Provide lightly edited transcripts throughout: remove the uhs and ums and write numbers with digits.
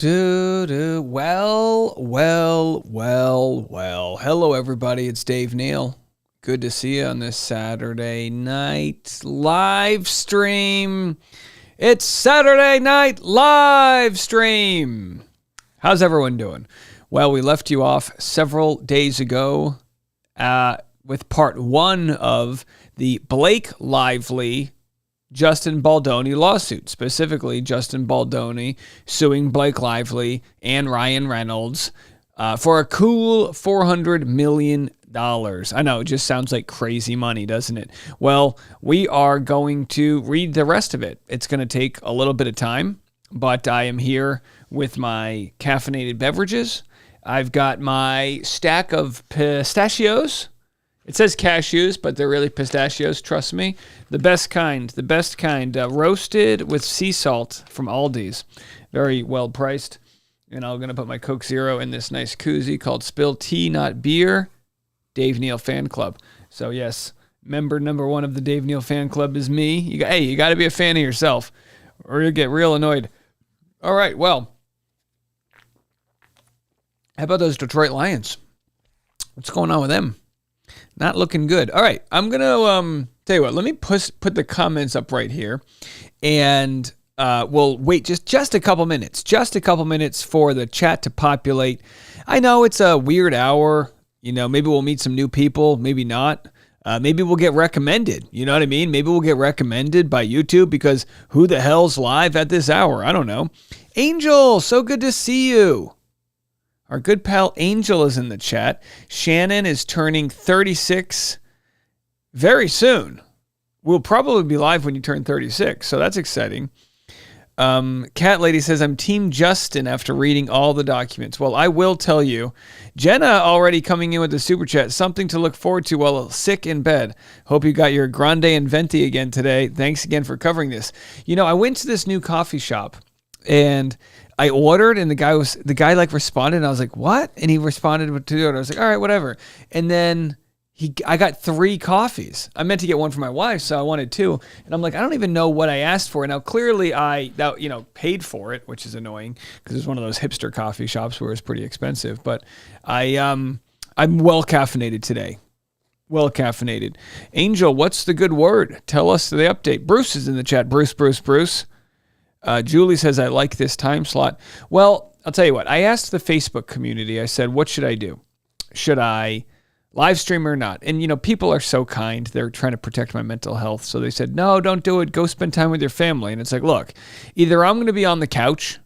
Well. Hello, everybody. It's Dave Neal. Good to see you on this Saturday night live stream. It's Saturday night live stream. How's everyone doing? Well, we left you off several days ago with part one of the Blake Lively Justin Baldoni lawsuit, specifically Justin Baldoni suing Blake Lively and Ryan Reynolds for a cool $400 million. I know, it just sounds like crazy money, doesn't it? Well, we are going to read the rest of it. It's going to take a little bit of time, but I am here with my caffeinated beverages. I've got my stack of pistachios. It says cashews, but they're really pistachios, trust me. The best kind, roasted with sea salt from Aldi's. Very well priced. And I'm going to put my Coke Zero in this nice koozie called Spill Tea, Not Beer, Dave Neal Fan Club. So yes, member number one of the Dave Neal Fan Club is me. You got to be a fan of yourself or you'll get real annoyed. All right, well, how about those Detroit Lions? What's going on with them? Not looking good. All right, I'm going to tell you what. Let me put the comments up right here, and we'll wait just a couple minutes. Just a couple minutes for the chat to populate. I know it's a weird hour. You know, maybe we'll meet some new people. Maybe not. Maybe we'll get recommended. You know what I mean? Maybe we'll get recommended by YouTube because who the hell's live at this hour? I don't know. Angel, so good to see you. Our good pal Angel is in the chat. Shannon is turning 36 very soon. We'll probably be live when you turn 36, so that's exciting. Cat Lady says, I'm Team Justin after reading all the documents. Well, I will tell you, Jenna already coming in with the super chat, something to look forward to while sick in bed. Hope you got your grande and venti again today. Thanks again for covering this. You know, I went to this new coffee shop and I ordered, and the guy like responded, and I was like, what? And he responded to it. I was like, all right, whatever. And then I got 3 coffees. I meant to get one for my wife, so I wanted 2. And I'm like, I don't even know what I asked for. Now, clearly I paid for it, which is annoying because it's one of those hipster coffee shops where it's pretty expensive. But I'm well caffeinated today. Well caffeinated. Angel, what's the good word? Tell us the update. Bruce is in the chat. Bruce. Julie says, I like this time slot. Well, I'll tell you what. I asked the Facebook community. I said, what should I do? Should I live stream or not? And, people are so kind. They're trying to protect my mental health. So they said, no, don't do it. Go spend time with your family. And it's like, look, either I'm going to be on the couch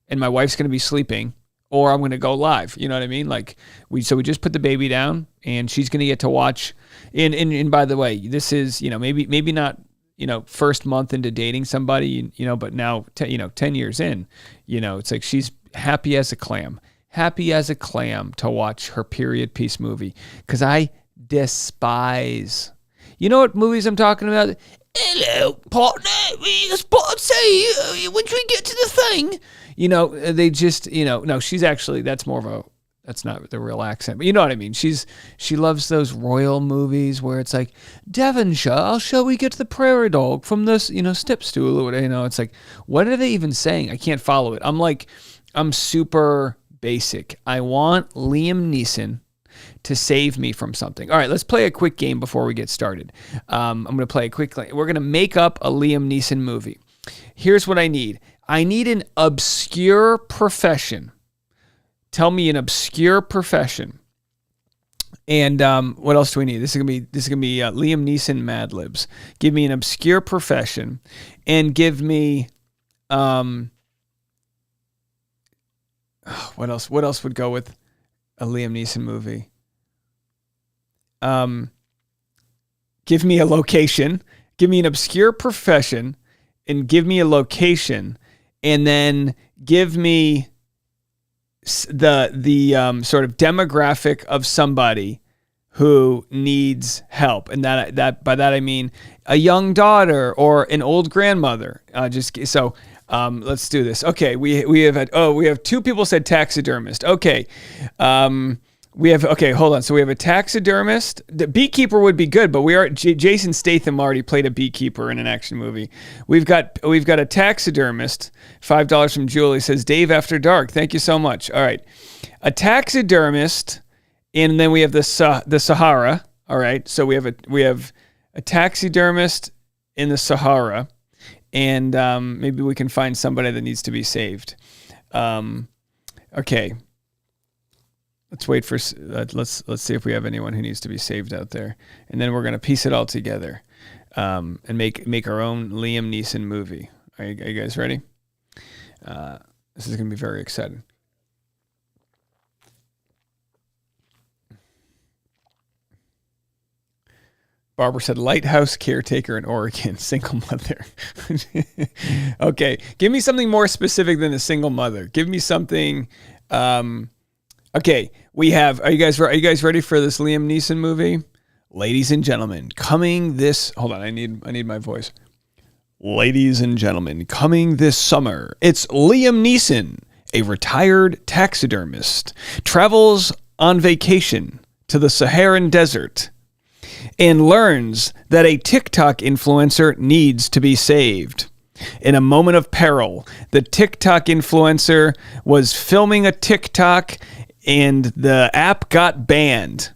and my wife's going to be sleeping, or I'm going to go live. You know what I mean? Like we just put the baby down and she's going to get to watch. And by the way, this is, maybe not, first month into dating somebody, but now, 10 years in, it's like she's happy as a clam to watch her period piece movie. Cause I despise, you know what movies I'm talking about? Hello, partner. Say, when we get to the thing, they just, no, she's actually, that's not the real accent, but you know what I mean? She loves those royal movies where it's like, Devonshire, shall we get the prairie dog from this, step stool or whatever, it's like, what are they even saying? I can't follow it. I'm super basic. I want Liam Neeson to save me from something. All right, let's play a quick game before we get started. I'm going to play a quick, we're going to make up a Liam Neeson movie. Here's what I need. I need an obscure profession. Tell me an obscure profession. And what else do we need? This is gonna be Liam Neeson Mad Libs. Give me an obscure profession, and give me what else? What else would go with a Liam Neeson movie? Give me a location. Give me an obscure profession, and give me a location, and then give me the sort of demographic of somebody who needs help, and that by that I mean a young daughter or an old grandmother. Let's do this. Okay, we have 2 people said taxidermist. Okay, We have, okay, hold on. So we have a taxidermist. The beekeeper would be good, but Jason Statham already played a beekeeper in an action movie. We've got a taxidermist. $5 from Julie says, Dave After Dark. Thank you so much. All right. A taxidermist, and then we have the Sahara. All right. So we have a taxidermist in the Sahara, and maybe we can find somebody that needs to be saved. Okay. Let's wait for, let's see if we have anyone who needs to be saved out there. And then we're going to piece it all together and make our own Liam Neeson movie. Are you guys ready? This is going to be very exciting. Barbara said, lighthouse caretaker in Oregon, single mother. Okay, give me something more specific than a single mother. Give me something... Okay, we have. Are you guys ready for this Liam Neeson movie? Ladies and gentlemen, coming this. Hold on, I need my voice. Ladies and gentlemen, coming this summer, it's Liam Neeson, a retired taxidermist, travels on vacation to the Saharan desert and learns that a TikTok influencer needs to be saved. In a moment of peril, the TikTok influencer was filming a TikTok and the app got banned.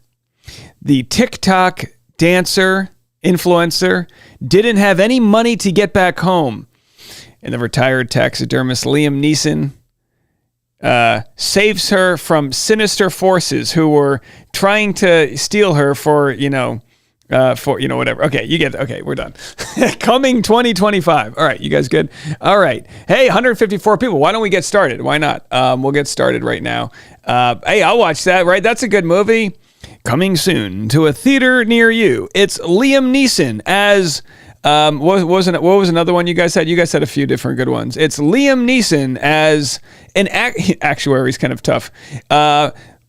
The TikTok influencer didn't have any money to get back home. And the retired taxidermist Liam Neeson saves her from sinister forces who were trying to steal her for whatever. Okay, you get it. Okay, we're done. Coming 2025. All right, you guys good? All right. Hey, 154 people. Why don't we get started? Why not? We'll get started right now. Hey, I'll watch that, right? That's a good movie. Coming soon to a theater near you. It's Liam Neeson as... what was another one you guys had? You guys had a few different good ones. It's Liam Neeson as an actuary is kind of tough.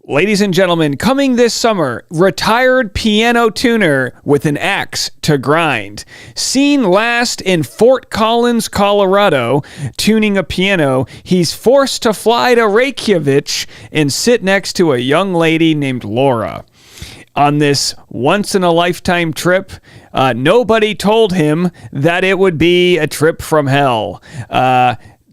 Ladies and gentlemen, coming this summer, retired piano tuner with an axe to grind. Seen last in Fort Collins, Colorado, tuning a piano, he's forced to fly to Reykjavik and sit next to a young lady named Laura. On this once-in-a-lifetime trip, nobody told him that it would be a trip from hell.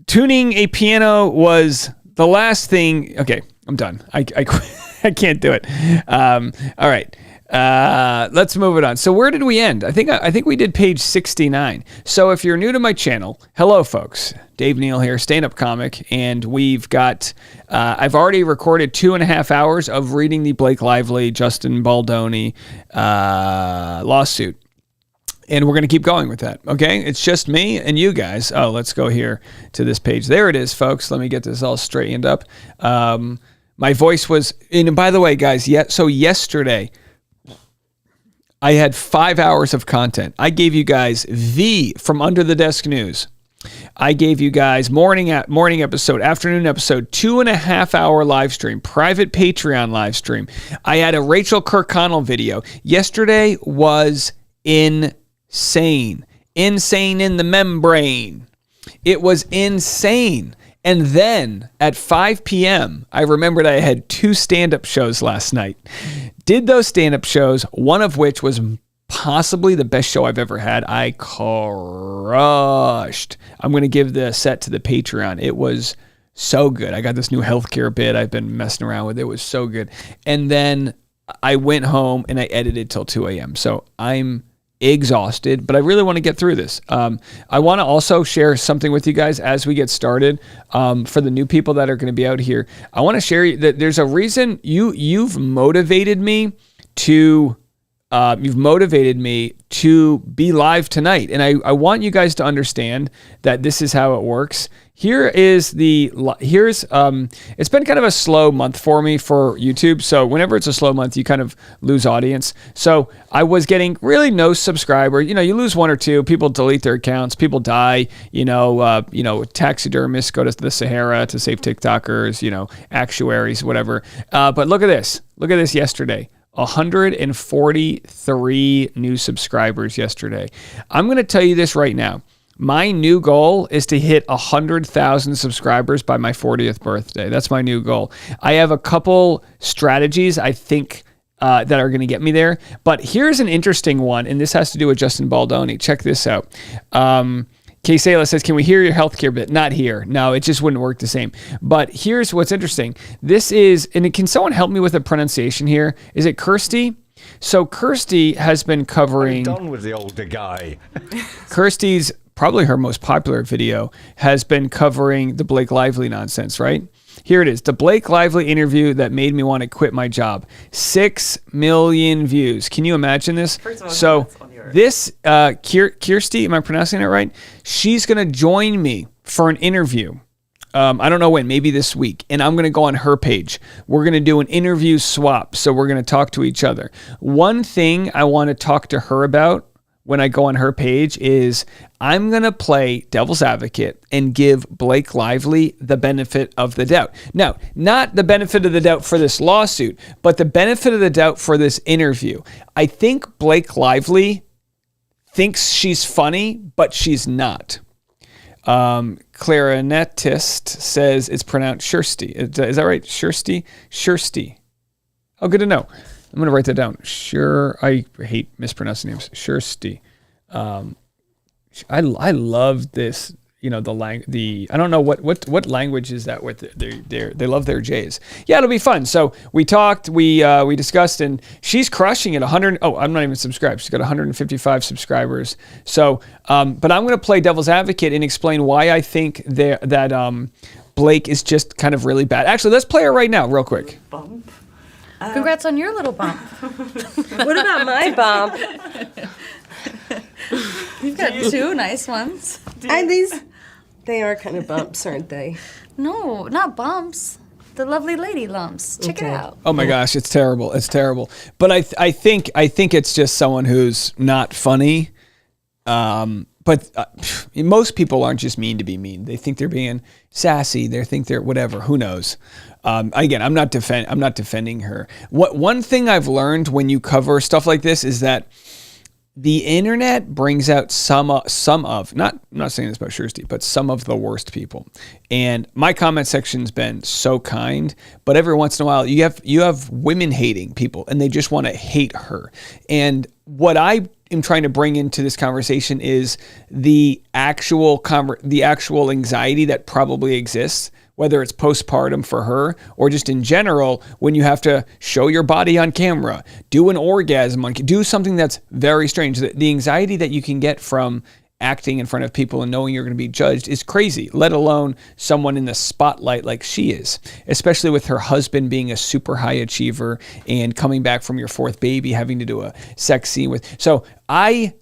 Tuning a piano was the last thing... Okay. I'm done. I can't do it. All right. Let's move it on. So where did we end? I think we did page 69. So if you're new to my channel, hello folks. Dave Neal here, stand-up comic, and we've got I've already recorded 2.5 hours of reading the Blake Lively, Justin Baldoni lawsuit. And we're going to keep going with that, okay? It's just me and you guys. Oh, let's go here to this page. There it is, folks. Let me get this all straightened up. My voice was... And by the way, guys, so yesterday, I had 5 hours of content. I gave you guys from Under the Desk News. I gave you guys morning episode, afternoon episode, 2.5 hour live stream, private Patreon live stream. I had a Rachel Kirkconnell video. Yesterday was insane in the membrane. It was insane. And then at 5 p.m., I remembered I had 2 stand-up shows last night. Did those stand-up shows, one of which was possibly the best show I've ever had. I crushed. I'm going to give the set to the Patreon. It was so good. I got this new healthcare bit I've been messing around with. It was so good. And then I went home and I edited till 2 a.m. So I'm exhausted, but I really want to get through this. I want to also share something with you guys as we get started. For the new people that are going to be out here, I want to share that there's a reason you've motivated me to be live tonight. And I want you guys to understand that this is how it works. It's been kind of a slow month for me for YouTube. So whenever it's a slow month, you kind of lose audience. So I was getting really no subscriber. You lose 1 or 2, people delete their accounts, people die, taxidermists go to the Sahara to save TikTokers, actuaries, whatever. But look at this yesterday. 143 new subscribers yesterday. I'm going to tell you this right now. My new goal is to hit 100,000 subscribers by my 40th birthday. That's my new goal. I have a couple strategies I think that are going to get me there. But here's an interesting one, and this has to do with Justin Baldoni. Check this out. K-Sayla says, can we hear your healthcare bit? Not here. No, it just wouldn't work the same. But here's what's interesting. This is, and can someone help me with the pronunciation here? Is it Kirsty? So Kirsty has been covering... I'm done with the older guy. Kirsty's, probably her most popular video, has been covering the Blake Lively nonsense, right? Here it is. The Blake Lively interview that made me want to quit my job. 6 million views. Can you imagine this? So this, Kirsty, am I pronouncing it right? She's going to join me for an interview. I don't know when, maybe this week. And I'm going to go on her page. We're going to do an interview swap. So we're going to talk to each other. One thing I want to talk to her about when I go on her page is I'm going to play devil's advocate and give Blake Lively the benefit of the doubt. Now, not the benefit of the doubt for this lawsuit, but the benefit of the doubt for this interview. I think Blake Lively thinks she's funny, but she's not. Clarinetist says it's pronounced Shirsty. Is that right? Shirsty? Shirsty. Oh, good to know. I'm going to write that down. Sure. I hate mispronouncing names. Shirsty. I love this, you know, I don't know what language is that with they love their J's. Yeah, it'll be fun. So we talked, we discussed, and she's crushing it. 100. Oh, I'm not even subscribed. She's got 155 subscribers. So, but I'm going to play devil's advocate and explain why I think that Blake is just kind of really bad. Actually, let's play her right now, real quick. Bump. Congrats on your little bump. What about my bump? You've got two nice ones. And they are kind of bumps, aren't they? No, not bumps. The lovely lady lumps. Check it out. Oh my gosh, it's terrible. It's terrible. But I think it's just someone who's not funny. But most people aren't just mean to be mean. They think they're being sassy. They think they're whatever. Who knows? Again, I'm not defending her. One thing I've learned when you cover stuff like this is that the internet brings out some of, I'm not saying this about Shirsty, but some of the worst people. And my comment section's been so kind, but every once in a while you have women hating people and they just want to hate her. And what I am trying to bring into this conversation is the actual anxiety that probably exists, whether it's postpartum for her or just in general, when you have to show your body on camera, do an orgasm, do something that's very strange. The anxiety that you can get from acting in front of people and knowing you're going to be judged is crazy, let alone someone in the spotlight like she is, especially with her husband being a super high achiever and coming back from your fourth baby, having to do a sex scene with. So I,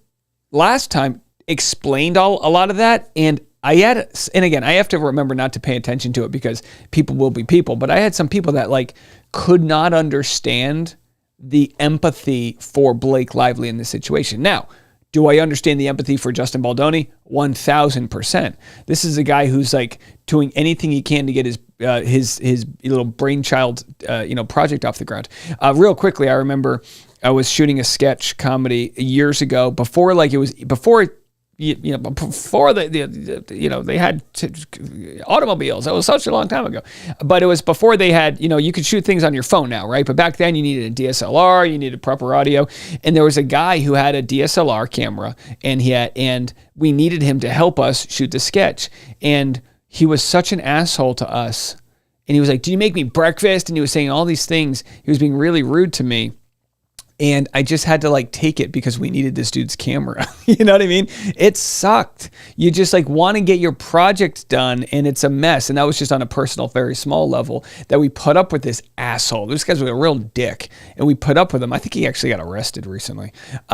last time, explained a lot of that, and again, I have to remember not to pay attention to it because people will be people, but I had some people that could not understand the empathy for Blake Lively in this situation. Now, do I understand the empathy for Justin Baldoni? 1,000%. This is a guy who's doing anything he can to get his little brainchild, project off the ground. Real quickly, I remember I was shooting a sketch comedy years ago before they had automobiles. That was such a long time ago. But it was before they had, you could shoot things on your phone now, right? But back then you needed a DSLR, you needed proper audio. And there was a guy who had a DSLR camera and we needed him to help us shoot the sketch. And he was such an asshole to us. And he was like, "Do you make me breakfast?" And he was saying all these things. He was being really rude to me. And I just had to take it because we needed this dude's camera. You know what I mean? It sucked. You just want to get your project done and it's a mess. And that was just on a personal, very small level that we put up with this asshole. This guy's a real dick. And we put up with him. I think he actually got arrested recently.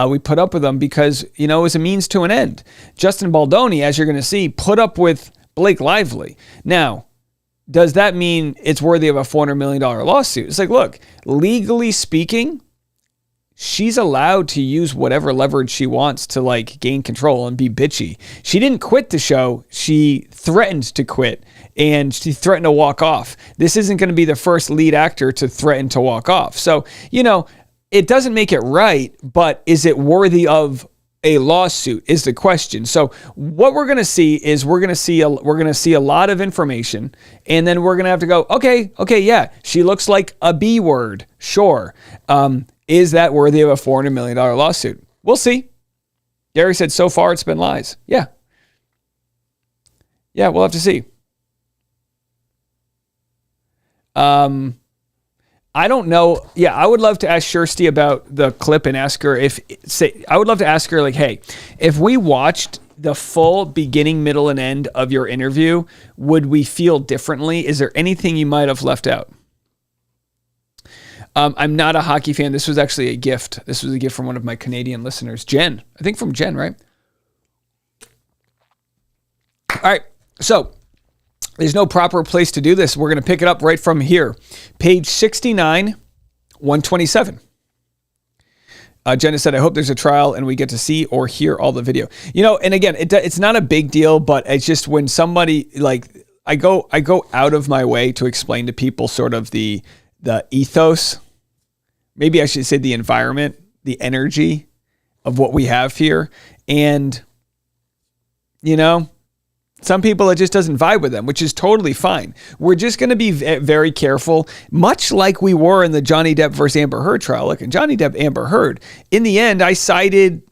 We put up with him because, it was a means to an end. Justin Baldoni, as you're going to see, put up with Blake Lively. Now, does that mean it's worthy of a $400 million lawsuit? It's look, legally speaking, she's allowed to use whatever leverage she wants to gain control and be bitchy. She didn't quit the show. She threatened to quit and she threatened to walk off. This isn't going to be the first lead actor to threaten to walk off. So, it doesn't make it right, but is it worthy of a lawsuit is the question. So what we're going to see is we're going to see a lot of information, and then we're going to have to go, okay, yeah, she looks like a B word. Sure. Is that worthy of a $400 million lawsuit? We'll see. Gary said, so far it's been lies. Yeah. Yeah, we'll have to see. I don't know. Yeah, I would love to ask Kirsty about the clip and ask her I would love to ask her, like, hey, if we watched the full beginning, middle, and end of your interview, would we feel differently? Is there anything you might have left out? I'm not a hockey fan. This was actually a gift. This was a gift from one of my Canadian listeners, Jen. I think from Jen, right? All right. So there's no proper place to do this. We're going to pick it up right from here. Page 69, 127. Jenna said, I hope there's a trial and we get to see or hear all the video. And again, it's not a big deal, but it's just when somebody, like, I go out of my way to explain to people sort of the ethos, maybe I should say the environment, the energy of what we have here. And, some people, it just doesn't vibe with them, which is totally fine. We're just going to be very careful, much like we were in the Johnny Depp versus Amber Heard trial. Look, in Johnny Depp, Amber Heard, in the end, I sided,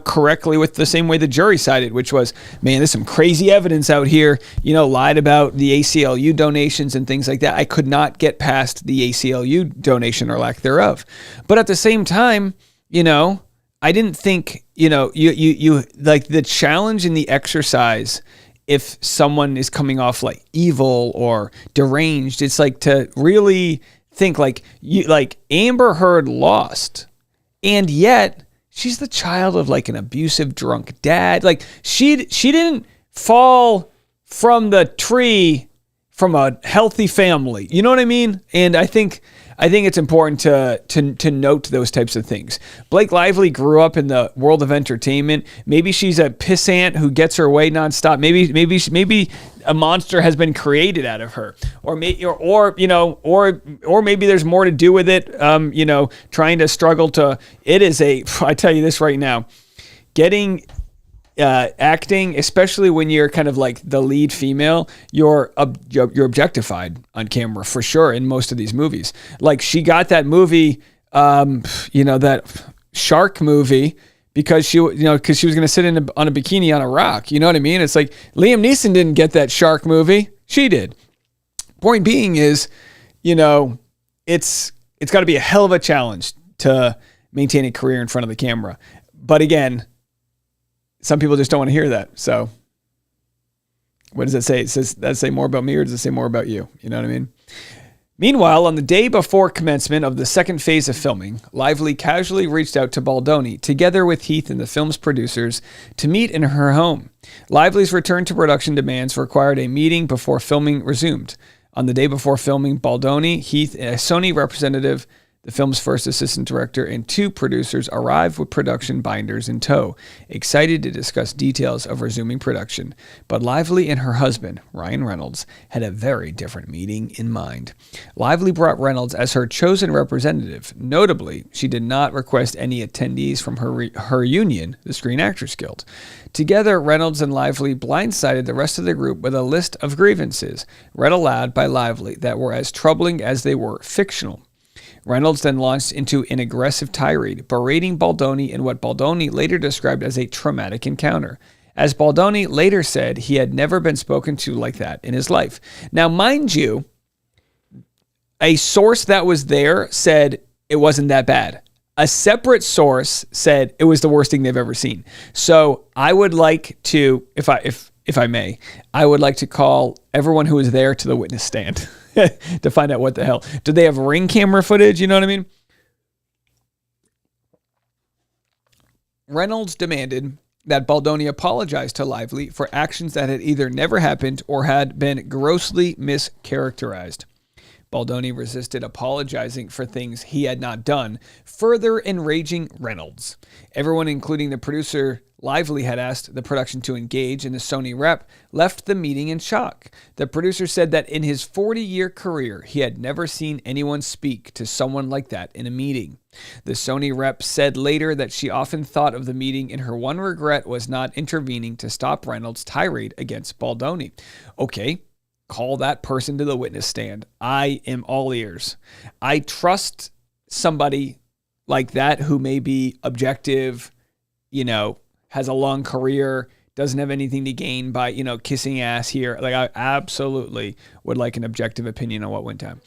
correctly with the same way the jury sided, which was, man, there's some crazy evidence out here, lied about the ACLU donations and things like that. I could not get past the ACLU donation or lack thereof. But at the same time, I didn't think, you like the challenge in the exercise, if someone is coming off like evil or deranged, it's like to really think like Amber Heard lost, and yet she's the child of like an abusive drunk dad. Like she didn't fall from the tree from a healthy family. You know what I mean? And I think it's important to note those types of things. Blake Lively grew up in the world of entertainment. Maybe she's a pissant who gets her way nonstop. Maybe a monster has been created out of her, or maybe there's more to do with it. Trying to struggle to. It is I tell you this right now, getting. Acting, especially when you're kind of like the lead female, you're objectified on camera for sure in most of these movies. Like she got that movie, that shark movie because she was going to sit on a bikini on a rock. You know what I mean? It's like Liam Neeson didn't get that shark movie. She did. Point being is, it's got to be a hell of a challenge to maintain a career in front of the camera. But again, some people just don't want to hear that. So what does it say? Does that say more about me or does it say more about you? You know what I mean? Meanwhile, on the day before commencement of the second phase of filming, Lively casually reached out to Baldoni, together with Heath and the film's producers, to meet in her home. Lively's return to production demands required a meeting before filming resumed. On the day before filming, Baldoni, Heath, a Sony representative, the film's first assistant director, and two producers arrived with production binders in tow, excited to discuss details of resuming production. But Lively and her husband, Ryan Reynolds, had a very different meeting in mind. Lively brought Reynolds as her chosen representative. Notably, she did not request any attendees from her union, the Screen Actors Guild. Together, Reynolds and Lively blindsided the rest of the group with a list of grievances, read aloud by Lively, that were as troubling as they were fictional. Reynolds then launched into an aggressive tirade, berating Baldoni in what Baldoni later described as a traumatic encounter. As Baldoni later said, he had never been spoken to like that in his life. Now, mind you, a source that was there said it wasn't that bad. A separate source said it was the worst thing they've ever seen. So I would like to, if I may, I would like to call everyone who was there to the witness stand to find out what the hell. Did they have ring camera footage? You know what I mean? Reynolds demanded that Baldoni apologize to Lively for actions that had either never happened or had been grossly mischaracterized. Baldoni resisted apologizing for things he had not done, further enraging Reynolds. Everyone, including the producer Lively had asked the production to engage, and the Sony rep left the meeting in shock. The producer said that in his 40-year career, he had never seen anyone speak to someone like that in a meeting. The Sony rep said later that she often thought of the meeting, and her one regret was not intervening to stop Reynolds' tirade against Baldoni. Okay, call that person to the witness stand. I am all ears. I trust somebody like that who may be objective, has a long career, doesn't have anything to gain by, kissing ass here. Like, I absolutely would like an objective opinion on what went down.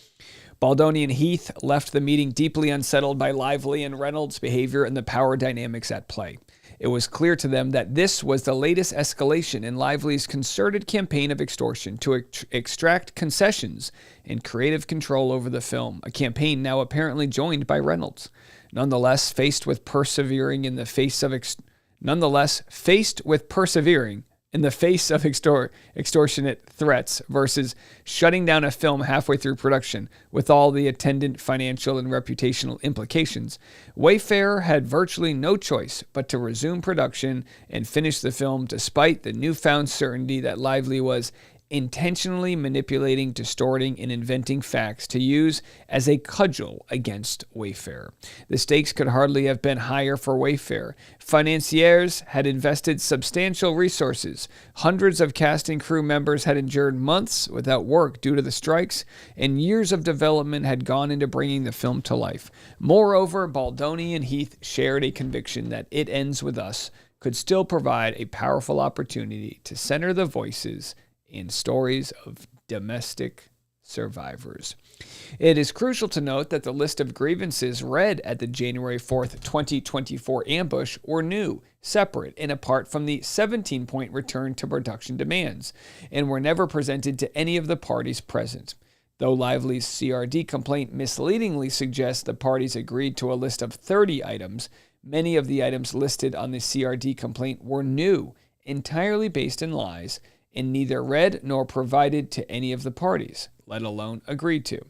Baldoni and Heath left the meeting deeply unsettled by Lively and Reynolds' behavior and the power dynamics at play. It was clear to them that this was the latest escalation in Lively's concerted campaign of extortion to extract concessions and creative control over the film, a campaign now apparently joined by Reynolds. Nonetheless, faced with persevering in the face of extortionate threats versus shutting down a film halfway through production with all the attendant financial and reputational implications, Wayfarer had virtually no choice but to resume production and finish the film despite the newfound certainty that Lively was intentionally manipulating, distorting, and inventing facts to use as a cudgel against Wayfarer. The stakes could hardly have been higher for Wayfarer. Financiers had invested substantial resources. Hundreds of cast and crew members had endured months without work due to the strikes, and years of development had gone into bringing the film to life. Moreover, Baldoni and Heath shared a conviction that It Ends With Us could still provide a powerful opportunity to center the voices in stories of domestic survivors. It is crucial to note that the list of grievances read at the January 4th, 2024 ambush were new, separate, and apart from the 17-point return to production demands, and were never presented to any of the parties present. Though Lively's CRD complaint misleadingly suggests the parties agreed to a list of 30 items, many of the items listed on the CRD complaint were new, entirely based in lies, and neither read nor provided to any of the parties, let alone agreed to.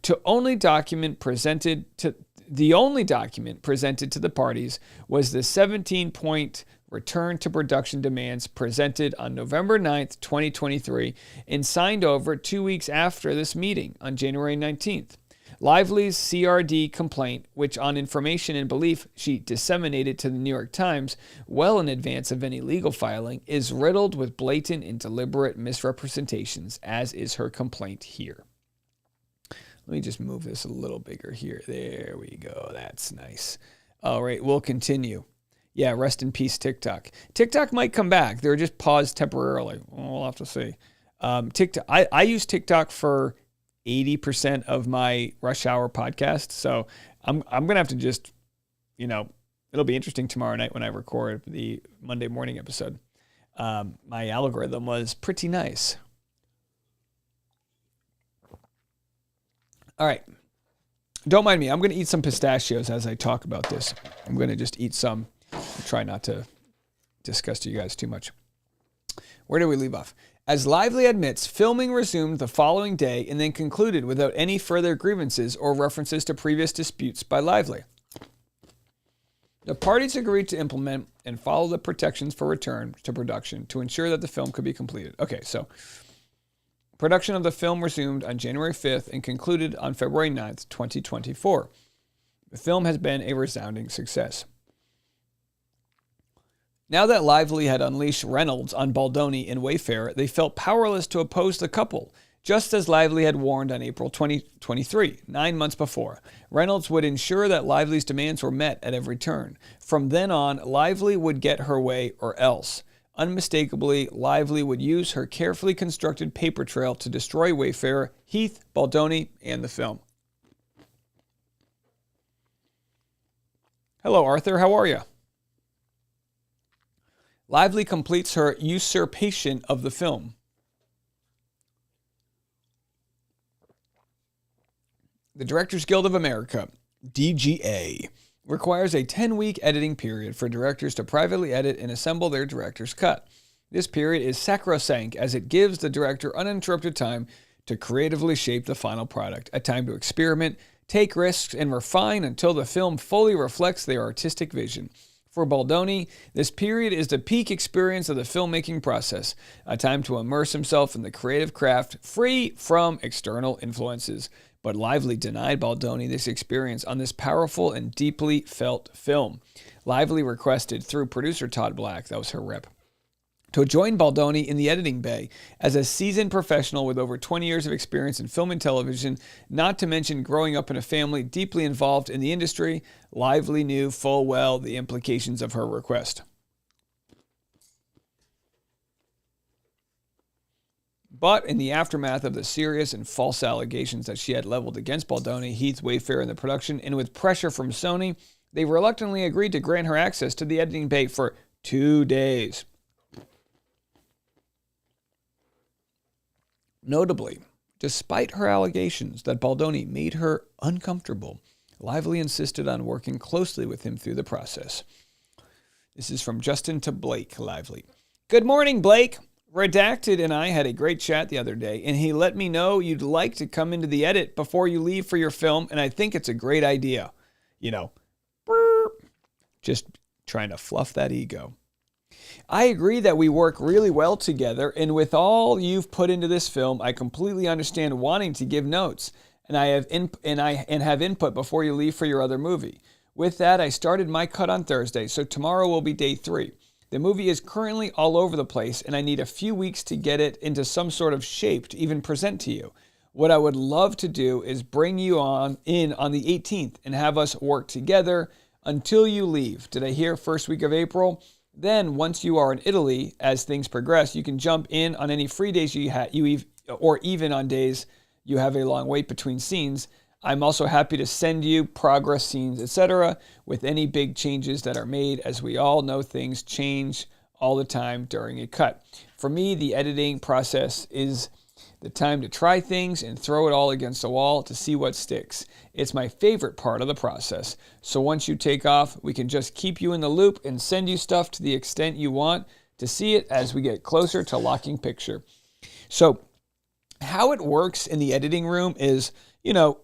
The only document presented to the parties was the 17-point return to production demands presented on November 9th, 2023, and signed over 2 weeks after this meeting on January 19th. Lively's CRD complaint, which on information and belief she disseminated to the New York Times well in advance of any legal filing, is riddled with blatant and deliberate misrepresentations, as is her complaint here. Let me just move this a little bigger here. There we go. That's nice. All right, we'll continue. Yeah, rest in peace, TikTok. TikTok might come back. They're just paused temporarily. We'll have to see. TikTok. I use TikTok for 80% of my rush hour podcast. So I'm going to have to just, it'll be interesting tomorrow night when I record the Monday morning episode. My algorithm was pretty nice. All right. Don't mind me. I'm going to eat some pistachios as I talk about this. I'm going to just eat some. I'll try not to disgust you guys too much. Where do we leave off? As Lively admits, filming resumed the following day and then concluded without any further grievances or references to previous disputes by Lively. The parties agreed to implement and follow the protections for return to production to ensure that the film could be completed. Okay, so production of the film resumed on January 5th and concluded on February 9th, 2024. The film has been a resounding success. Now that Lively had unleashed Reynolds on Baldoni and Wayfarer, they felt powerless to oppose the couple, just as Lively had warned on April 2023, 9 months before. Reynolds would ensure that Lively's demands were met at every turn. From then on, Lively would get her way or else. Unmistakably, Lively would use her carefully constructed paper trail to destroy Wayfarer, Heath, Baldoni, and the film. Hello, Arthur. How are you? Lively completes her usurpation of the film. The Directors Guild of America, DGA, requires a 10-week editing period for directors to privately edit and assemble their director's cut. This period is sacrosanct as it gives the director uninterrupted time to creatively shape the final product, a time to experiment, take risks, and refine until the film fully reflects their artistic vision. For Baldoni, this period is the peak experience of the filmmaking process, a time to immerse himself in the creative craft, free from external influences. But Lively denied Baldoni this experience on this powerful and deeply felt film. Lively requested through producer Todd Black, that was her rep, to join Baldoni in the editing bay. As a seasoned professional with over 20 years of experience in film and television, not to mention growing up in a family deeply involved in the industry, Lively knew full well the implications of her request. But in the aftermath of the serious and false allegations that she had leveled against Baldoni, Heath, Wayfair, and the production, and with pressure from Sony, they reluctantly agreed to grant her access to the editing bay for 2 days. Notably, despite her allegations that Baldoni made her uncomfortable, Lively insisted on working closely with him through the process. This is from Justin to Blake Lively. Good morning, Blake. Redacted and I had a great chat the other day, and he let me know you'd like to come into the edit before you leave for your film, and I think it's a great idea. You know, just trying to fluff that ego. I agree that we work really well together, and with all you've put into this film, I completely understand wanting to give notes, and have input before you leave for your other movie. With that, I started my cut on Thursday, so tomorrow will be day 3. The movie is currently all over the place, and I need a few weeks to get it into some sort of shape to even present to you. What I would love to do is bring you in on the 18th and have us work together until you leave. Did I hear first week of April? Then, once you are in Italy, as things progress, you can jump in on any free days or even on days you have a long wait between scenes. I'm also happy to send you progress scenes, etc., with any big changes that are made, as we all know things change all the time during a cut. For me, the editing process is the time to try things and throw it all against the wall to see what sticks. It's my favorite part of the process. So once you take off, we can just keep you in the loop and send you stuff to the extent you want to see it as we get closer to locking picture. So how it works in the editing room is,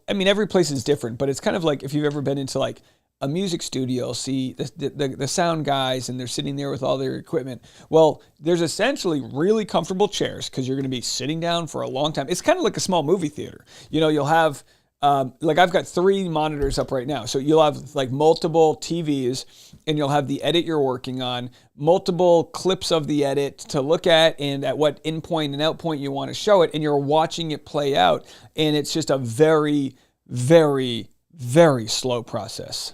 every place is different, but it's kind of like if you've ever been into like a music studio, see the sound guys, and they're sitting there with all their equipment. Well, there's essentially really comfortable chairs because you're going to be sitting down for a long time. It's kind of like a small movie theater. You'll have, I've got 3 monitors up right now. So you'll have like multiple TVs, and you'll have the edit you're working on, multiple clips of the edit to look at, and at what in point and out point you want to show it, and you're watching it play out. And it's just a very, very, very slow process.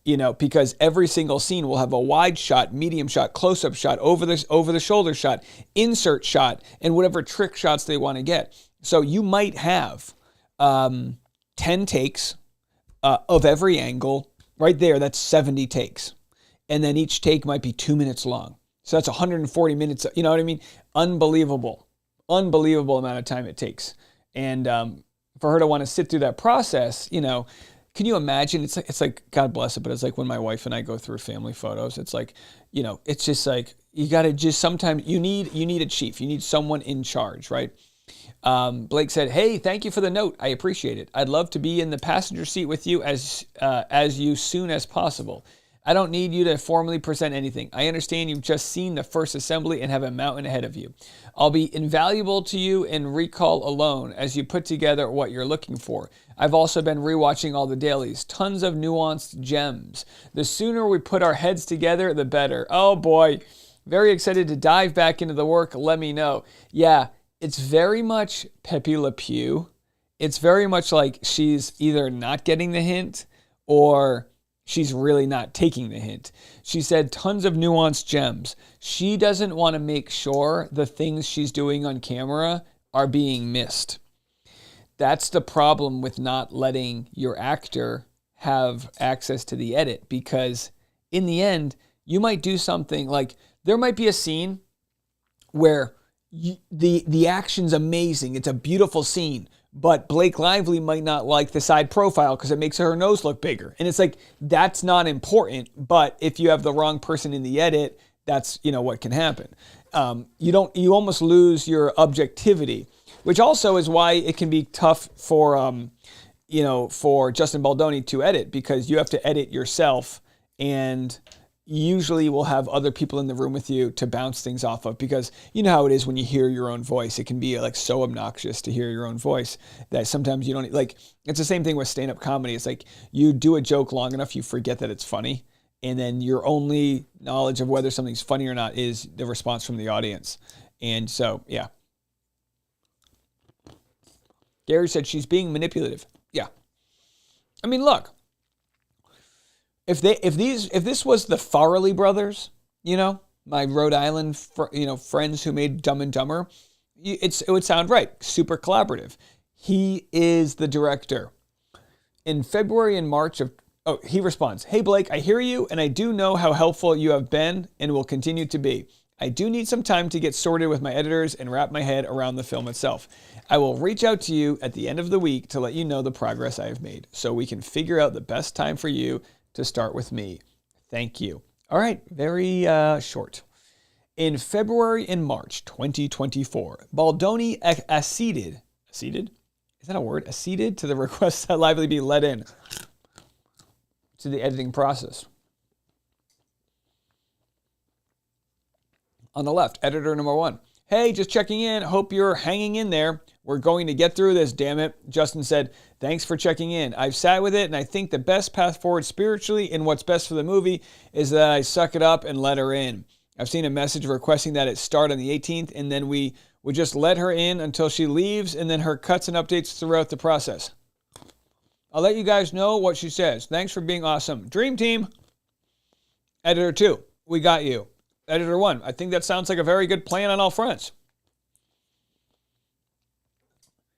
Because every single scene will have a wide shot, medium shot, close-up shot, over the shoulder shot, insert shot, and whatever trick shots they want to get. So you might have 10 takes of every angle. Right there, that's 70 takes. And then each take might be 2 minutes long. So that's 140 minutes. You know what I mean? Unbelievable amount of time it takes. And for her to want to sit through that process, can you imagine? It's like, God bless it, but it's like when my wife and I go through family photos, it's like, it's just like, you got to just sometimes, you need a chief. You need someone in charge, right? Blake said, hey, thank you for the note. I appreciate it. I'd love to be in the passenger seat with you as soon as possible. I don't need you to formally present anything. I understand you've just seen the first assembly and have a mountain ahead of you. I'll be invaluable to you in recall alone as you put together what you're looking for. I've also been rewatching all the dailies. Tons of nuanced gems. The sooner we put our heads together, the better. Oh boy. Very excited to dive back into the work. Let me know. Yeah, it's very much Pepe Le Pew. It's very much like she's either not getting the hint or she's really not taking the hint. She said tons of nuanced gems. She doesn't want to make sure the things she's doing on camera are being missed. That's the problem with not letting your actor have access to the edit, because in the end, you might do something like, there might be a scene where the action's amazing. It's a beautiful scene. But Blake Lively might not like the side profile because it makes her nose look bigger. And it's like, that's not important. But if you have the wrong person in the edit, that's, what can happen. You almost lose your objectivity, which also is why it can be tough for Justin Baldoni to edit, because you have to edit yourself. And usually will have other people in the room with you to bounce things off of, because you know how it is when you hear your own voice. It can be like so obnoxious to hear your own voice that sometimes you don't like. It's the same thing with stand-up comedy. It's like you do a joke long enough, you forget that it's funny, and then your only knowledge of whether something's funny or not is the response from the audience. And so, yeah. Gary said she's being manipulative. Yeah. I mean, look. If this was the Farrelly brothers, you know, my Rhode Island, friends who made Dumb and Dumber, it would sound right. Super collaborative. He is the director. In February and March he responds, "Hey Blake, I hear you, and I do know how helpful you have been and will continue to be. I do need some time to get sorted with my editors and wrap my head around the film itself. I will reach out to you at the end of the week to let you know the progress I have made, so we can figure out the best time for you to start with me. Thank you." All right, very short. In February and March 2024, Baldoni acceded. Acceded? Is that a word? Acceded to the request that Lively be let in to the editing process. On the left, editor number 1. "Hey, just checking in. Hope you're hanging in there. We're going to get through this, damn it." Justin said, "Thanks for checking in. I've sat with it, and I think the best path forward spiritually and what's best for the movie is that I suck it up and let her in. I've seen a message requesting that it start on the 18th, and then we would just let her in until she leaves, and then her cuts and updates throughout the process. I'll let you guys know what she says. Thanks for being awesome. Dream team." Editor 2, "We got you." Editor 1, "I think that sounds like a very good plan on all fronts."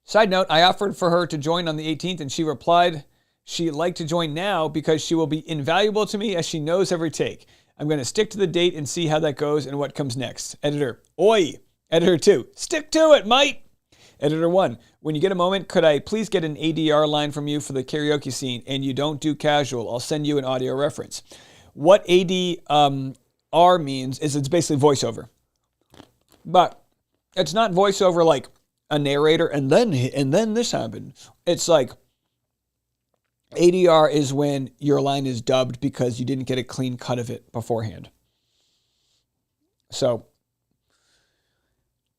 Side note, I offered for her to join on the 18th, and she replied she'd like to join now because she will be invaluable to me as she knows every take. I'm going to stick to the date and see how that goes and what comes next. Editor, oi. Editor 2, "Stick to it, mate." Editor 1, "When you get a moment, could I please get an ADR line from you for the karaoke scene? And you don't do casual. I'll send you an audio reference." What ADR means is it's basically voiceover. But it's not voiceover like a narrator and then this happened. It's like ADR is when your line is dubbed because you didn't get a clean cut of it beforehand. So,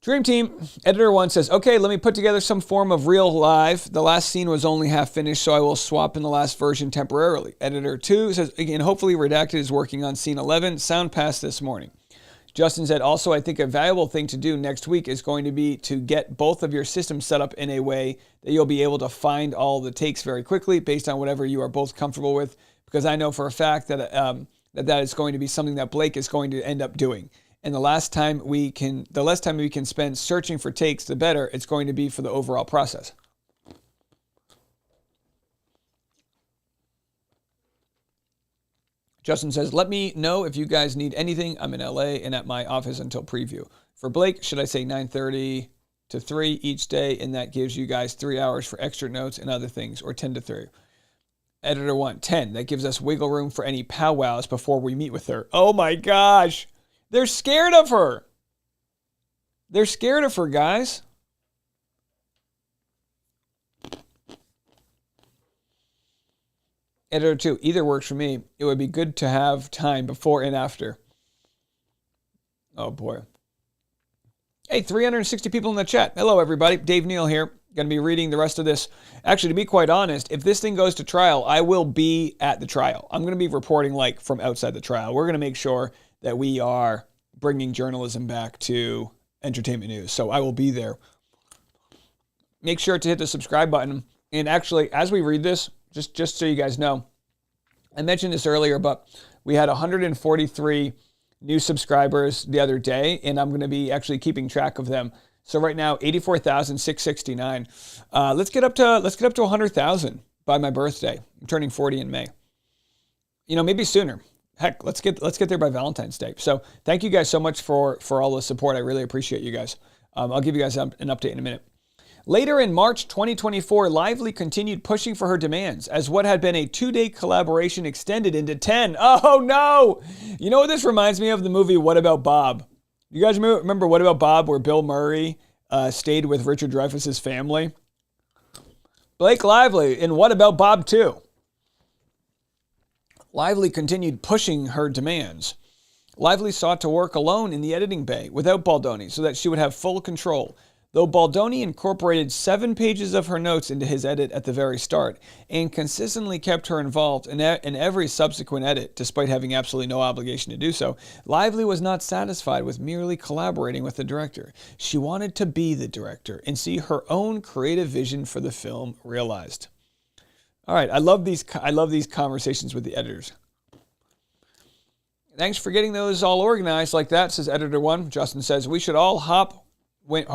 Dream Team, Editor 1 says, "Okay, let me put together some form of real live. The last scene was only half finished, so I will swap in the last version temporarily." Editor 2 says, "Again, hopefully Redacted is working on scene 11. Sound passed this morning." Justin said, "Also, I think a valuable thing to do next week is going to be to get both of your systems set up in a way that you'll be able to find all the takes very quickly based on whatever you are both comfortable with, because I know for a fact that that is going to be something that Blake is going to end up doing. And the less time we can spend searching for takes, the better it's going to be for the overall process." Justin says, "Let me know if you guys need anything. I'm in LA and at my office until preview. For Blake, should I say 9:30 to 3 each day? And that gives you guys 3 hours for extra notes and other things, or 10 to 3. Editor 1, 10. That gives us wiggle room for any powwows before we meet with her." Oh my gosh. They're scared of her. They're scared of her, guys. Editor 2, "Either works for me. It would be good to have time before and after." Oh boy. Hey, 360 people in the chat. Hello, everybody. Dave Neal here. Going to be reading the rest of this. Actually, to be quite honest, if this thing goes to trial, I will be at the trial. I'm going to be reporting like from outside the trial. We're going to make sure that we are bringing journalism back to entertainment news. So I will be there. Make sure to hit the subscribe button. And actually, as we read this, just so you guys know, I mentioned this earlier, but we had 143 new subscribers the other day, and I'm going to be actually keeping track of them. So right now, 84,669. Let's get up to 100,000 by my birthday. I'm turning 40 in May. You know, maybe sooner. Heck, let's get there by Valentine's Day. So thank you guys so much for all the support. I really appreciate you guys. I'll give you guys an update in a minute. Later in March 2024, Lively continued pushing for her demands as what had been a 2-day collaboration extended into 10. Oh no! You know what this reminds me of? The movie What About Bob? You guys remember What About Bob, where Bill Murray stayed with Richard Dreyfuss's family? Blake Lively in What About Bob 2. Lively continued pushing her demands. Lively sought to work alone in the editing bay without Baldoni so that she would have full control. Though Baldoni incorporated 7 pages of her notes into his edit at the very start and consistently kept her involved in every subsequent edit, despite having absolutely no obligation to do so, Lively was not satisfied with merely collaborating with the director. She wanted to be the director and see her own creative vision for the film realized. All right, I love these conversations with the editors. Thanks for getting those all organized like that, says editor 1. Justin says, we should all hop when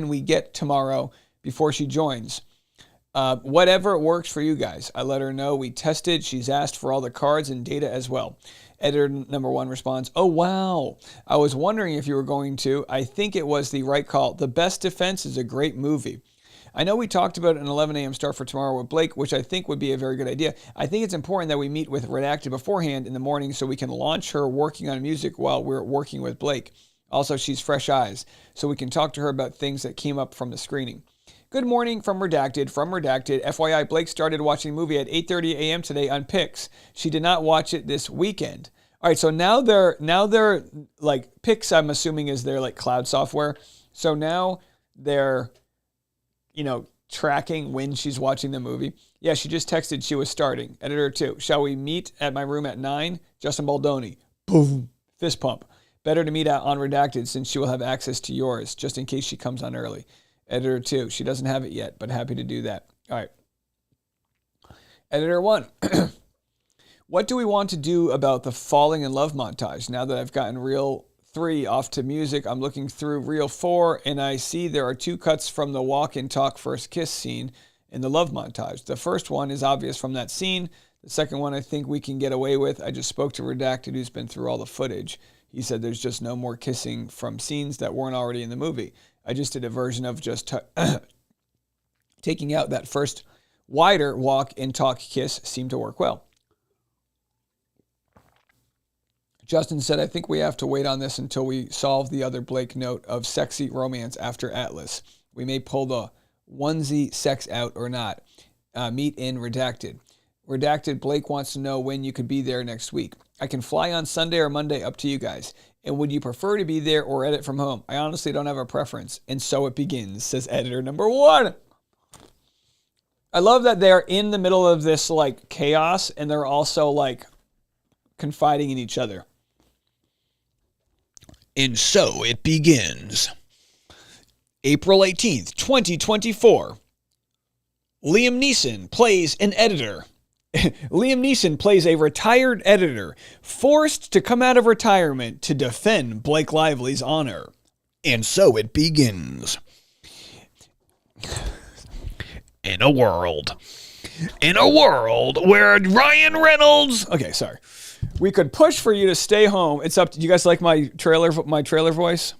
we get tomorrow before she joins. Whatever works for you guys. I let her know we tested. She's asked for all the cards and data as well. Editor number 1 responds, oh, wow. I was wondering if you were going to. I think it was the right call. The Best Defense is a great movie. I know we talked about an 11 a.m. start for tomorrow with Blake, which I think would be a very good idea. I think it's important that we meet with Redacted beforehand in the morning so we can launch her working on music while we're working with Blake. Also, she's fresh eyes, so we can talk to her about things that came up from the screening. Good morning from Redacted. FYI, Blake started watching the movie at 8:30 a.m. today on Pix. She did not watch it this weekend. All right, so now they're like, Pix, I'm assuming, is their like cloud software. So now they're tracking when she's watching the movie. Yeah, she just texted she was starting. Editor 2, shall we meet at my room at 9? Justin Baldoni. Boom. Fist pump. Better to meet out on Redacted since she will have access to yours, just in case she comes on early. Editor 2, she doesn't have it yet, but happy to do that. All right. Editor 1, what do we want to do about the falling in love montage? Now that I've gotten reel 3 off to music, I'm looking through reel 4, and I see there are 2 cuts from the walk and talk first kiss scene in the love montage. The first one is obvious from that scene. The second one I think we can get away with. I just spoke to Redacted, who's been through all the footage. He said there's just no more kissing from scenes that weren't already in the movie. I just did a version of just taking out that first wider walk and talk kiss seemed to work well. Justin said, I think we have to wait on this until we solve the other Blake note of sexy romance after Atlas. We may pull the onesie sex out or not. Meet in Redacted. Redacted, Blake wants to know when you could be there next week. I can fly on Sunday or Monday, up to you guys. And would you prefer to be there or edit from home? I honestly don't have a preference. And so it begins, says editor number 1. I love that they're in the middle of this like chaos and they're also like confiding in each other. And so it begins. April 18th, 2024. Liam Neeson plays an editor. Liam Neeson plays a retired editor forced to come out of retirement to defend Blake Lively's honor. And so it begins. In a world where Ryan Reynolds... Okay, sorry. We could push for you to stay home. It's up to you guys. Like my trailer voice?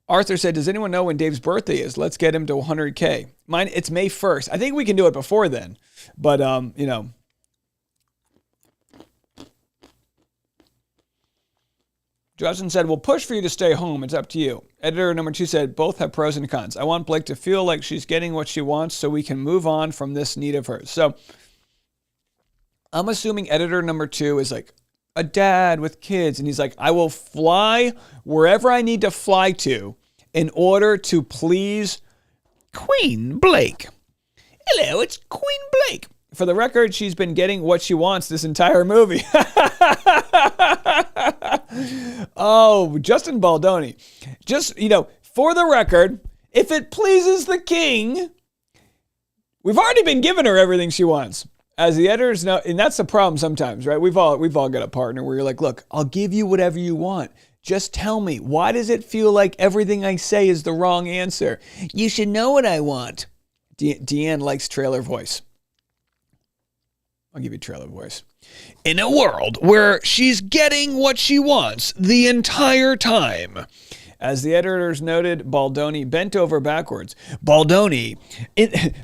Arthur said, does anyone know when Dave's birthday is? Let's get him to 100K. Mine, it's May 1st. I think we can do it before then. But, Justin said, we'll push for you to stay home. It's up to you. Editor number 2 said, both have pros and cons. I want Blake to feel like she's getting what she wants so we can move on from this need of hers. So I'm assuming editor number 2 is like a dad with kids. And he's like, I will fly wherever I need to fly to in order to please Queen Blake. Hello, it's Queen Blake. For the record, she's been getting what she wants this entire movie. Oh, Justin Baldoni. Just, for the record, if it pleases the king, we've already been giving her everything she wants. As the editors know, and that's the problem sometimes, right? We've all got a partner where you're like, look, I'll give you whatever you want. Just tell me, why does it feel like everything I say is the wrong answer? You should know what I want. Deanne likes trailer voice. I'll give you trailer voice. In a world where she's getting what she wants the entire time. As the editors noted, Baldoni bent over backwards. Baldoni,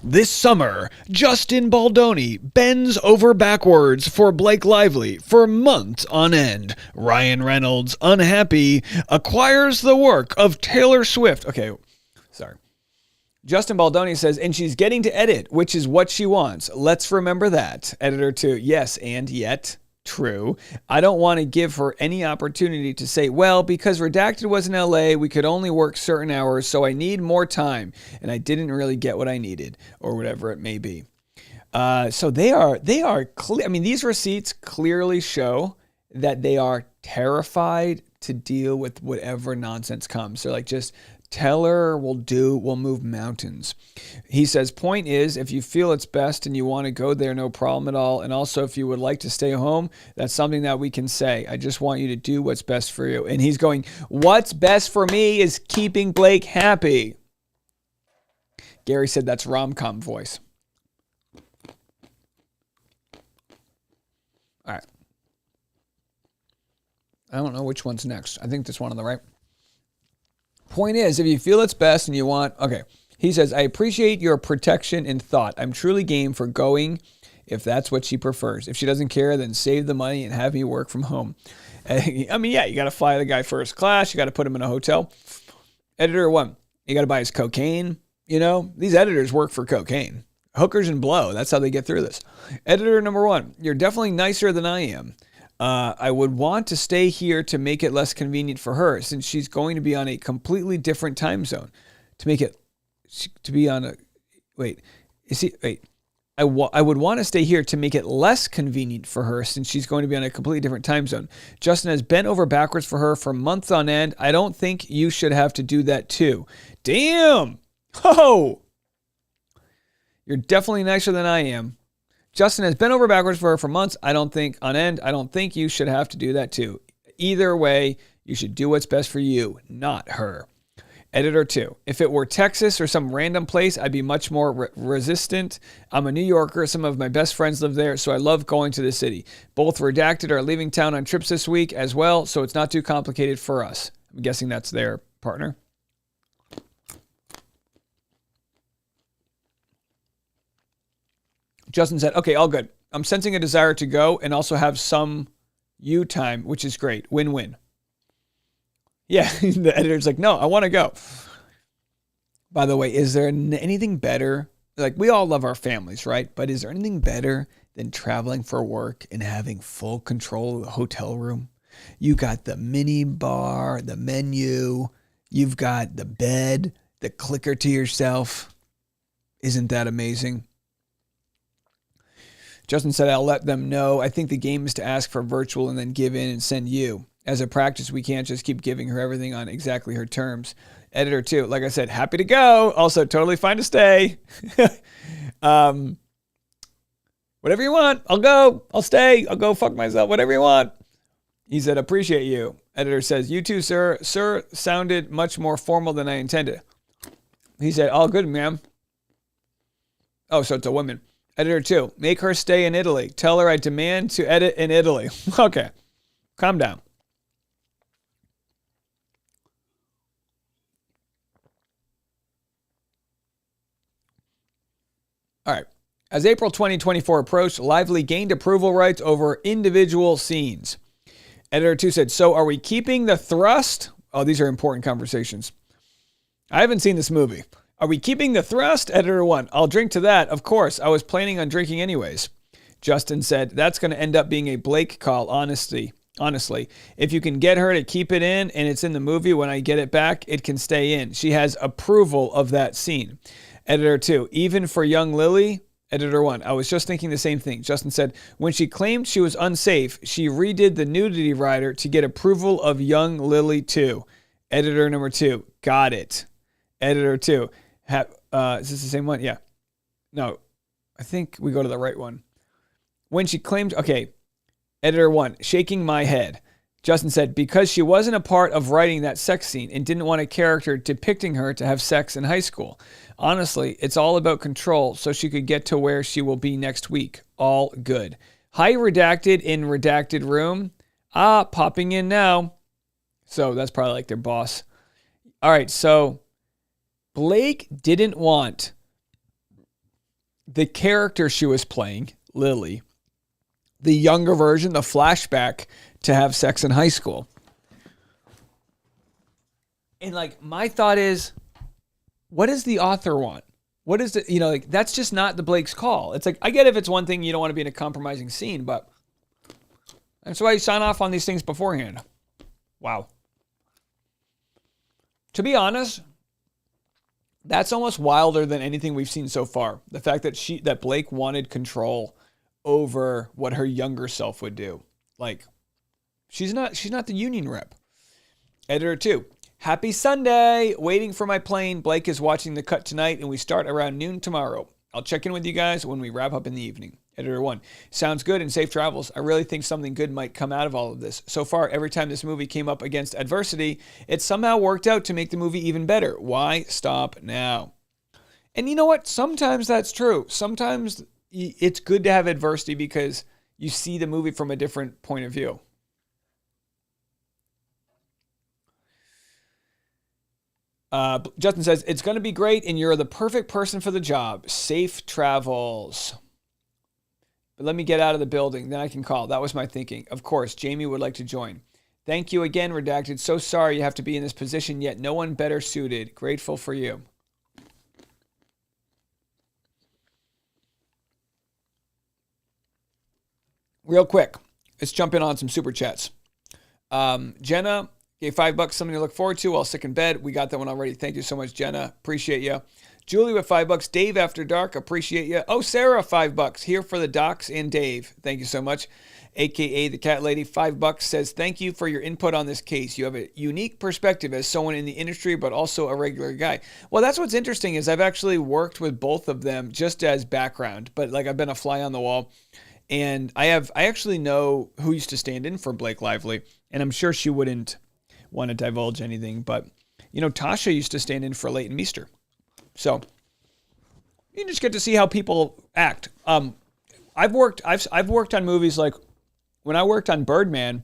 this summer, Justin Baldoni bends over backwards for Blake Lively for months on end. Ryan Reynolds, unhappy, acquires the work of Taylor Swift. Okay, sorry. Justin Baldoni says, and she's getting to edit, which is what she wants. Let's remember that. Editor 2, yes, and yet, true. I don't want to give her any opportunity to say, well, because Redacted was in LA, we could only work certain hours, so I need more time, and I didn't really get what I needed, or whatever it may be. So they are clear. I mean, these receipts clearly show that they are terrified to deal with whatever nonsense comes. They're like, just tell her we'll move mountains. He says, point is, if you feel it's best and you want to go there, no problem at all. And also, if you would like to stay home, that's something that we can say. I just want you to do what's best for you. And he's going, what's best for me is keeping Blake happy. Gary said that's rom-com voice. All right. I don't know which one's next. I think this one on the right. Point is, if you feel it's best and you want, okay. He says, I appreciate your protection and thought. I'm truly game for going if that's what she prefers. If she doesn't care, then save the money and have me work from home. I mean, yeah, you got to fly the guy first class. You got to put him in a hotel. Editor 1, you got to buy his cocaine. You know, these editors work for cocaine. Hookers and blow. That's how they get through this. Editor number 1, you're definitely nicer than I am. I would want to stay here to make it less convenient for her since she's going to be on a completely different time zone. I would want to stay here to make it less convenient for her since she's going to be on a completely different time zone. Justin has bent over backwards for her for months on end. I don't think you should have to do that too. Damn. Oh, you're definitely nicer than I am. Justin has been over backwards for her for months. I don't think you should have to do that too. Either way, you should do what's best for you, not her. Editor 2, if it were Texas or some random place, I'd be much more resistant. I'm a New Yorker. Some of my best friends live there, so I love going to the city. Both Redacted are leaving town on trips this week as well, so it's not too complicated for us. I'm guessing that's their partner. Justin said, okay, all good. I'm sensing a desire to go and also have some you time, which is great. Win-win. Yeah, the editor's like, no, I want to go. By the way, is there anything better? Like, we all love our families, right? But is there anything better than traveling for work and having full control of the hotel room? You got the mini bar, the menu. You've got the bed, the clicker to yourself. Isn't that amazing? Justin said, I'll let them know. I think the game is to ask for virtual and then give in and send you. As a practice, we can't just keep giving her everything on exactly her terms. Editor 2, like I said, happy to go. Also, totally fine to stay. Whatever you want, I'll go. I'll stay. I'll go fuck myself. Whatever you want. He said, appreciate you. Editor says, you too, sir. Sir sounded much more formal than I intended. He said, all good, ma'am. Oh, so it's a woman. Editor 2, make her stay in Italy. Tell her I demand to edit in Italy. Okay, calm down. All right. As April 2024 approached, Lively gained approval rights over individual scenes. Editor 2 said, so are we keeping the thrust? Oh, these are important conversations. I haven't seen this movie. Are we keeping the thrust? Editor 1, I'll drink to that. Of course, I was planning on drinking anyways. Justin said, that's going to end up being a Blake call, honestly. If you can get her to keep it in and it's in the movie, when I get it back, it can stay in. She has approval of that scene. Editor 2, even for young Lily? Editor 1, I was just thinking the same thing. Justin said, when she claimed she was unsafe, she redid the nudity rider to get approval of young Lily too. Editor number 2, got it. Editor 2, is this the same one? Yeah. No, I think we go to the right one. When she claimed, okay. Editor 1, shaking my head. Justin said, because she wasn't a part of writing that sex scene and didn't want a character depicting her to have sex in high school. Honestly, it's all about control so she could get to where she will be next week. All good. Hi, Redacted in Redacted Room. Popping in now. So that's probably like their boss. All right, so Blake didn't want the character she was playing, Lily, the younger version, the flashback, to have sex in high school. And like, my thought is, what does the author want? What is it? Like, that's just not the Blake's call. It's like, I get if it's one thing you don't want to be in a compromising scene, but that's why you sign off on these things beforehand. Wow. To be honest, that's almost wilder than anything we've seen so far. The fact that Blake wanted control over what her younger self would do. Like, she's not the union rep. Editor 2. Happy Sunday. Waiting for my plane. Blake is watching the cut tonight, and we start around noon tomorrow. I'll check in with you guys when we wrap up in the evening. Editor 1. Sounds good and safe travels. I really think something good might come out of all of this. So far, every time this movie came up against adversity, it somehow worked out to make the movie even better. Why stop now? And you know what? Sometimes that's true. Sometimes it's good to have adversity because you see the movie from a different point of view. Justin says, it's going to be great and you're the perfect person for the job. Safe travels. But let me get out of the building, then I can call. That was my thinking. Of course, Jamie would like to join. Thank you again, Redacted. So sorry you have to be in this position, yet no one better suited. Grateful for you. Real quick, let's jump in on some super chats. Jenna gave $5, something to look forward to while sick in bed. We got that one already. Thank you so much, Jenna. Appreciate you. Julie with $5. Dave After Dark, appreciate you. Oh, Sarah, $5. Here for the docs and Dave. Thank you so much. AKA the Cat Lady, $5 says, thank you for your input on this case. You have a unique perspective as someone in the industry, but also a regular guy. Well, that's what's interesting is I've actually worked with both of them just as background, but like I've been a fly on the wall. And I actually know who used to stand in for Blake Lively, and I'm sure she wouldn't want to divulge anything, but Tasha used to stand in for Leighton Meester. So you just get to see how people act. I've worked on movies like when I worked on Birdman,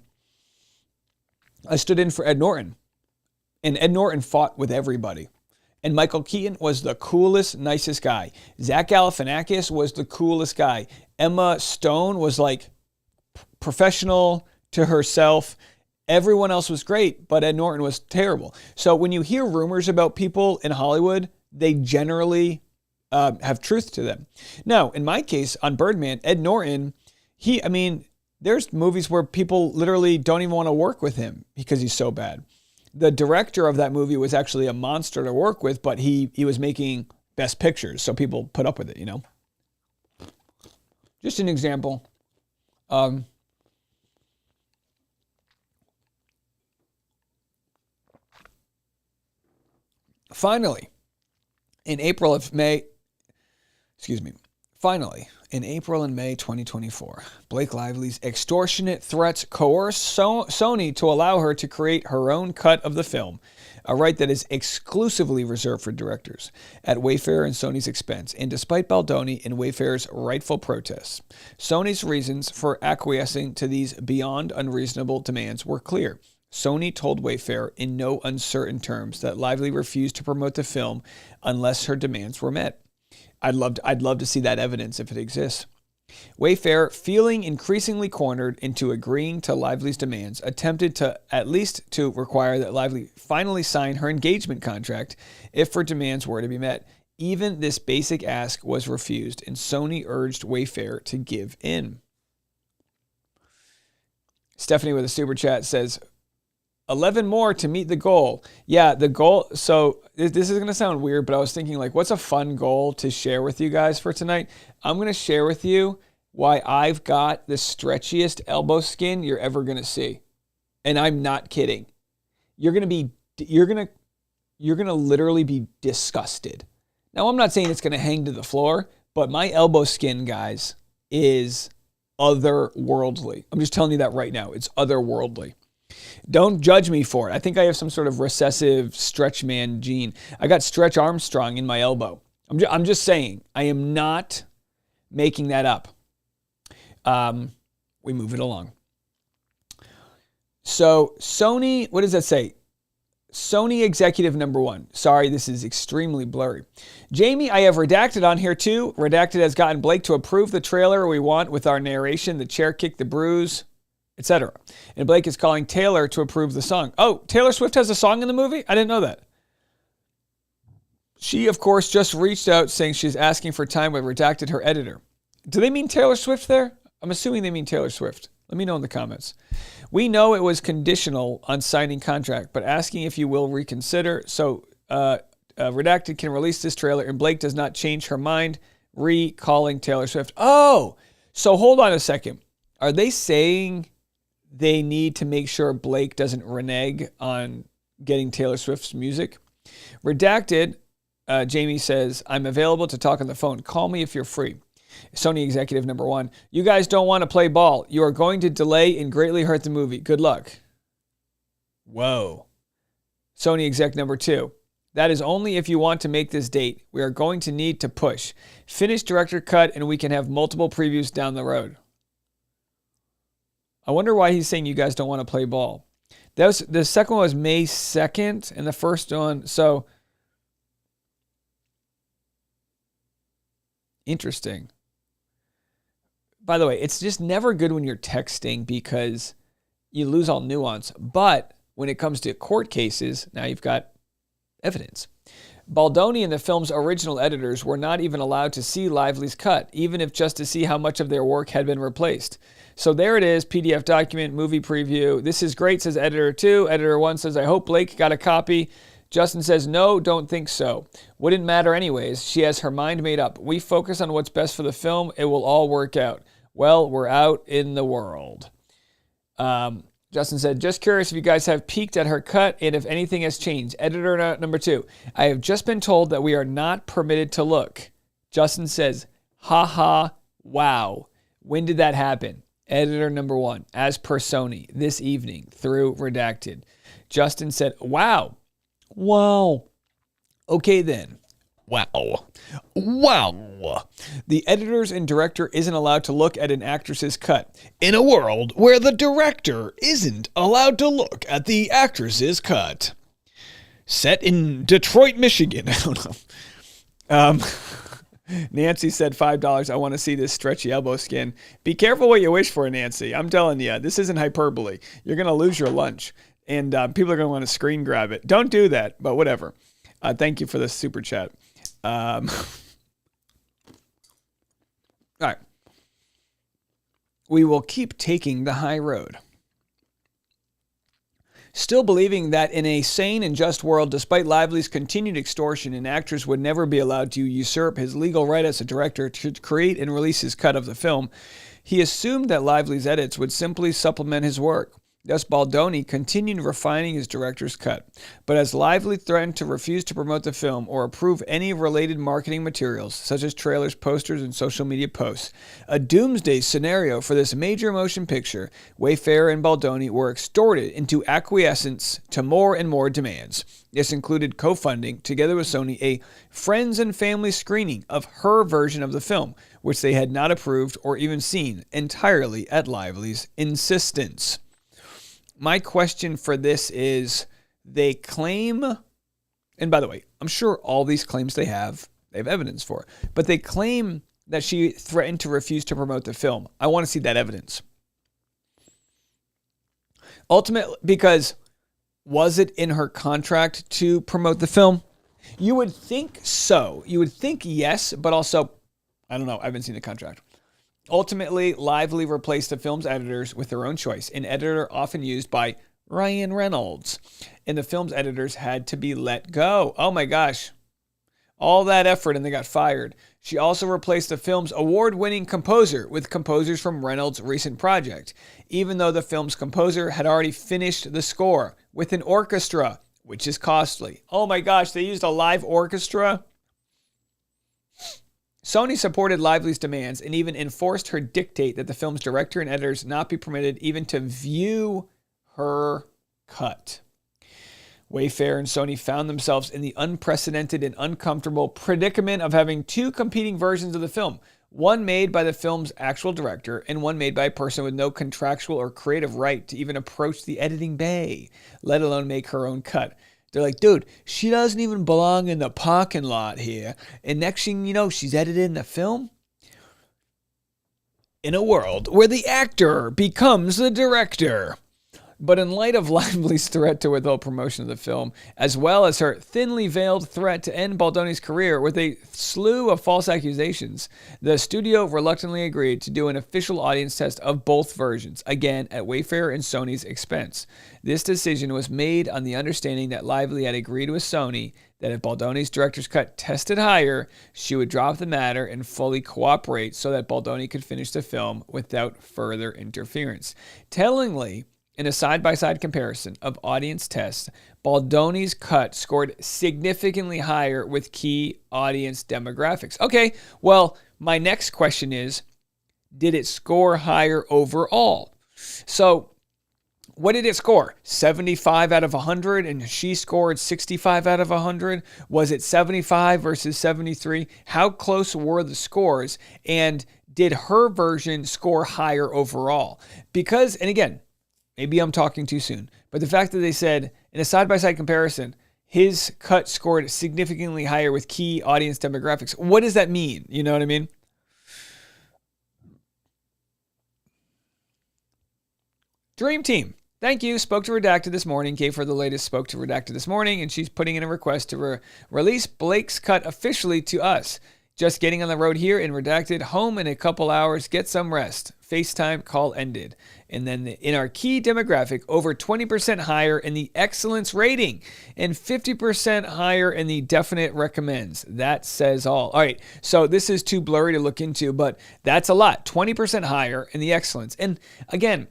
I stood in for Ed Norton, and Ed Norton fought with everybody. And Michael Keaton was the coolest, nicest guy. Zach Galifianakis was the coolest guy. Emma Stone was like professional to herself. Everyone else was great, but Ed Norton was terrible. So when you hear rumors about people in Hollywood, they generally have truth to them. Now, in my case, on Birdman, Ed Norton, there's movies where people literally don't even want to work with him because he's so bad. The director of that movie was actually a monster to work with, but he was making best pictures, so people put up with it, Just an example. Finally, in April and May 2024, Blake Lively's extortionate threats coerced Sony to allow her to create her own cut of the film, a right that is exclusively reserved for directors, at Wayfair and Sony's expense. And despite Baldoni and Wayfair's rightful protests, Sony's reasons for acquiescing to these beyond unreasonable demands were clear. Sony told Wayfair in no uncertain terms that Lively refused to promote the film unless her demands were met. I'd love to see that evidence if it exists. Wayfair, feeling increasingly cornered into agreeing to Lively's demands, attempted to at least to require that Lively finally sign her engagement contract if her demands were to be met. Even this basic ask was refused, and Sony urged Wayfair to give in. Stephanie with a super chat says, 11 more to meet the goal. Yeah, the goal. So this is going to sound weird, but I was thinking what's a fun goal to share with you guys for tonight? I'm going to share with you why I've got the stretchiest elbow skin you're ever going to see. And I'm not kidding. You're going to literally be disgusted. Now, I'm not saying it's going to hang to the floor, but my elbow skin, guys, is otherworldly. I'm just telling you that right now. It's otherworldly. Don't judge me for it. I think I have some sort of recessive stretch man gene. I got Stretch Armstrong in my elbow. I'm just saying. I am not making that up. We move it along. So Sony, what does that say? Sony executive number 1. Sorry, this is extremely blurry. Jamie, I have Redacted on here too. Redacted has gotten Blake to approve the trailer we want with our narration, the chair kick, the bruise, etc. And Blake is calling Taylor to approve the song. Oh, Taylor Swift has a song in the movie? I didn't know that. She, of course, just reached out saying she's asking for time with Redacted, her editor. Do they mean Taylor Swift there? I'm assuming they mean Taylor Swift. Let me know in the comments. We know it was conditional on signing contract, but asking if you will reconsider. So Redacted can release this trailer and Blake does not change her mind, recalling Taylor Swift. Oh, so hold on a second. Are they saying they need to make sure Blake doesn't renege on getting Taylor Swift's music? Redacted, Jamie says, I'm available to talk on the phone. Call me if you're free. Sony executive number 1, you guys don't want to play ball. You are going to delay and greatly hurt the movie. Good luck. Whoa. Sony exec number 2, that is only if you want to make this date. We are going to need to push. Finish director cut and we can have multiple previews down the road. I wonder why he's saying you guys don't want to play ball. The second one was May 2nd and the first one, so interesting. By the way, it's just never good when you're texting because you lose all nuance. But when it comes to court cases, now you've got evidence. Baldoni and the film's original editors were not even allowed to see Lively's cut, even if just to see how much of their work had been replaced. So there it is, PDF document, movie preview. This is great, says editor 2. Editor 1 says, I hope Blake got a copy. Justin says, no, don't think so. Wouldn't matter anyways. She has her mind made up. We focus on what's best for the film. It will all work out. Well, we're out in the world. Justin said, just curious if you guys have peeked at her cut and if anything has changed. Editor number 2, I have just been told that we are not permitted to look. Justin says, ha ha, wow. When did that happen? Editor number 1, as per Sony, this evening through Redacted. Justin said, wow. Wow. Okay then. Wow. Wow. The editors and director isn't allowed to look at an actress's cut. In a world where the director isn't allowed to look at the actress's cut. Set in Detroit, Michigan. I don't know. Nancy said $5. I want to see this stretchy elbow skin. Be careful what you wish for, Nancy. I'm telling you, this isn't hyperbole. You're going to lose your lunch. And people are going to want to screen grab it. Don't do that, but whatever. Thank you for the super chat. All right. We will keep taking the high road. Still believing that in a sane and just world, despite Lively's continued extortion, an actor would never be allowed to usurp his legal right as a director to create and release his cut of the film, he assumed that Lively's edits would simply supplement his work. Thus, Baldoni continued refining his director's cut, but as Lively threatened to refuse to promote the film or approve any related marketing materials, such as trailers, posters, and social media posts. A doomsday scenario for this major motion picture, Wayfarer and Baldoni were extorted into acquiescence to more and more demands. This included co-funding, together with Sony, a friends and family screening of her version of the film, which they had not approved or even seen, entirely at Lively's insistence. My question for this is, they claim, and by the way, I'm sure all these claims they have evidence for, but they claim that she threatened to refuse to promote the film. I want to see that evidence. Ultimately, because was it in her contract to promote the film? You would think so. You would think yes, but also, I don't know, I haven't seen the contract. Ultimately, Lively replaced the film's editors with their own choice, an editor often used by Ryan Reynolds. And the film's editors had to be let go. Oh my gosh. All that effort and they got fired. She also replaced the film's award-winning composer with composers from Reynolds' recent project, even though the film's composer had already finished the score with an orchestra, which is costly. Oh my gosh, they used a live orchestra? Sony supported Lively's demands and even enforced her dictate that the film's director and editors not be permitted even to view her cut. Wayfarer and Sony found themselves in the unprecedented and uncomfortable predicament of having two competing versions of the film, one made by the film's actual director and one made by a person with no contractual or creative right to even approach the editing bay, let alone make her own cut. They're like, dude, she doesn't even belong in the parking lot here. And next thing you know, she's edited in the film. In a world where the actor becomes the director, But in light of Lively's threat to withhold promotion of the film, as well as her thinly veiled threat to end Baldoni's career with a slew of false accusations, the studio reluctantly agreed to do an official audience test of both versions, again at Wayfair and Sony's expense. This decision was made on the understanding that Lively had agreed with Sony that if Baldoni's director's cut tested higher, she would drop the matter and fully cooperate so that Baldoni could finish the film without further interference. Tellingly, in a side-by-side comparison of audience tests, Baldoni's cut scored significantly higher with key audience demographics. Okay, well, my next question is, did it score higher overall? So, what did it score? 75 out of 100, and she scored 65 out of 100? Was it 75 versus 73? How close were the scores? And did her version score higher overall? Because, and again, maybe I'm talking too soon, but the fact that they said in a side-by-side comparison, his cut scored significantly higher with key audience demographics. What does that mean? You know what I mean? Dream Team, thank you. Spoke to Redacted this morning. Gave her the latest Spoke to Redacted this morning, and she's putting in a request to release Blake's cut officially to us. Just getting on the road here in Redacted, home in a couple hours, get some rest. FaceTime call ended. And then in our key demographic, over 20% higher in the excellence rating and 50% higher in the definite recommends. That says all. All right, so this is too blurry to look into, but that's a lot. 20% higher in the excellence. And again,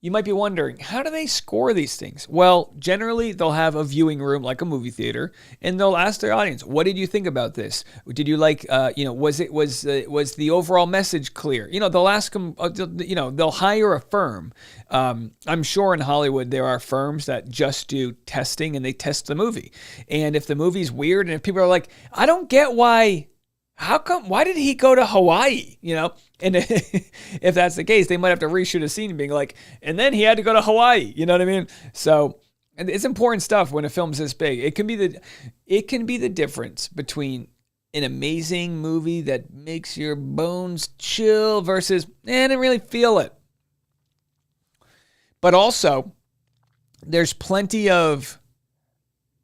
you might be wondering, how do they score these things? Well, generally, they'll have a viewing room like a movie theater, and they'll ask their audience, what did you think about this? Did you like, was the overall message clear? They'll ask them, they'll hire a firm. I'm sure in Hollywood, there are firms that just do testing, and they test the movie. And if the movie's weird, and if people are like, I don't get why did he go to Hawaii? And if that's the case, they might have to reshoot a scene being like, and then he had to go to Hawaii. You know what I mean? So it's important stuff when a film's this big. It can be the difference between an amazing movie that makes your bones chill versus, I didn't really feel it. But also, there's plenty of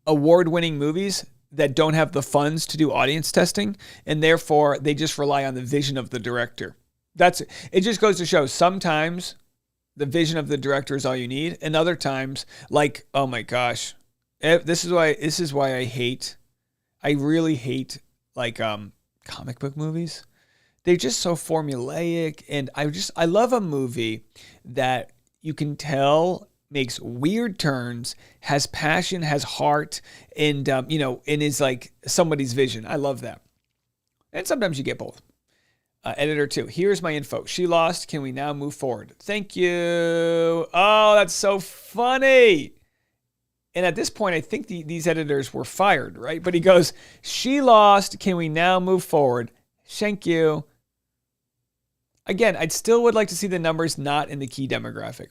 award-winning movies that don't have the funds to do audience testing, and therefore they just rely on the vision of the director. It just goes to show sometimes the vision of the director is all you need, and other times, like, oh my gosh, this is why I really hate like comic book movies. They're just so formulaic, and I love a movie that you can tell makes weird turns, has passion, has heart, and and is like somebody's vision. I love that. And sometimes you get both. Editor 2, here's my info. She lost. Can we now move forward? Thank you. Oh, that's so funny. And at this point, I think these editors were fired, right? But he goes, she lost. Can we now move forward? Thank you. Again, I'd still would like to see the numbers not in the key demographic.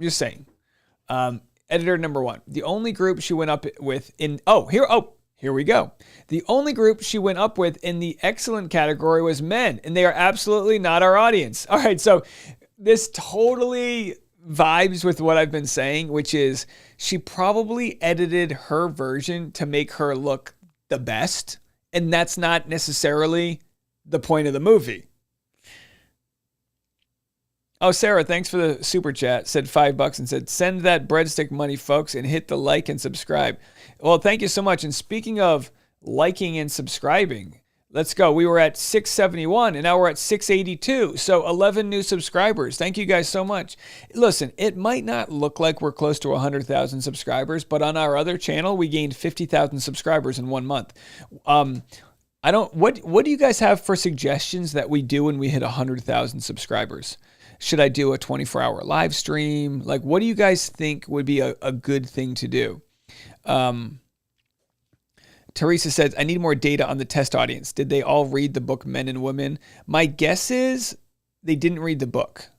Just saying. Editor number 1. The only group she went up with here we go. The only group she went up with in the excellent category was men, and they are absolutely not our audience. All right, so this totally vibes with what I've been saying, which is she probably edited her version to make her look the best, and that's not necessarily the point of the movie. Oh, Sarah, thanks for the super chat. Said $5 and said, send that breadstick money, folks, and hit the like and subscribe. Well, thank you so much. And speaking of liking and subscribing, let's go. We were at 671 and now we're at 682. So 11 new subscribers. Thank you guys so much. Listen, it might not look like we're close to 100,000 subscribers, but on our other channel, we gained 50,000 subscribers in 1 month. What do you guys have for suggestions that we do when we hit 100,000 subscribers? Should I do a 24-hour live stream? Like, what do you guys think would be a good thing to do? Teresa says, I need more data on the test audience. Did they all read the book Men and Women? My guess is they didn't read the book.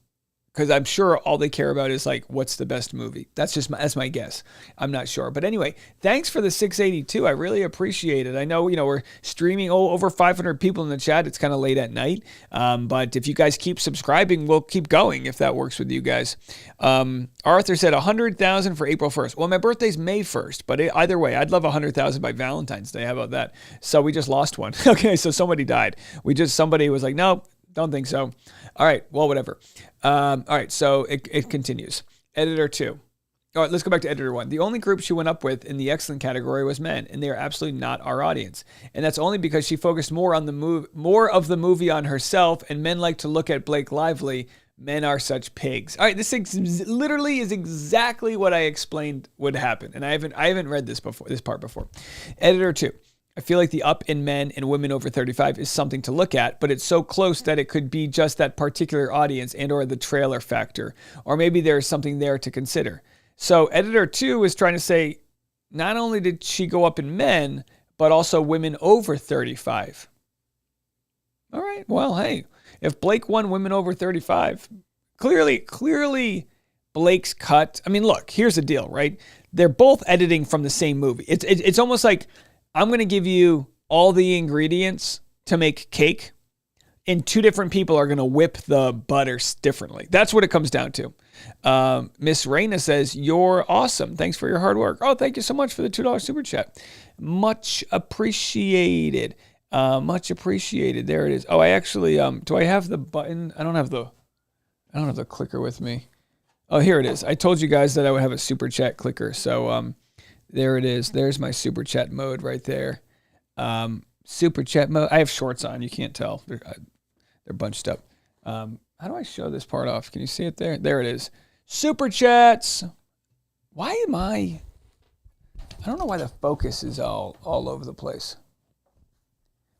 Because I'm sure all they care about is like, what's the best movie? That's my guess. I'm not sure. But anyway, thanks for the 682. I really appreciate it. I know, we're streaming over 500 people in the chat. It's kind of late at night. But if you guys keep subscribing, we'll keep going if that works with you guys. Arthur said 100,000 for April 1st. Well, my birthday's May 1st, but either way, I'd love 100,000 by Valentine's Day. How about that? So we just lost one. Okay, so somebody died. Somebody was like, nope. Don't think so. All right. Well, whatever. All right. So it continues. Editor 2. All right. Let's go back to editor 1. The only group she went up with in the excellent category was men, and they are absolutely not our audience. And that's only because she focused more of the movie on herself, and men like to look at Blake Lively. Men are such pigs. All right. This literally is exactly what I explained would happen, and I haven't read this part before. Editor 2. I feel like the up in men and women over 35 is something to look at, but it's so close that it could be just that particular audience and or the trailer factor. Or maybe there's something there to consider. So editor 2 is trying to say, not only did she go up in men, but also women over 35. All right, well, hey, if Blake won women over 35, clearly Blake's cut. I mean, look, here's the deal, right? They're both editing from the same movie. It's almost like, I'm going to give you all the ingredients to make cake, and two different people are going to whip the butter differently. That's what it comes down to. Miss Raina says, you're awesome. Thanks for your hard work. Oh, thank you so much for the $2 super chat. Much appreciated. Much appreciated. There it is. Oh, I actually, do I have the button? I don't have the clicker with me. Oh, here it is. I told you guys that I would have a super chat clicker. So, there it is. There's my super chat mode right there. Super chat mode. I have shorts on. You can't tell. They're bunched up. How do I show this part off? Can you see it there? There it is. Super chats. Why am I don't know why the focus is all over the place.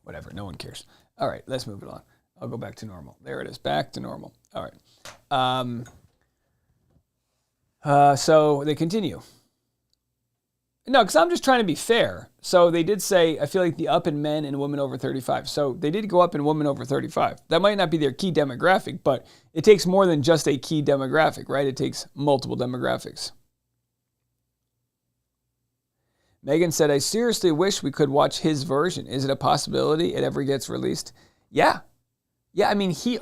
Whatever. No one cares. All right. Let's move it on. I'll go back to normal. There it is. Back to normal. All right. So they continue. No, because I'm just trying to be fair. So they did say, I feel like the up in men and women over 35. So they did go up in women over 35. That might not be their key demographic, but it takes more than just a key demographic, right? It takes multiple demographics. Megan said, I seriously wish we could watch his version. Is it a possibility it ever gets released? Yeah. Yeah, I mean, I think he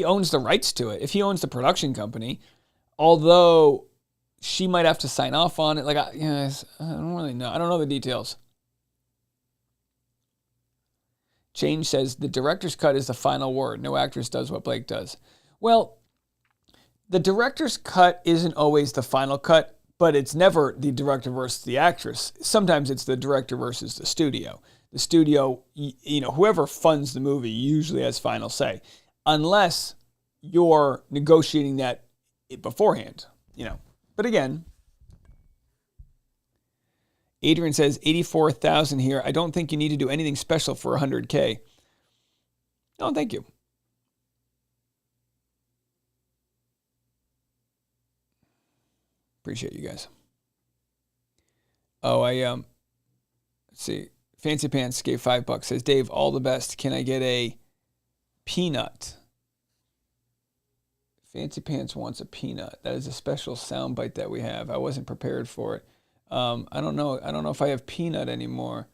owns the rights to it. If he owns the production company, although she might have to sign off on it. I don't really know. I don't know the details. Change says, the director's cut is the final word. No actress does what Blake does. Well, the director's cut isn't always the final cut, but it's never the director versus the actress. Sometimes it's the director versus the studio. The studio, whoever funds the movie usually has final say, unless you're negotiating that beforehand, But again, Adrian says 84,000 here. I don't think you need to do anything special for 100K. No, thank you. Appreciate you guys. Oh, let's see. Fancy Pants gave $5. Says, Dave, all the best. Can I get a peanut? Fancy Pants wants a peanut. That is a special soundbite that we have. I wasn't prepared for it. I don't know if I have peanut anymore.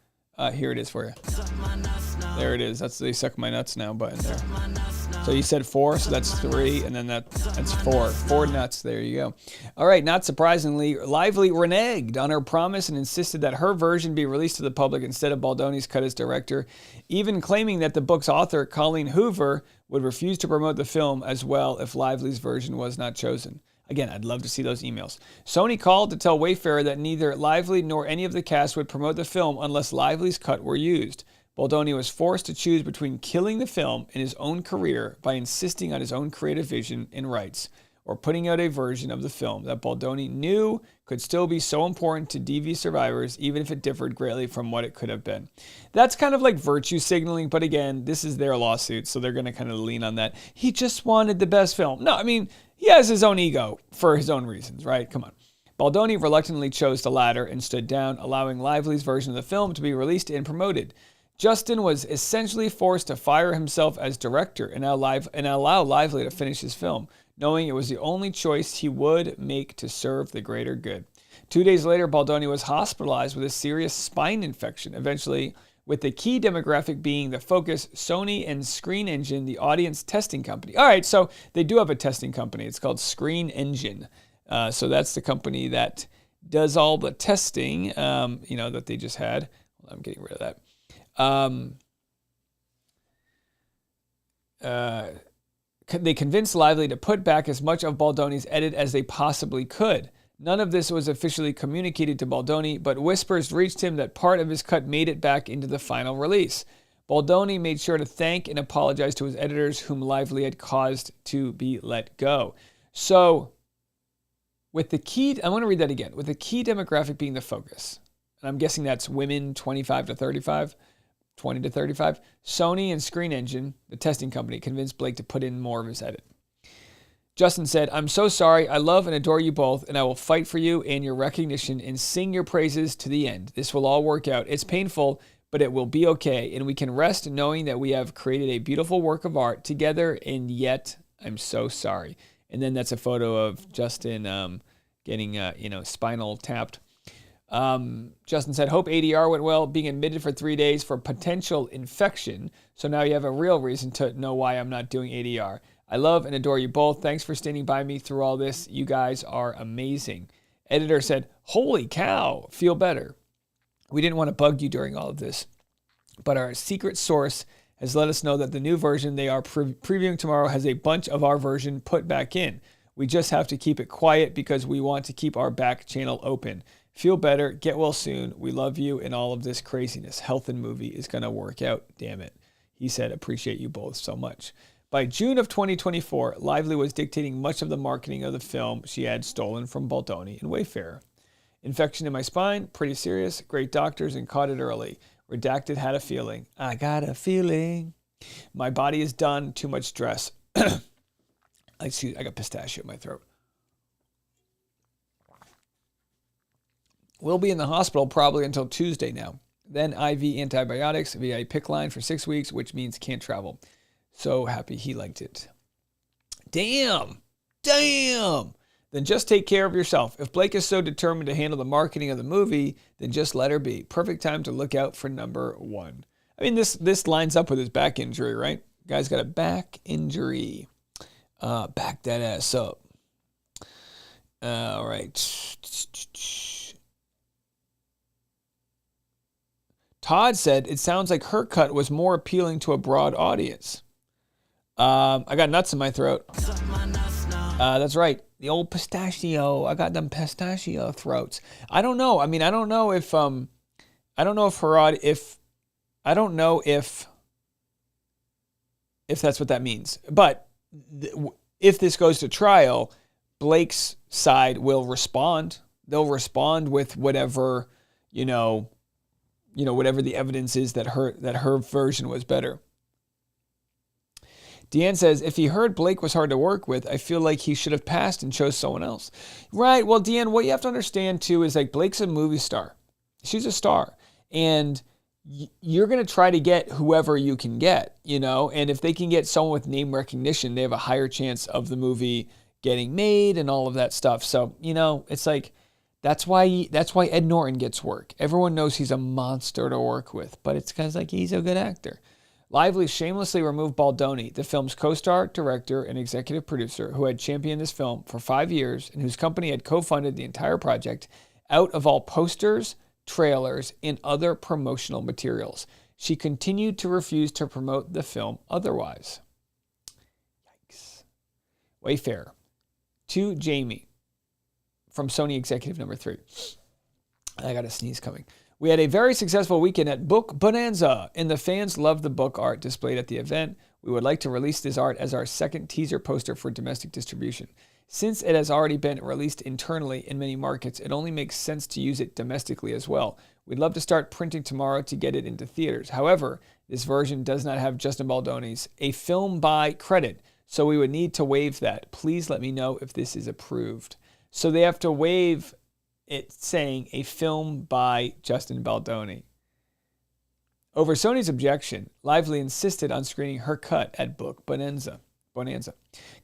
Here it is for you. There it is. That's the suck my nuts now button there. So you said 4, so that's 3, and then that's 4. 4 nuts. There you go. All right. Not surprisingly, Lively reneged on her promise and insisted that her version be released to the public instead of Baldoni's cut as director, even claiming that the book's author, Colleen Hoover, would refuse to promote the film as well if Lively's version was not chosen. Again, I'd love to see those emails. Sony called to tell Wayfarer that neither Lively nor any of the cast would promote the film unless Lively's cut were used. Baldoni was forced to choose between killing the film and his own career by insisting on his own creative vision and rights, or putting out a version of the film that Baldoni knew could still be so important to DV survivors, even if it differed greatly from what it could have been. That's kind of like virtue signaling, but again, this is their lawsuit, so they're going to kind of lean on that. He just wanted the best film. No, I mean, he has his own ego for his own reasons, right? Come on. Baldoni reluctantly chose the latter and stood down, allowing Lively's version of the film to be released and promoted. Justin was essentially forced to fire himself as director and allow Lively to finish his film, knowing it was the only choice he would make to serve the greater good. 2 days later, Baldoni was hospitalized with a serious spine infection, eventually with the key demographic being the focus, Sony and Screen Engine, the audience testing company. All right, so they do have a testing company. It's called Screen Engine. So that's the company that does all the testing, that they just had. Well, I'm getting rid of that. They convinced Lively to put back as much of Baldoni's edit as they possibly could. None of this was officially communicated to Baldoni, but whispers reached him that part of his cut made it back into the final release. Baldoni made sure to thank and apologize to his editors, whom Lively had caused to be let go. So, with the key, I want to read that again. With the key demographic being the focus, and I'm guessing that's women 25 to 35, 20 to 35, Sony and Screen Engine, the testing company, convinced Blake to put in more of his edit. Justin said, "I'm so sorry. I love and adore you both, and I will fight for you and your recognition and sing your praises to the end. This will all work out. It's painful, but it will be okay, and we can rest knowing that we have created a beautiful work of art together, and yet I'm so sorry." And then that's a photo of Justin getting, spinal tapped. Justin said, "Hope ADR went well, being admitted for 3 days for potential infection. So now you have a real reason to know why I'm not doing ADR. I love and adore you both. Thanks for standing by me through all this. You guys are amazing." Editor said, "Holy cow, feel better. We didn't want to bug you during all of this, but our secret source has let us know that the new version they are previewing tomorrow has a bunch of our version put back in. We just have to keep it quiet because we want to keep our back channel open. Feel better, get well soon. We love you and all of this craziness. Health and movie is going to work out, damn it." He said, "Appreciate you both so much." By June of 2024, Lively was dictating much of the marketing of the film she had stolen from Baldoni and Wayfarer. "Infection in my spine, pretty serious. Great doctors and caught it early. Redacted had a feeling. I got a feeling. My body is done. Too much stress." Excuse me, I got pistachio in my throat. "We'll be in the hospital probably until Tuesday now. Then IV antibiotics via a PICC line for 6 weeks, which means can't travel. So happy he liked it." Damn. Then just take care of yourself. If Blake is so determined to handle the marketing of the movie, then just let her be. Perfect time to look out for number 1. I mean, this lines up with his back injury, right? Guy's got a back injury. Back that ass up. All right. Todd said, "It sounds like her cut was more appealing to a broad audience." I got nuts in my throat. That's right. The old pistachio. I got them pistachio throats. I don't know. I mean, I don't know if that's what that means. But if this goes to trial, Blake's side will respond. They'll respond with whatever, whatever the evidence is that her version was better. Deanne says, "If he heard Blake was hard to work with, I feel like he should have passed and chose someone else." Right. Well, Deanne, what you have to understand too is like Blake's a movie star. She's a star. And you're going to try to get whoever you can get, and if they can get someone with name recognition, they have a higher chance of the movie getting made and all of that stuff. So, it's like, that's why Ed Norton gets work. Everyone knows he's a monster to work with, but it's because he's a good actor. Lively shamelessly removed Baldoni, the film's co-star, director, and executive producer, who had championed this film for 5 years and whose company had co-funded the entire project, out of all posters, trailers, and other promotional materials. She continued to refuse to promote the film otherwise. Yikes. Wayfarer. To Jamie, from Sony Executive number 3. I got a sneeze coming. "We had a very successful weekend at Book Bonanza, and the fans loved the book art displayed at the event. We would like to release this art as our second teaser poster for domestic distribution. Since it has already been released internally in many markets, it only makes sense to use it domestically as well. We'd love to start printing tomorrow to get it into theaters. However, this version does not have Justin Baldoni's a film by credit, so we would need to waive that. Please let me know if this is approved." So they have to waive it saying a film by Justin Baldoni. Over Sony's objection, Lively insisted on screening her cut at Book Bonanza.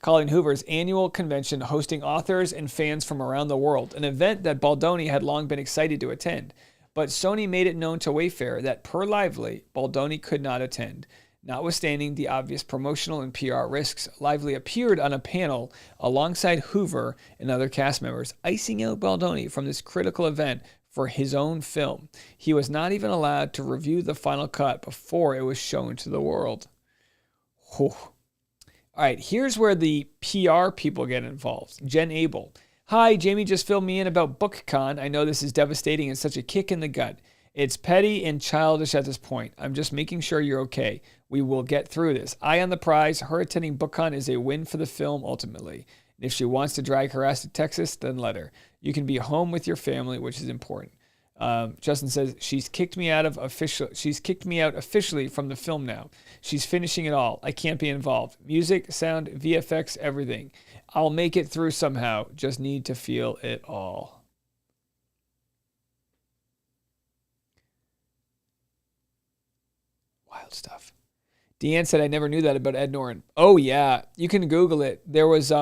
Colleen Hoover's annual convention hosting authors and fans from around the world, an event that Baldoni had long been excited to attend. But Sony made it known to Wayfair that, per Lively, Baldoni could not attend. Notwithstanding the obvious promotional and PR risks, Lively appeared on a panel alongside Hoover and other cast members, icing out Baldoni from this critical event for his own film. He was not even allowed to review the final cut before it was shown to the world. Whew. All right, here's where the PR people get involved. Jen Abel. Hi, Jamie just filled me in about BookCon. I know this is devastating and such a kick in the gut. It's petty and childish at this point. I'm just making sure you're okay. We will get through this. Eye on the prize. Her attending BookCon is a win for the film ultimately. And if she wants to drag her ass to Texas, then let her. You can be home with your family, which is important. Justin says, she's kicked me out officially from the film now. She's finishing it all. I can't be involved. Music, sound, VFX, everything. I'll make it through somehow. Just need to feel it all. Wild stuff. Deanne said, I never knew that about Ed Norton. Oh, yeah. You can Google it. There was,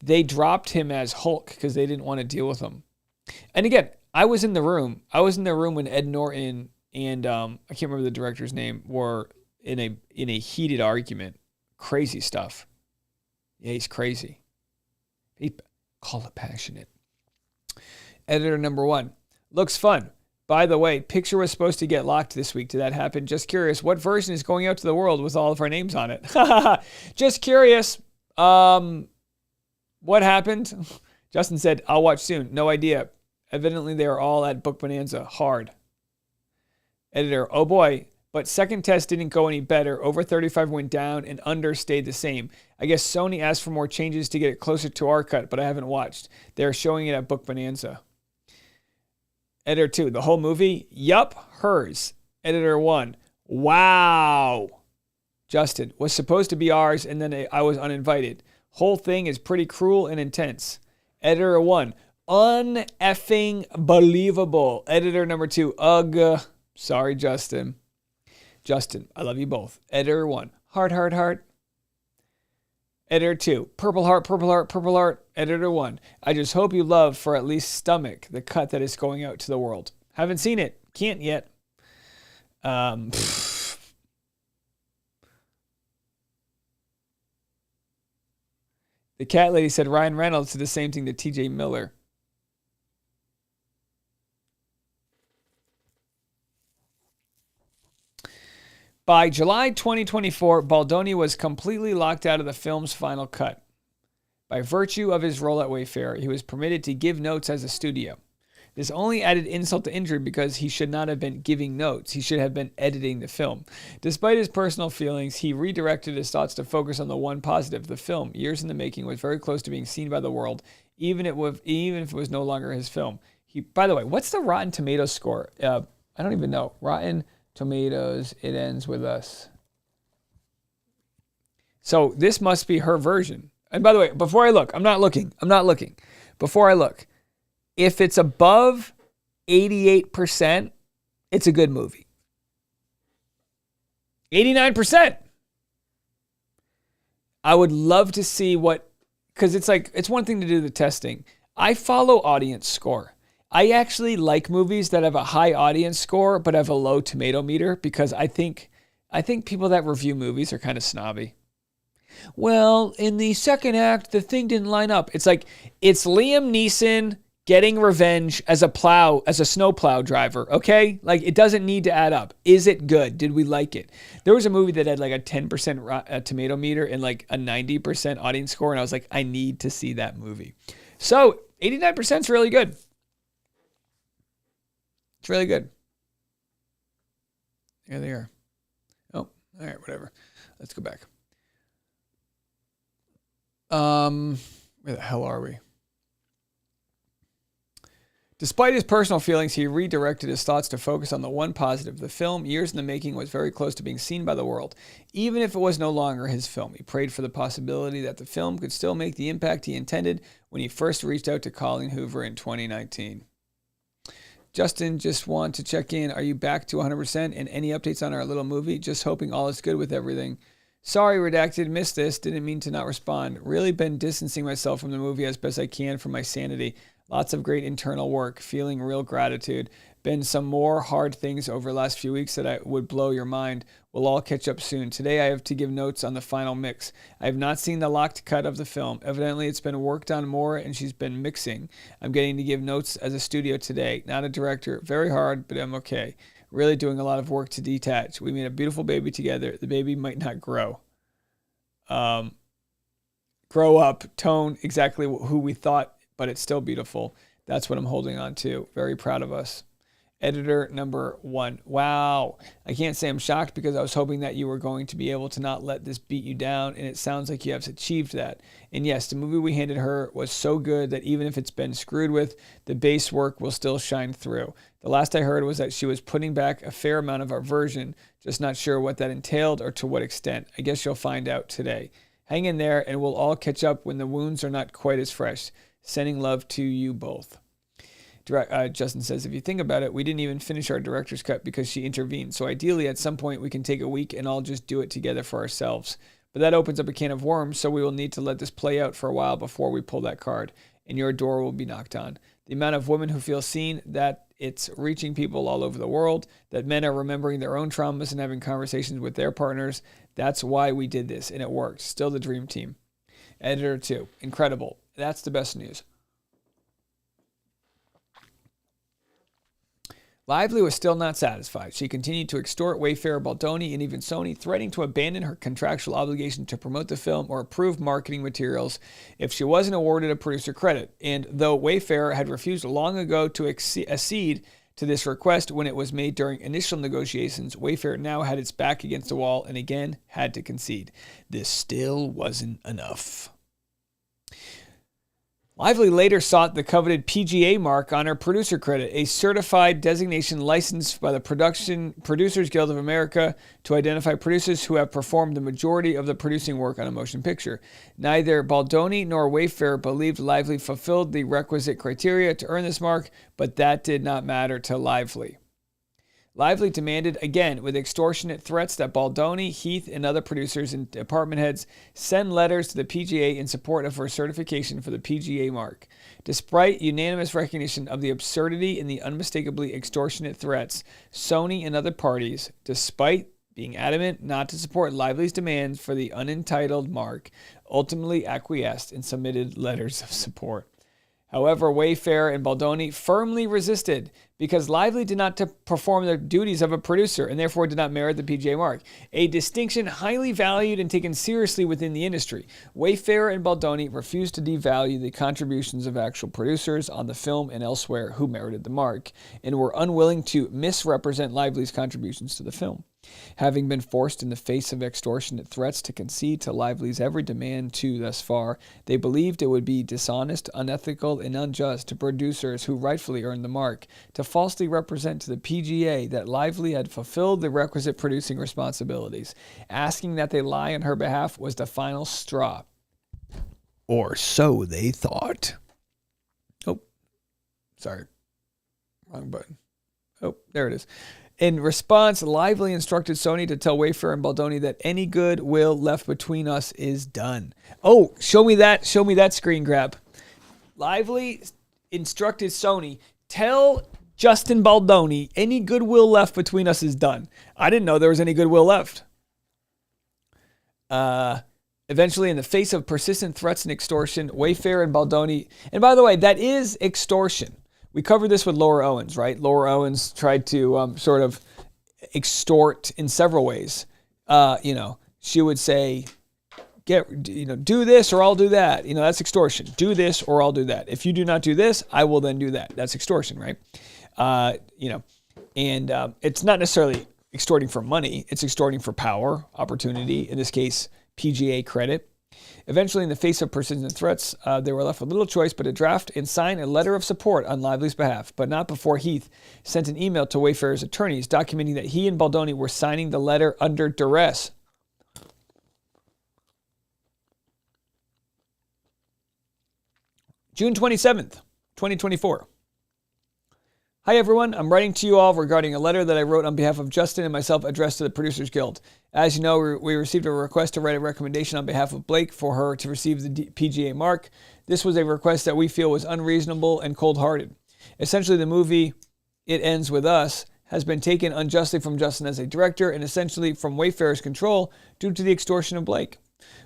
they dropped him as Hulk because they didn't want to deal with him. And again, I was in the room. I was in the room when Ed Norton and, I can't remember the director's name, were in a heated argument. Crazy stuff. Yeah, he's crazy. Call it passionate. Editor number 1. Looks fun. By the way, picture was supposed to get locked this week. Did that happen? Just curious. What version is going out to the world with all of our names on it? Just curious. What happened? Justin said, I'll watch soon. No idea. Evidently, they are all at Book Bonanza. Hard. Editor, oh boy. But second test didn't go any better. Over 35 went down and under stayed the same. I guess Sony asked for more changes to get it closer to our cut, but I haven't watched. They're showing it at Book Bonanza. Editor 2, the whole movie? Yup, hers. Editor 1, wow. Justin, was supposed to be ours and then I was uninvited. Whole thing is pretty cruel and intense. Editor 1, uneffing believable. Editor number 2, ugh. Sorry, Justin. Justin, I love you both. Editor 1, heart, heart, heart. Editor 2, purple heart, purple heart, purple heart. Editor 1, I just hope you love for at least stomach the cut that is going out to the world. Haven't seen it. Can't yet. The cat lady said Ryan Reynolds did the same thing to TJ Miller. By July 2024, Baldoni was completely locked out of the film's final cut. By virtue of his role at Wayfair, he was permitted to give notes as a studio. This only added insult to injury because he should not have been giving notes. He should have been editing the film. Despite his personal feelings, he redirected his thoughts to focus on the one positive. The film, years in the making, was very close to being seen by the world, even if it was no longer his film. By the way, what's the Rotten Tomatoes score? I don't even know. Rotten Tomatoes, it ends with us. So this must be her version. And by the way, before I look, I'm not looking. Before I look, if it's above 88%, it's a good movie. 89%. I would love to see because it's one thing to do the testing. I follow audience score. I actually like movies that have a high audience score but have a low tomato meter because I think people that review movies are kind of snobby. Well, in the second act, the thing didn't line up. It's like, it's Liam Neeson getting revenge as a snowplow driver, okay? Like, it doesn't need to add up. Is it good? Did we like it? There was a movie that had like a 10% tomato meter and like a 90% audience score, and I was like, I need to see that movie. So, 89% is really good. It's really good. There they are. Oh, all right, whatever. Let's go back. Where the hell are we? Despite his personal feelings, he redirected his thoughts to focus on the one positive. The film, years in the making, was very close to being seen by the world. Even if it was no longer his film, he prayed for the possibility that the film could still make the impact he intended when he first reached out to Colleen Hoover in 2019. Justin, just want to check in. Are you back to 100%? And any updates on our little movie? Just hoping all is good with everything. Sorry, Redacted, missed this. Didn't mean to not respond. Really been distancing myself from the movie as best I can for my sanity. Lots of great internal work. Feeling real gratitude. Been some more hard things over the last few weeks that I would blow your mind. We'll all catch up soon. Today I have to give notes on the final mix. I have not seen the locked cut of the film. Evidently it's been worked on more and she's been mixing. I'm getting to give notes as a studio today, not a director. Very hard, but I'm okay. Really doing a lot of work to detach. We made a beautiful baby together. The baby might not grow. Grow up, tone, exactly who we thought, but it's still beautiful. That's what I'm holding on to. Very proud of us. Editor number 1. Wow. I can't say I'm shocked because I was hoping that you were going to be able to not let this beat you down, and it sounds like you have achieved that. And yes, the movie we handed her was so good that even if it's been screwed with, the base work will still shine through. The last I heard was that she was putting back a fair amount of our version, just not sure what that entailed or to what extent. I guess you'll find out today. Hang in there, and we'll all catch up when the wounds are not quite as fresh. Sending love to you both. Justin says, if you think about it, we didn't even finish our director's cut because she intervened. So ideally, at some point, we can take a week and all just do it together for ourselves. But that opens up a can of worms, so we will need to let this play out for a while before we pull that card, and your door will be knocked on. The amount of women who feel seen, that it's reaching people all over the world, that men are remembering their own traumas and having conversations with their partners, that's why we did this, and it worked. Still the dream team. Editor 2, incredible. That's the best news. Lively was still not satisfied. She continued to extort Wayfarer, Baldoni, and even Sony, threatening to abandon her contractual obligation to promote the film or approve marketing materials if she wasn't awarded a producer credit. And though Wayfarer had refused long ago to accede to this request when it was made during initial negotiations, Wayfarer now had its back against the wall and again had to concede. This still wasn't enough. Lively later sought the coveted PGA mark on her producer credit, a certified designation licensed by the Producers Guild of America to identify producers who have performed the majority of the producing work on a motion picture. Neither Baldoni nor Wayfarer believed Lively fulfilled the requisite criteria to earn this mark, but that did not matter to Lively. Lively demanded, again with extortionate threats, that Baldoni, Heath, and other producers and department heads send letters to the PGA in support of her certification for the PGA mark. Despite unanimous recognition of the absurdity and the unmistakably extortionate threats, Sony and other parties, despite being adamant not to support Lively's demands for the unentitled mark, ultimately acquiesced and submitted letters of support. However, Wayfarer and Baldoni firmly resisted because Lively did not perform the duties of a producer and therefore did not merit the PGA mark, a distinction highly valued and taken seriously within the industry. Wayfarer and Baldoni refused to devalue the contributions of actual producers on the film and elsewhere who merited the mark, and were unwilling to misrepresent Lively's contributions to the film. Having been forced in the face of extortionate threats to concede to Lively's every demand thus far, they believed it would be dishonest, unethical, and unjust to producers who rightfully earned the mark to falsely represent to the PGA that Lively had fulfilled the requisite producing responsibilities. Asking that they lie on her behalf was the final straw. Or so they thought. Oh, sorry. Wrong button. Oh, there it is. In response, Lively instructed Sony to tell Wayfarer and Baldoni that any goodwill left between us is done. Oh, show me that screen grab. Lively instructed Sony, tell Justin Baldoni any goodwill left between us is done. I didn't know there was any goodwill left. Eventually, in the face of persistent threats and extortion, Wayfarer and Baldoni, and by the way, that is extortion. We covered this with Laura Owens, right? Laura Owens tried to sort of extort in several ways. She would say, do this or I'll do that. That's extortion. Do this or I'll do that. If you do not do this, I will then do that. That's extortion, right? It's not necessarily extorting for money. It's extorting for power, opportunity, in this case, PGA credit. Eventually, in the face of persistent threats, they were left with little choice but to draft and sign a letter of support on Lively's behalf, but not before Heath sent an email to Wayfarer's attorneys documenting that he and Baldoni were signing the letter under duress. June 27th, 2024. Hi, everyone. I'm writing to you all regarding a letter that I wrote on behalf of Justin and myself addressed to the Producers Guild. As you know, we received a request to write a recommendation on behalf of Blake for her to receive the PGA mark. This was a request that we feel was unreasonable and cold-hearted. Essentially, the movie It Ends With Us has been taken unjustly from Justin as a director and essentially from Wayfarer's control due to the extortion of Blake.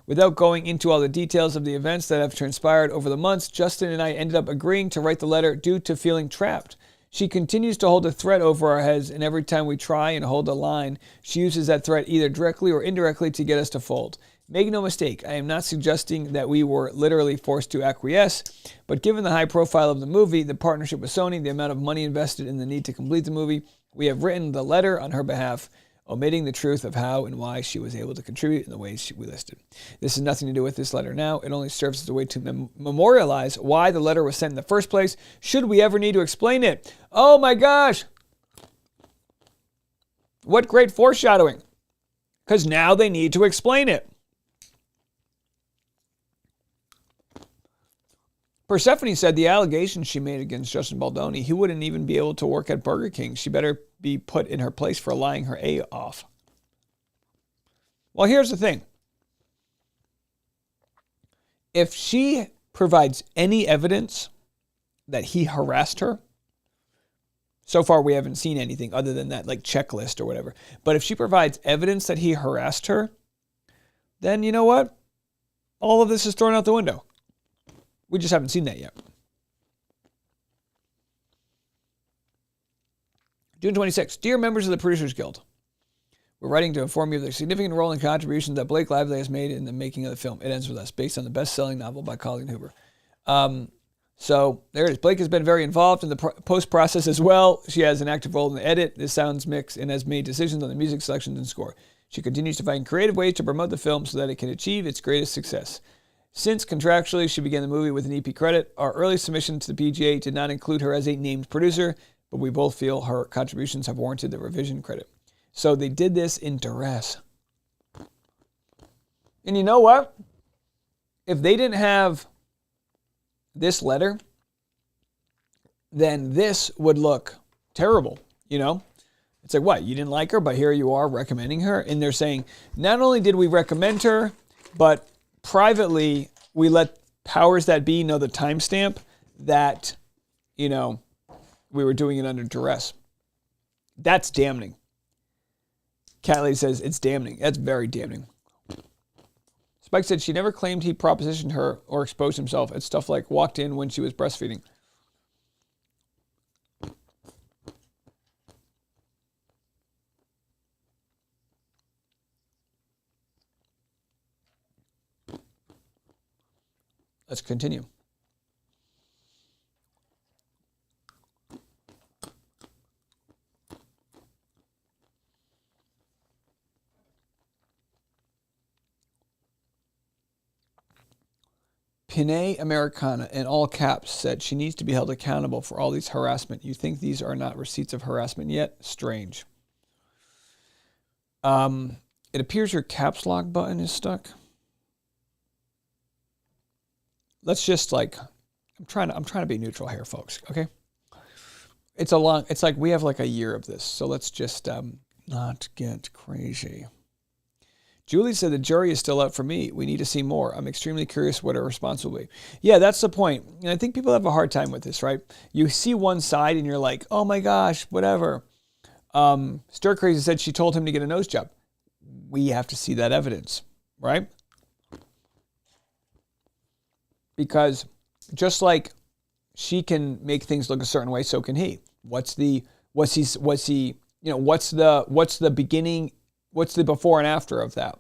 Without going into all the details of the events that have transpired over the months, Justin and I ended up agreeing to write the letter due to feeling trapped. She continues to hold a threat over our heads, and every time we try and hold a line, she uses that threat either directly or indirectly to get us to fold. Make no mistake, I am not suggesting that we were literally forced to acquiesce, but given the high profile of the movie, the partnership with Sony, the amount of money invested in the need to complete the movie, we have written the letter on her behalf, omitting the truth of how and why she was able to contribute in the ways we listed. This has nothing to do with this letter now. It only serves as a way to memorialize why the letter was sent in the first place, should we ever need to explain it. Oh my gosh! What great foreshadowing. Because now they need to explain it. Persephone said the allegations she made against Justin Baldoni, he wouldn't even be able to work at Burger King. She better be put in her place for lying her A off. Well, here's the thing. If she provides any evidence that he harassed her, so far we haven't seen anything other than that like checklist or whatever. But if she provides evidence that he harassed her, then you know what? All of this is thrown out the window. We just haven't seen that yet. June 26th. Dear members of the Producers Guild, we're writing to inform you of the significant role and contributions that Blake Lively has made in the making of the film It Ends With Us, based on the best-selling novel by Colleen Hoover. So there it is. Blake has been very involved in the post-process as well. She has an active role in the edit, the sounds mix, and has made decisions on the music selections and score. She continues to find creative ways to promote the film so that it can achieve its greatest success. Since contractually she began the movie with an EP credit, our early submission to the PGA did not include her as a named producer, but we both feel her contributions have warranted the revision credit. So they did this in duress. And you know what? If they didn't have this letter, then this would look terrible, you know? It's like, what? You didn't like her, but here you are recommending her? And they're saying, not only did we recommend her, but privately, we let powers that be know the timestamp that, you know, we were doing it under duress. That's damning. Cat Lady says it's damning. That's very damning. Spike said she never claimed he propositioned her or exposed himself at stuff like walked in when she was breastfeeding. Let's continue. Pinay Americana, in all caps, said she needs to be held accountable for all these harassment. You think these are not receipts of harassment yet? Strange. It appears your caps lock button is stuck. Let's just like, I'm trying to be neutral here, folks. Okay. It's like we have like a year of this. So let's just not get crazy. Julie said the jury is still out for me. We need to see more. I'm extremely curious what her response will be. Yeah, that's the point. And I think people have a hard time with this, right? You see one side and you're like, oh my gosh, whatever. Stir Crazy said she told him to get a nose job. We have to see that evidence, right? Because just like she can make things look a certain way, so can he. What's the beginning, what's the before and after of that?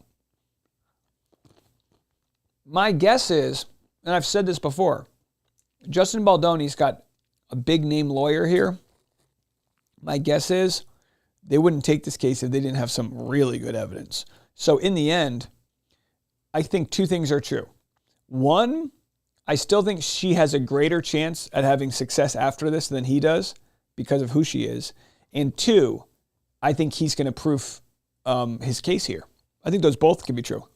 My guess is, and I've said this before, Justin Baldoni's got a big name lawyer here. My guess is they wouldn't take this case if they didn't have some really good evidence. So in the end, I think two things are true. One, I still think she has a greater chance at having success after this than he does because of who she is. And two, I think he's going to prove his case here. I think those both can be true.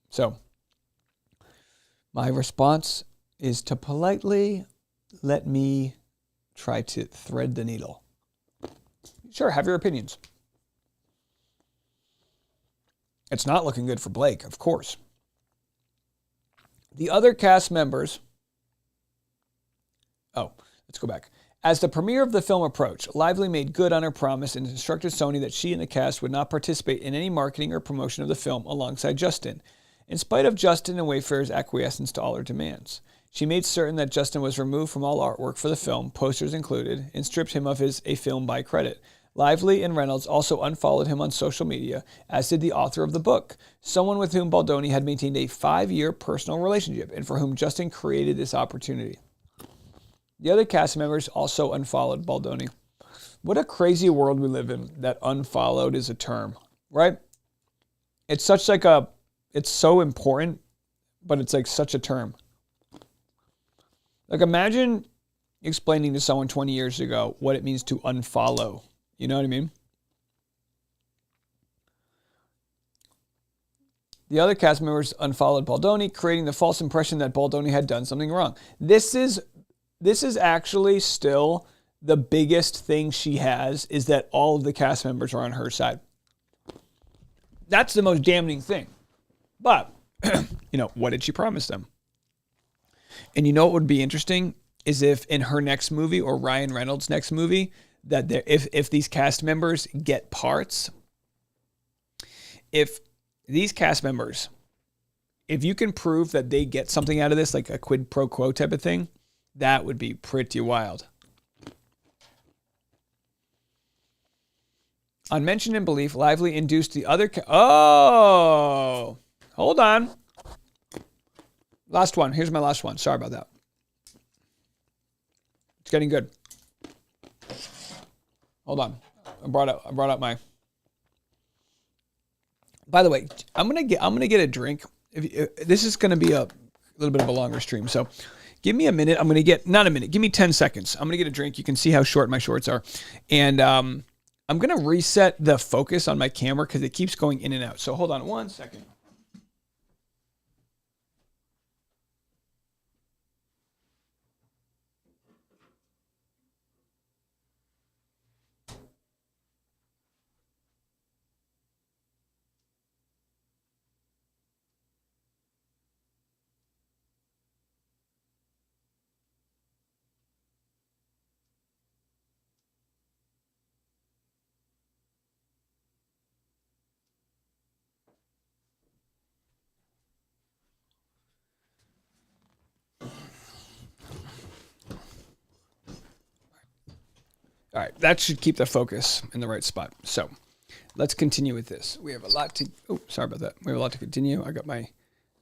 So My response is to politely let me try to thread the needle. Sure, have your opinions. It's not looking good for Blake, of course. The other cast members... Oh, let's go back. As the premiere of the film approached, Lively made good on her promise and instructed Sony that she and the cast would not participate in any marketing or promotion of the film alongside Justin, in spite of Justin and Wayfair's acquiescence to all her demands. She made certain that Justin was removed from all artwork for the film, posters included, and stripped him of his A Film By credit. Lively and Reynolds also unfollowed him on social media, as did the author of the book, someone with whom Baldoni had maintained a 5-year personal relationship and for whom Justin created this opportunity. The other cast members also unfollowed Baldoni. What a crazy world we live in that unfollowed is a term, right? It's such like a, it's so important, but it's like such a term. Like imagine explaining to someone 20 years ago what it means to unfollow. You know what I mean? The other cast members unfollowed Baldoni, creating the false impression that Baldoni had done something wrong. This is actually still the biggest thing she has, is that all of the cast members are on her side. That's the most damning thing. But, what did she promise them? And you know what would be interesting is if in her next movie or Ryan Reynolds' next movie, that if these cast members get parts, if these cast members, if you can prove that they get something out of this, like a quid pro quo type of thing, that would be pretty wild. On Mention and Belief, Lively induced the other... Oh! Hold on. Last one. Here's my last one. Sorry about that. It's getting good. Hold on. I brought out my... By the way, I'm gonna get a drink. This is gonna be a little bit of a longer stream, so give me a minute. I'm gonna get, not a minute. Give me 10 seconds. I'm gonna get a drink. You can see how short my shorts are, and I'm gonna reset the focus on my camera because it keeps going in and out. So hold on 1 second. All right, that should keep the focus in the right spot. So let's continue with this. We have a lot to, oh, sorry about that. We have a lot to continue. I got my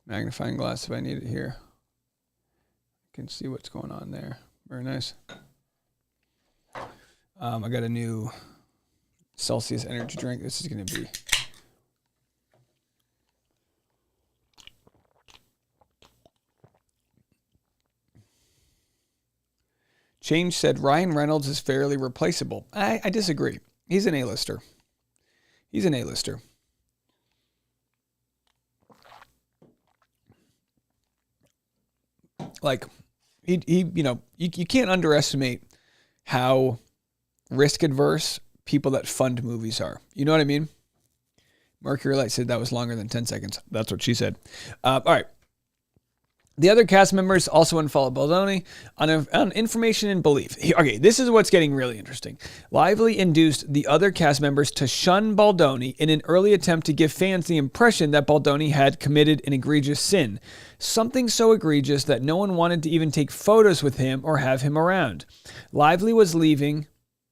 magnifying glass if I need it here. I can see what's going on there. Very nice. I got a new Celsius energy drink. This is going to be... Change said Ryan Reynolds is fairly replaceable. I disagree. He's an A-lister. He's an A-lister. Like, you can't underestimate how risk adverse people that fund movies are. You know what I mean? Mercury Light said that was longer than 10 seconds. That's what she said. All right. The other cast members also unfollowed Baldoni on Information and Belief. Okay, this is what's getting really interesting. Lively induced the other cast members to shun Baldoni in an early attempt to give fans the impression that Baldoni had committed an egregious sin. Something so egregious that no one wanted to even take photos with him or have him around. Lively was leaving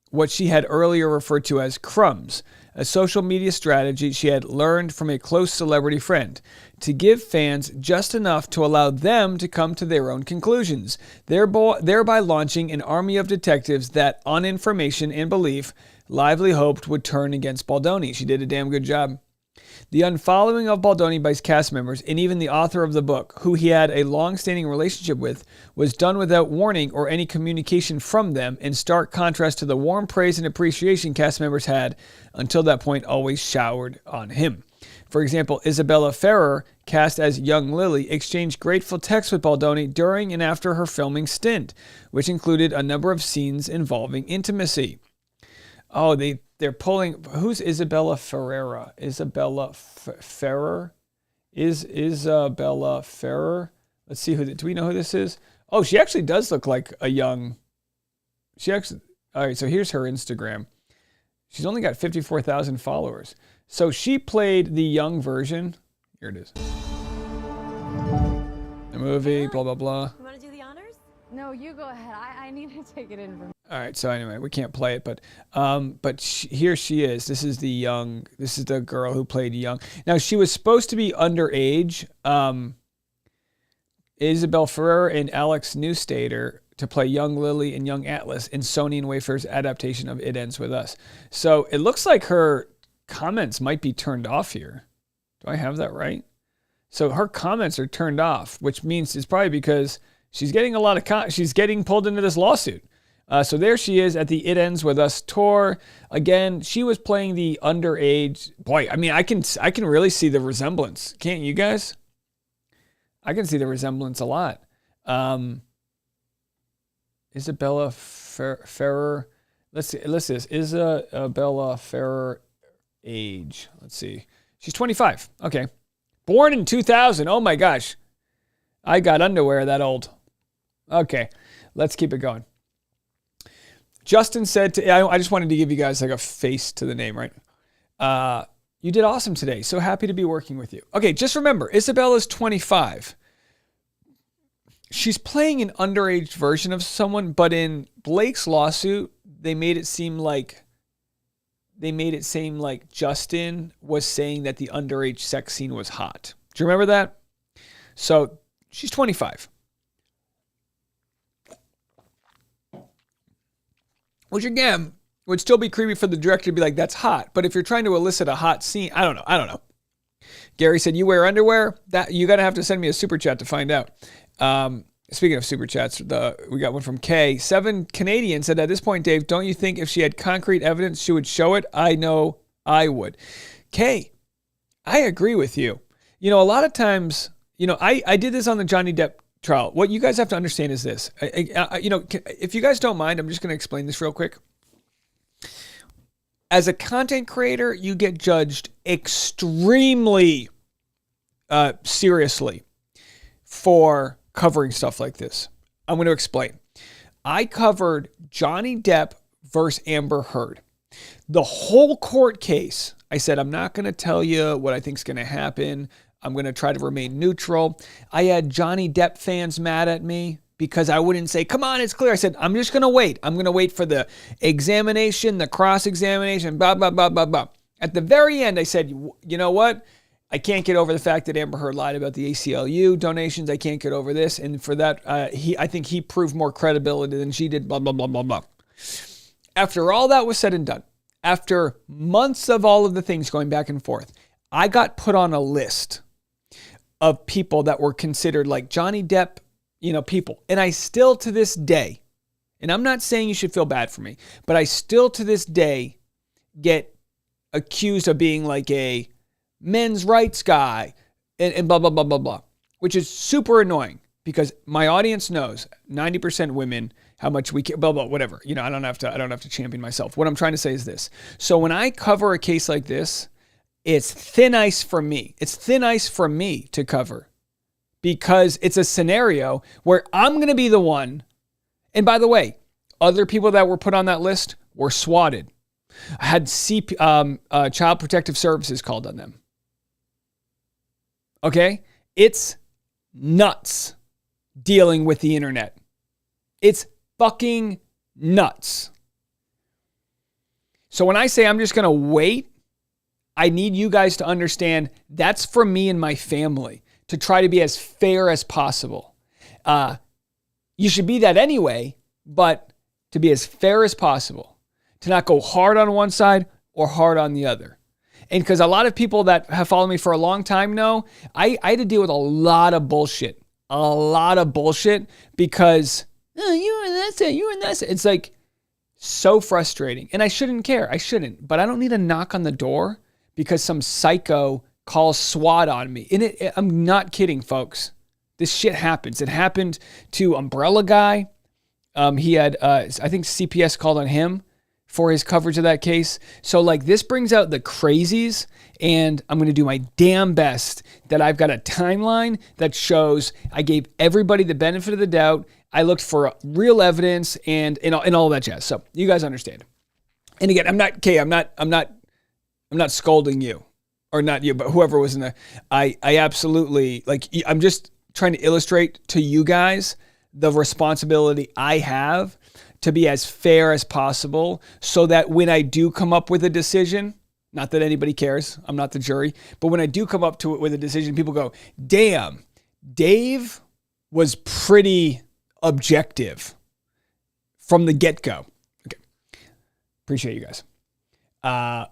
what she had earlier referred to as crumbs, a social media strategy she had learned from a close celebrity friend, to give fans just enough to allow them to come to their own conclusions, thereby launching an army of detectives that, on Information and Belief, Lively hoped would turn against Baldoni. She did a damn good job. The unfollowing of Baldoni by his cast members and even the author of the book, who he had a long-standing relationship with, was done without warning or any communication from them, in stark contrast to the warm praise and appreciation cast members had until that point always showered on him. For example, Isabella Ferrer, cast as young Lily, exchanged grateful texts with Baldoni during and after her filming stint, which included a number of scenes involving intimacy. Oh, they're pulling. Who's Isabella Ferreira? Isabella Ferrer? Isabella Ferrer? Let's see do we know who this is? Oh, she actually does look like a young. All right, so here's her Instagram. She's only got 54,000 followers. So she played the young version. Here it is. The movie, blah, blah, blah. You want to do the honors? No, you go ahead. I need to take it in for me. All right, so anyway, we can't play it, but here she is. This is the girl who played young. Now, she was supposed to be underage. Isabel Ferrer and Alex Newstater to play young Lily and young Atlas in Sony and Wayfair's adaptation of It Ends With Us. So it looks like her comments might be turned off here. Do I have that right? So her comments are turned off, which means it's probably because she's getting a lot of she's getting pulled into this lawsuit. So there she is at the It Ends With Us tour. Again, she was playing the underage. Boy, I mean, I can really see the resemblance. Can't you guys? I can see the resemblance a lot. Isabella Ferrer. Let's see this. Isabella Ferrer age. Let's see. She's 25. Okay. Born in 2000. Oh my gosh. I got underwear that old. Okay. Let's keep it going. Justin said I just wanted to give you guys like a face to the name, right? You did awesome today. So happy to be working with you. Okay, just remember, Isabella's 25. She's playing an underage version of someone, but in Blake's lawsuit, they made it seem like Justin was saying that the underage sex scene was hot. Do you remember that? So she's 25. Which again, would still be creepy for the director to be like, that's hot. But if you're trying to elicit a hot scene, I don't know. Gary said, you wear underwear? That you're going to have to send me a super chat to find out. Speaking of super chats, we got one from Kay. 7 Canadian said, at this point, Dave, don't you think if she had concrete evidence, she would show it? I know I would. Kay, I agree with you. You know, a lot of times, you know, I did this on the Johnny Depp trial. What you guys have to understand is this. If you guys don't mind, I'm just going to explain this real quick. As a content creator, you get judged extremely seriously for covering stuff like this. I'm going to explain. I covered Johnny Depp versus Amber Heard. The whole court case, I said, I'm not going to tell you what I think is going to happen. I'm going to try to remain neutral. I had Johnny Depp fans mad at me because I wouldn't say, come on, it's clear. I said, I'm just going to wait. I'm going to wait for the examination, the cross-examination, blah, blah, blah, blah, blah. At the very end, I said, you know what? I can't get over the fact that Amber Heard lied about the ACLU donations. I can't get over this. And for that, I think he proved more credibility than she did, blah, blah, blah, blah, blah. After all that was said and done, after months of all of the things going back and forth, I got put on a list of people that were considered like Johnny Depp, people. And I still to this day, and I'm not saying you should feel bad for me, but I still to this day get accused of being like a men's rights guy and blah, blah, blah, blah, blah, which is super annoying because my audience knows 90% women, how much we care, blah, blah, whatever. I don't have to champion myself. What I'm trying to say is this. So when I cover a case like this, it's thin ice for me. It's thin ice for me to cover because it's a scenario where I'm going to be the one. And by the way, other people that were put on that list were swatted. I had Child Protective Services called on them. Okay? It's nuts dealing with the internet. It's fucking nuts. So when I say I'm just going to wait, I need you guys to understand that's for me and my family to try to be as fair as possible. You should be that anyway, but to be as fair as possible, to not go hard on one side or hard on the other. And because a lot of people that have followed me for a long time know, I had to deal with a lot of bullshit. Because you were this, you were this. It's like so frustrating. And I shouldn't care. I shouldn't. But I don't need a knock on the door because some psycho calls SWAT on me. And I'm not kidding, folks. This shit happens. It happened to Umbrella Guy. He had, I think CPS called on him for his coverage of that case. So like this brings out the crazies, and I'm going to do my damn best that I've got a timeline that shows I gave everybody the benefit of the doubt. I looked for real evidence and all that jazz. So you guys understand. And again, I'm not scolding you, or not you, but whoever was in the, I absolutely, like, I'm just trying to illustrate to you guys the responsibility I have to be as fair as possible so that when I do come up with a decision, not that anybody cares, I'm not the jury, but when I do come up to it with a decision, people go, damn, Dave was pretty objective from the get-go. Okay. Appreciate you guys.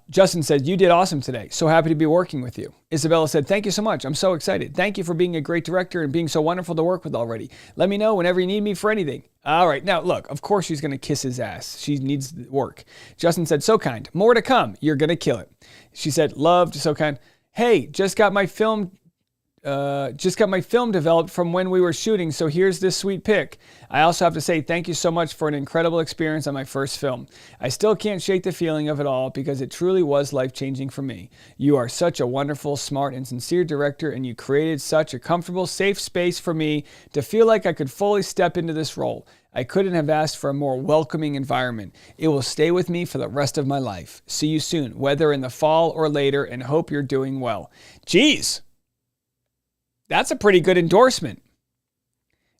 Justin said, you did awesome today. So happy to be working with you. Isabella said, thank you so much. I'm so excited. Thank you for being a great director and being so wonderful to work with already. Let me know whenever you need me for anything. All right. Now, look, of course she's going to kiss his ass. She needs work. Justin said, so kind. More to come. You're going to kill it. She said, loved, so kind. Hey, just got my film developed from when we were shooting, so here's this sweet pic. I also have to say thank you so much for an incredible experience on my first film. I still can't shake the feeling of it all because it truly was life-changing for me. You are such a wonderful, smart, and sincere director, and you created such a comfortable, safe space for me to feel like I could fully step into this role. I couldn't have asked for a more welcoming environment. It will stay with me for the rest of my life. See you soon, whether in the fall or later, and hope you're doing well. Jeez. That's a pretty good endorsement.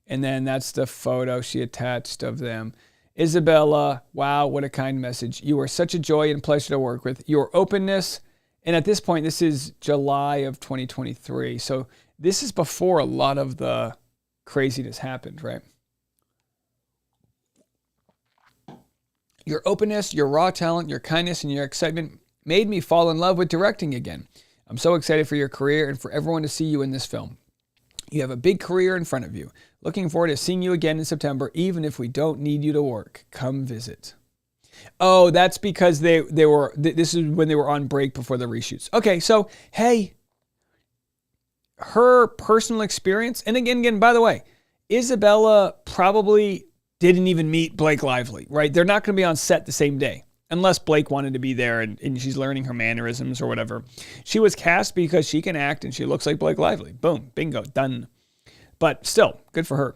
And then that's the photo she attached of them. Isabella, wow, what a kind message. You are such a joy and pleasure to work with. Your openness, and at this point, this is July of 2023. So this is before a lot of the craziness happened, right? Your openness, your raw talent, your kindness, and your excitement made me fall in love with directing again. I'm so excited for your career and for everyone to see you in this film. You have a big career in front of you. Looking forward to seeing you again in September, even if we don't need you to work. Come visit. Oh, that's because this is when they were on break before the reshoots. Okay, so, hey, her personal experience, and again, by the way, Isabella probably didn't even meet Blake Lively, right? They're not going to be on set the same day. Unless Blake wanted to be there and she's learning her mannerisms or whatever. She was cast because she can act and she looks like Blake Lively. Boom, bingo, done. But still, good for her.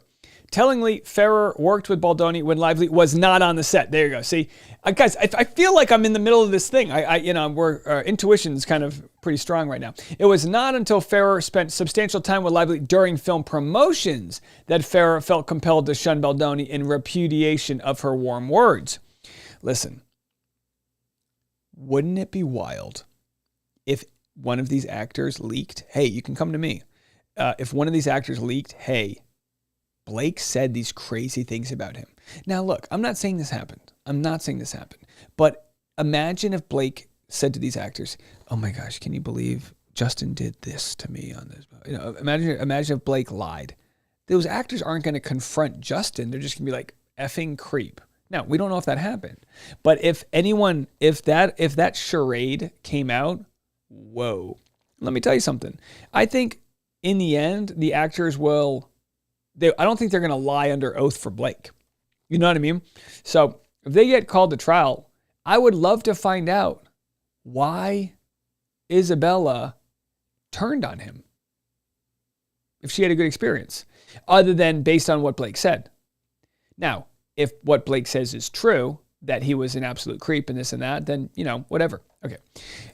Tellingly, Ferrer worked with Baldoni when Lively was not on the set. There you go. See, guys, I feel like I'm in the middle of this thing. Our intuition is kind of pretty strong right now. It was not until Ferrer spent substantial time with Lively during film promotions that Ferrer felt compelled to shun Baldoni in repudiation of her warm words. Listen. Wouldn't it be wild if one of these actors leaked, hey, you can come to me. If one of these actors leaked, hey, Blake said these crazy things about him. Now, look, I'm not saying this happened. But imagine if Blake said to these actors, oh my gosh, can you believe Justin did this to me on this? Imagine if Blake lied. Those actors aren't going to confront Justin. They're just going to be like, effing creep. Now, we don't know if that happened, but if that charade came out, whoa. Let me tell you something. I think in the end, the actors I don't think they're going to lie under oath for Blake. You know what I mean? So if they get called to trial, I would love to find out why Isabella turned on him. If she had a good experience, other than based on what Blake said. Now, if what Blake says is true, that he was an absolute creep and this and that, then, whatever. Okay.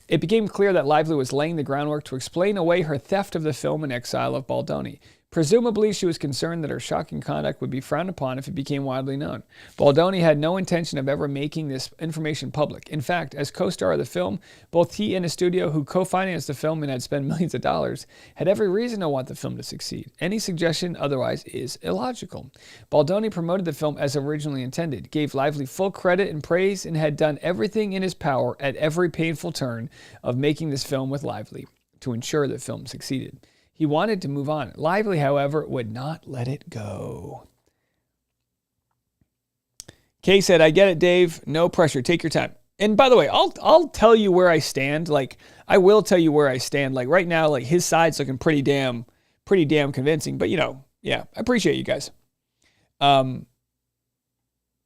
It became clear that Lively was laying the groundwork to explain away her theft of the film and exile of Baldoni. Presumably, she was concerned that her shocking conduct would be frowned upon if it became widely known. Baldoni had no intention of ever making this information public. In fact, as co-star of the film, both he and a studio who co-financed the film and had spent millions of dollars had every reason to want the film to succeed. Any suggestion otherwise is illogical. Baldoni promoted the film as originally intended, gave Lively full credit and praise, and had done everything in his power at every painful turn of making this film with Lively to ensure the film succeeded. He wanted to move on. Lively, however, would not let it go. Kay said, I get it, Dave. No pressure. Take your time. And by the way, I'll tell you where I stand. Like, I will tell you where I stand. Like right now, like his side's looking pretty damn convincing. But yeah, I appreciate you guys. I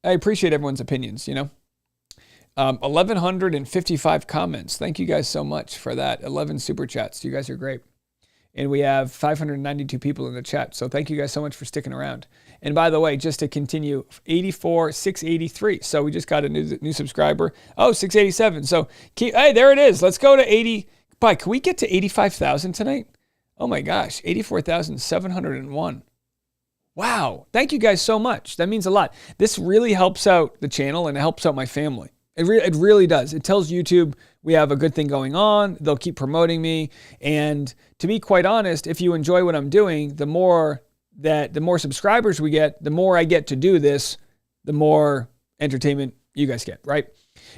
appreciate everyone's opinions, 1,155 comments. Thank you guys so much for that. 11 super chats. You guys are great. And we have 592 people in the chat. So thank you guys so much for sticking around. And by the way, just to continue, 683. So we just got a new subscriber. Oh, 687. So hey, there it is. Let's go to 80. Can we get to 85,000 tonight? Oh my gosh, 84,701. Wow. Thank you guys so much. That means a lot. This really helps out the channel and it helps out my family. It really does. It tells YouTube we have a good thing going on. They'll keep promoting me. And to be quite honest, if you enjoy what I'm doing, the more subscribers we get, the more I get to do this, the more entertainment you guys get, right?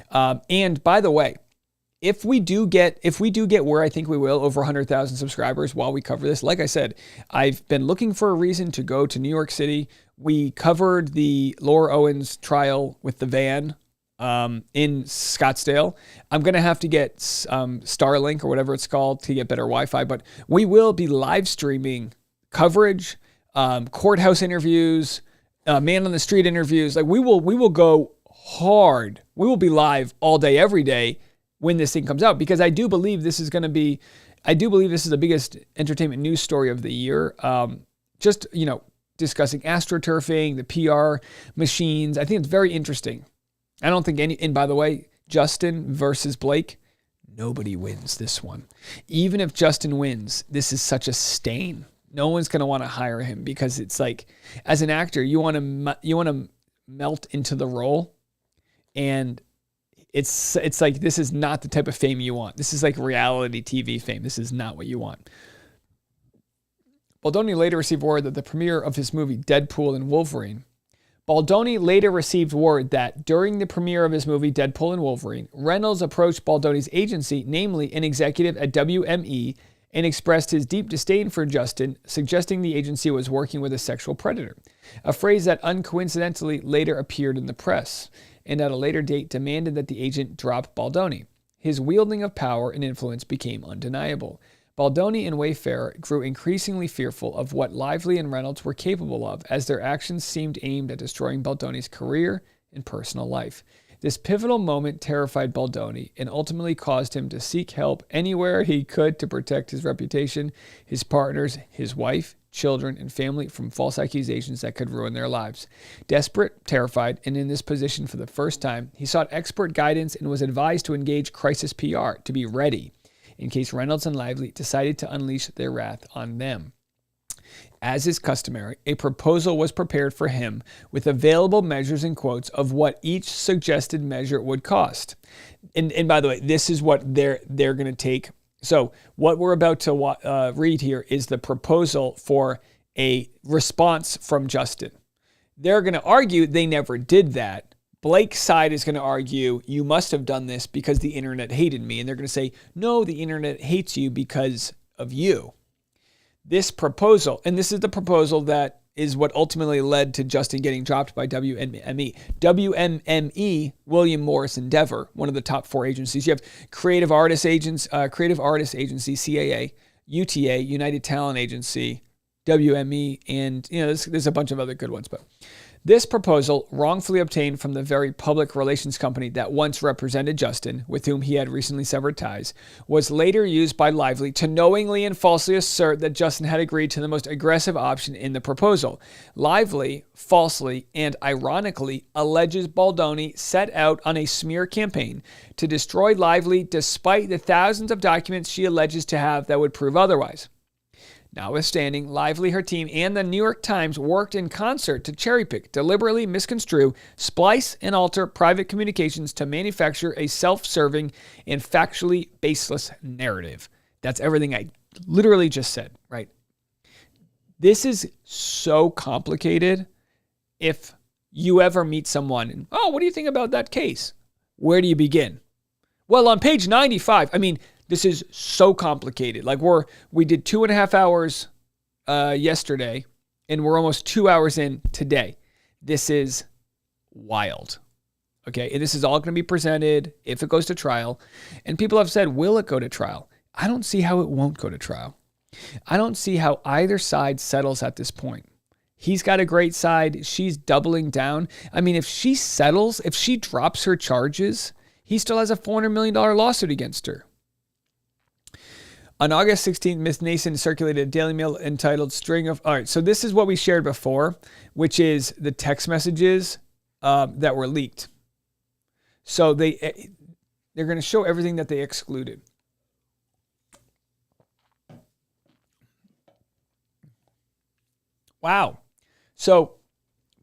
And by the way, if we do get where I think we will, over 100,000 subscribers while we cover this, like I said, I've been looking for a reason to go to New York City. We covered the Laura Owens trial with the van in Scottsdale. I'm going to have to get Starlink or whatever it's called to get better Wi-Fi, but we will be live streaming coverage, courthouse interviews, man on the street interviews. Like we will go hard. We will be live all day, every day when this thing comes out, because I do believe this is the biggest entertainment news story of the year. Discussing astroturfing, the PR machines. I think it's very interesting. I don't think and by the way, Justin versus Blake, nobody wins this one. Even if Justin wins, this is such a stain. No one's going to want to hire him because it's like, as an actor, you want to melt into the role, and it's like, this is not the type of fame you want. This is like reality TV fame. This is not what you want. Baldoni later received word that the premiere of his movie Deadpool and Wolverine. Baldoni later received word that during the premiere of his movie Deadpool and Wolverine, Reynolds approached Baldoni's agency, namely an executive at WME, and expressed his deep disdain for Justin, suggesting the agency was working with a sexual predator, a phrase that uncoincidentally later appeared in the press, and at a later date demanded that the agent drop Baldoni. His wielding of power and influence became undeniable. Baldoni and Wayfarer grew increasingly fearful of what Lively and Reynolds were capable of, as their actions seemed aimed at destroying Baldoni's career and personal life. This pivotal moment terrified Baldoni and ultimately caused him to seek help anywhere he could to protect his reputation, his partners, his wife, children, and family from false accusations that could ruin their lives. Desperate, terrified, and in this position for the first time, he sought expert guidance and was advised to engage crisis PR, to be ready in case Reynolds and Lively decided to unleash their wrath on them. As is customary, a proposal was prepared for him with available measures and quotes of what each suggested measure would cost. And by the way, this is what they're going to take. So what we're about to read here is the proposal for a response from Justin. They're going to argue they never did that. Blake's side is going to argue, you must have done this because the internet hated me. And they're going to say, no, the internet hates you because of you. This proposal, and this is the proposal that is what ultimately led to Justin getting dropped by WME. WME, William Morris Endeavor, one of the top 4 agencies. You have Creative Artists Agency, CAA, UTA, United Talent Agency, WME, and there's a bunch of other good ones, but this proposal, wrongfully obtained from the very public relations company that once represented Justin, with whom he had recently severed ties, was later used by Lively to knowingly and falsely assert that Justin had agreed to the most aggressive option in the proposal. Lively, falsely and ironically, alleges Baldoni set out on a smear campaign to destroy Lively despite the thousands of documents she alleges to have that would prove otherwise. Notwithstanding, Lively, her team, and the New York Times worked in concert to cherry pick, deliberately misconstrue, splice, and alter private communications to manufacture a self-serving and factually baseless narrative. That's everything I literally just said, right? This is so complicated. If you ever meet someone and, oh, what do you think about that case? Where do you begin? Well, on page 95, I mean, this is so complicated. Like we did 2.5 hours yesterday, and we're almost 2 hours in today. This is wild. Okay, and this is all going to be presented if it goes to trial. And people have said, will it go to trial? I don't see how it won't go to trial. I don't see how either side settles at this point. He's got a great side. She's doubling down. I mean, if she settles, if she drops her charges, he still has a $400 million lawsuit against her. On August 16th, Ms. Nason circulated a Daily Mail entitled String of... All right, so this is what we shared before, which is the text messages that were leaked. So they're going to show everything that they excluded. Wow. So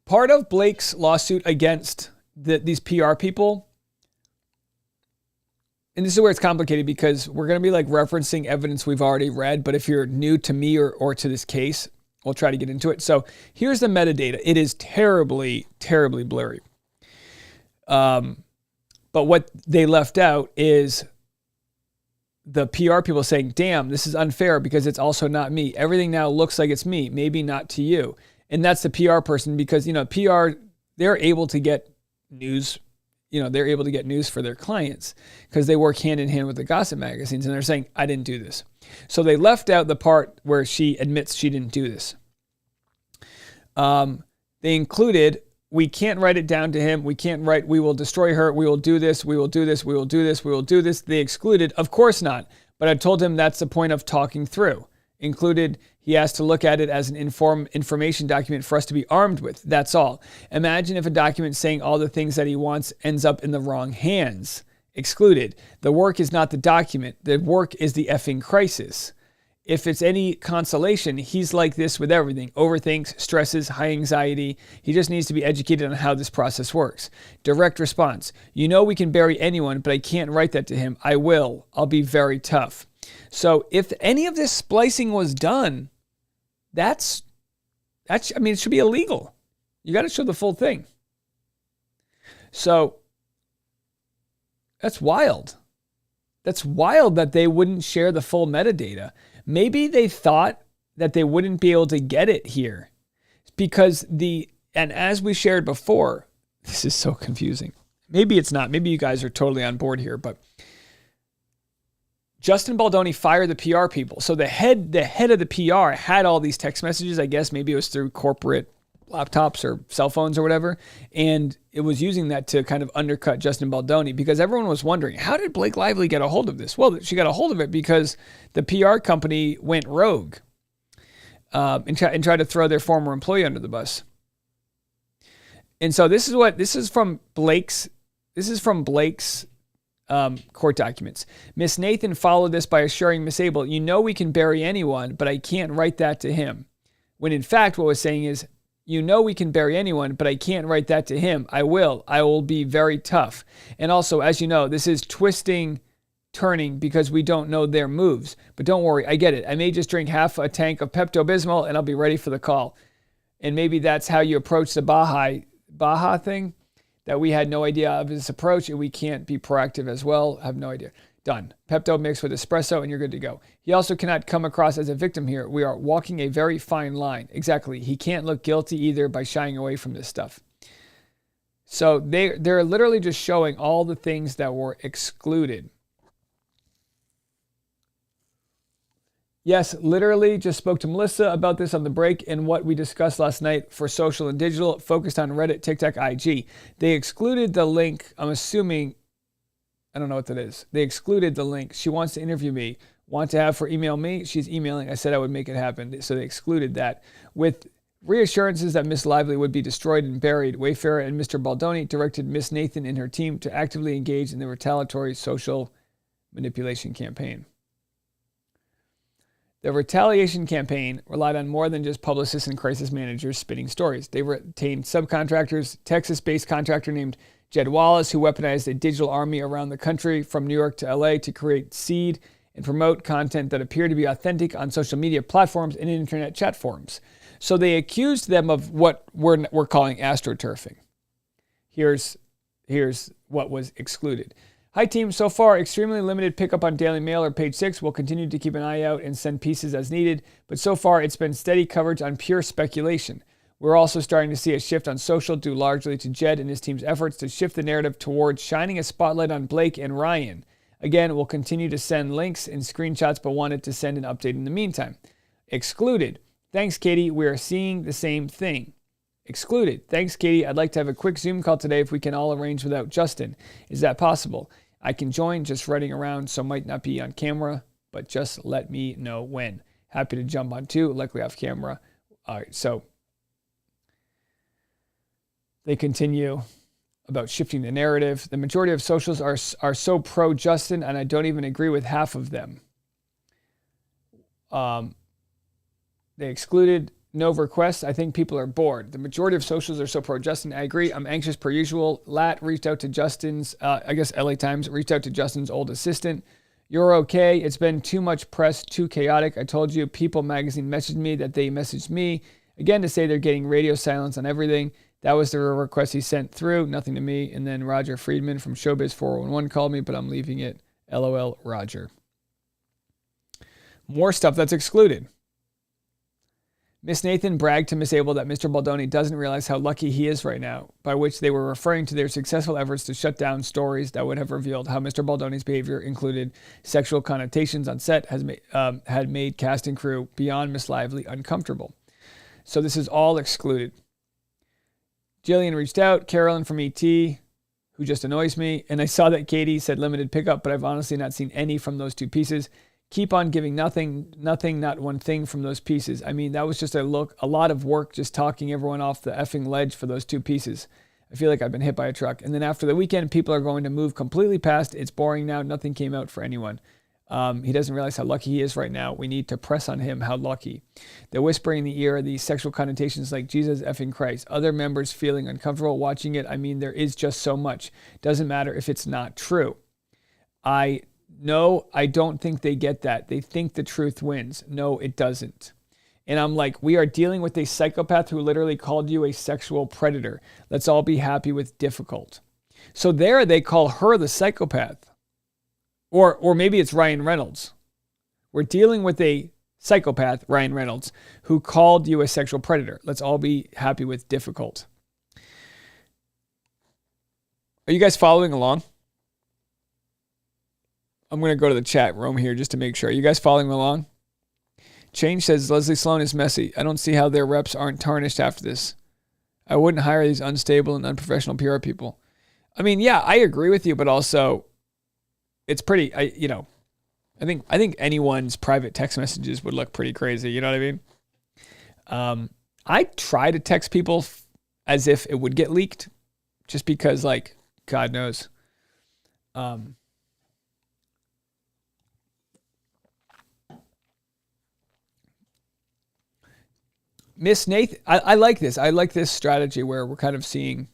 part of Blake's lawsuit against these PR people, and this is where it's complicated because we're going to be like referencing evidence we've already read, but if you're new to me or to this case, we'll try to get into it. So here's the metadata. It is terribly, terribly blurry. But what they left out is the PR people saying, damn, this is unfair because it's also not me. Everything now looks like it's me, maybe not to you. And that's the PR person because, PR, they're able to get news. They're able to get news for their clients because they work hand in hand with the gossip magazines. And they're saying, I didn't do this. So they left out the part where she admits she didn't do this. They included, we can't write it down to him. We can't write, we will destroy her. We will do this. We will do this. We will do this. We will do this. They excluded, of course not. But I told him that's the point of talking through. Included, he asked to look at it as an information document for us to be armed with. That's all. Imagine if a document saying all the things that he wants ends up in the wrong hands. Excluded. The work is not the document. The work is the effing crisis. If it's any consolation, he's like this with everything. Overthinks, stresses, high anxiety. He just needs to be educated on how this process works. Direct response. We can bury anyone, but I can't write that to him. I will. I'll be very tough. So if any of this splicing was done, it should be illegal. You got to show the full thing. So that's wild. That's wild that they wouldn't share the full metadata. Maybe they thought that they wouldn't be able to get it here because and as we shared before, this is so confusing. Maybe it's not. Maybe you guys are totally on board here, but Justin Baldoni fired the PR people. So the head of the PR had all these text messages. I guess maybe it was through corporate laptops or cell phones or whatever. And it was using that to kind of undercut Justin Baldoni because everyone was wondering, how did Blake Lively get a hold of this? Well, she got a hold of it because the PR company went rogue and tried to throw their former employee under the bus. And so this is from Blake's court documents. Miss Nathan followed this by assuring Miss Abel, we can bury anyone, but I can't write that to him. When in fact, what was saying is, we can bury anyone, but I can't write that to him. I will. I will be very tough. And also, as you know, this is twisting, turning because we don't know their moves. But don't worry, I get it. I may just drink half a tank of Pepto-Bismol and I'll be ready for the call. And maybe that's how you approach the Baja thing, that we had no idea of his approach and we can't be proactive as well. I have no idea. Done. Pepto mixed with espresso and you're good to go. He also cannot come across as a victim here. We are walking a very fine line. Exactly. He can't look guilty either by shying away from this stuff. So they're literally just showing all the things that were excluded. Yes, literally just spoke to Melissa about this on the break and what we discussed last night for social and digital, focused on Reddit, TikTok, IG. They excluded the link. I'm assuming, I don't know what that is. They excluded the link. She wants to interview me. Want to have her email me? She's emailing. I said I would make it happen. So they excluded that. With reassurances that Miss Lively would be destroyed and buried, Wayfarer and Mr. Baldoni directed Miss Nathan and her team to actively engage in the retaliatory social manipulation campaign. The retaliation campaign relied on more than just publicists and crisis managers spinning stories. They retained subcontractors, Texas-based contractor named Jed Wallace, who weaponized a digital army around the country from New York to LA to create, seed, and promote content that appeared to be authentic on social media platforms and internet chat forums. So they accused them of what we're calling astroturfing. Here's what was excluded. Hi team, so far extremely limited pickup on Daily Mail or Page 6. We'll continue to keep an eye out and send pieces as needed, but so far it's been steady coverage on pure speculation. We're also starting to see a shift on social due largely to Jed and his team's efforts to shift the narrative towards shining a spotlight on Blake and Ryan. Again, we'll continue to send links and screenshots, but wanted to send an update in the meantime. Excluded. Thanks, Katie. We are seeing the same thing. Excluded. Thanks, Katie. I'd like to have a quick Zoom call today if we can all arrange without Justin. Is that possible? I can join, just running around, so might not be on camera, but just let me know when. Happy to jump on too, likely off camera. All right, so they continue about shifting the narrative. The majority of socials are so pro-Justin, and I don't even agree with half of them. They excluded no requests. I think people are bored. The majority of socials are so pro-Justin. I agree. I'm anxious per usual. Lat reached out to Justin's, LA Times reached out to Justin's old assistant. You're okay. It's been too much press, too chaotic. I told you, People magazine messaged me that they messaged me again to say they're getting radio silence on everything. That was the request he sent through. Nothing to me. And then Roger Friedman from Showbiz 411 called me, but I'm leaving it. LOL, Roger. More stuff that's excluded. Miss Nathan bragged to Miss Abel that Mr. Baldoni doesn't realize how lucky he is right now, by which they were referring to their successful efforts to shut down stories that would have revealed how Mr. Baldoni's behavior included sexual connotations on set had made cast and crew beyond Miss Lively uncomfortable. So this is all excluded. Jillian reached out, Carolyn from ET, who just annoys me, and I saw that Katie said limited pickup, but I've honestly not seen any from those two pieces. Keep on giving nothing, not one thing from those pieces. I mean, that was just a lot of work just talking everyone off the effing ledge for those two pieces. I feel like I've been hit by a truck. And then after the weekend, people are going to move completely past. It's boring now. Nothing came out for anyone. He doesn't realize how lucky he is right now. We need to press on him how lucky. They're whispering in the ear these sexual connotations like Jesus effing Christ. Other members feeling uncomfortable watching it. I mean, there is just so much. Doesn't matter if it's not true. No, I don't think they get that. They think the truth wins. No, it doesn't. And I'm like, we are dealing with a psychopath who literally called you a sexual predator. Let's all be happy with difficult. So there they call her the psychopath. Or maybe it's Ryan Reynolds. We're dealing with a psychopath, Ryan Reynolds, who called you a sexual predator. Let's all be happy with difficult. Are you guys following along? I'm going to go to the chat room here just to make sure. Are you guys following along? Change says, Leslie Sloan is messy. I don't see how their reps aren't tarnished after this. I wouldn't hire these unstable and unprofessional PR people. I mean, yeah, I agree with you, but also it's pretty, I think anyone's private text messages would look pretty crazy. You know what I mean? I try to text people as if it would get leaked just because, like, God knows. Miss Nathan, I like this. I like this strategy where we're kind of seeing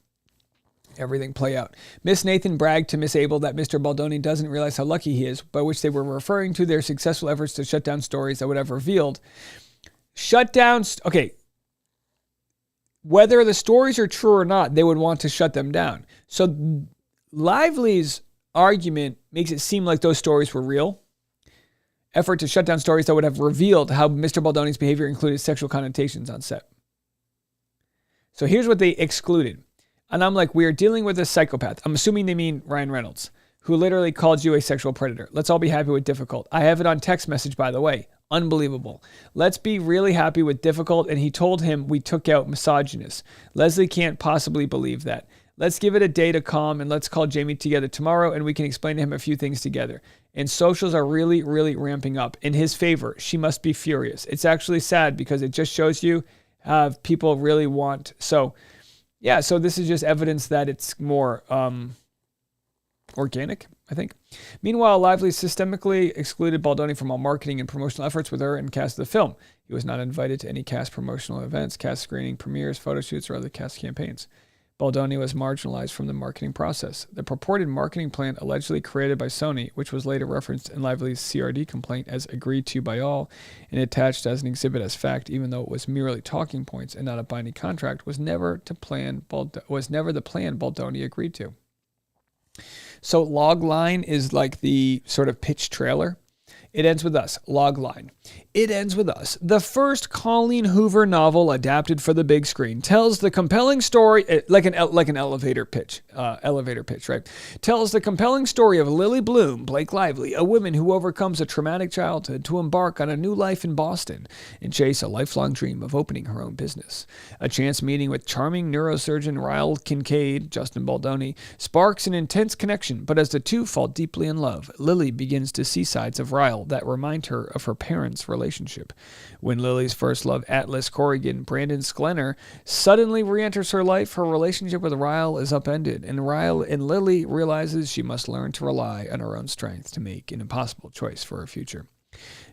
everything play out. Miss Nathan bragged to Miss Abel that Mr. Baldoni doesn't realize how lucky he is, by which they were referring to their successful efforts to shut down stories that would have revealed. Okay. Whether the stories are true or not, they would want to shut them down. So Lively's argument makes it seem like those stories were real. Effort to shut down stories that would have revealed how Mr. Baldoni's behavior included sexual connotations on set. So here's what they excluded. And I'm like, we are dealing with a psychopath. I'm assuming they mean Ryan Reynolds, who literally called you a sexual predator. Let's all be happy with difficult. I have it on text message, by the way. Unbelievable. Let's be really happy with difficult. And he told him we took out misogynist. Leslie can't possibly believe that. Let's give it a day to calm and let's call Jamie together tomorrow and we can explain to him a few things together. And socials are really, really ramping up. In his favor, she must be furious. It's actually sad because it just shows you people really want. So, yeah, so this is just evidence that it's more organic. I think. Meanwhile, Lively systemically excluded Baldoni from all marketing and promotional efforts with her and cast of the film. He was not invited to any cast promotional events, cast screening, premieres, photo shoots, or other cast campaigns. Baldoni was marginalized from the marketing process. The purported marketing plan allegedly created by Sony, which was later referenced in Lively's CRD complaint as agreed to by all and attached as an exhibit as fact, even though it was merely talking points and not a binding contract, was never the plan Baldoni agreed to. So logline is like the sort of pitch trailer. It ends with us. Logline. It ends with us. The first Colleen Hoover novel adapted for the big screen tells the compelling story, like an elevator pitch, right? Tells the compelling story of Lily Bloom, Blake Lively, a woman who overcomes a traumatic childhood to embark on a new life in Boston and chase a lifelong dream of opening her own business. A chance meeting with charming neurosurgeon Ryle Kincaid, Justin Baldoni, sparks an intense connection, but as the two fall deeply in love, Lily begins to see sides of Ryle that remind her of her parents' relationship. When Lily's first love, Atlas Corrigan, Brandon Sklenar, suddenly re-enters her life, her relationship with Ryle is upended, and Lily realizes she must learn to rely on her own strength to make an impossible choice for her future.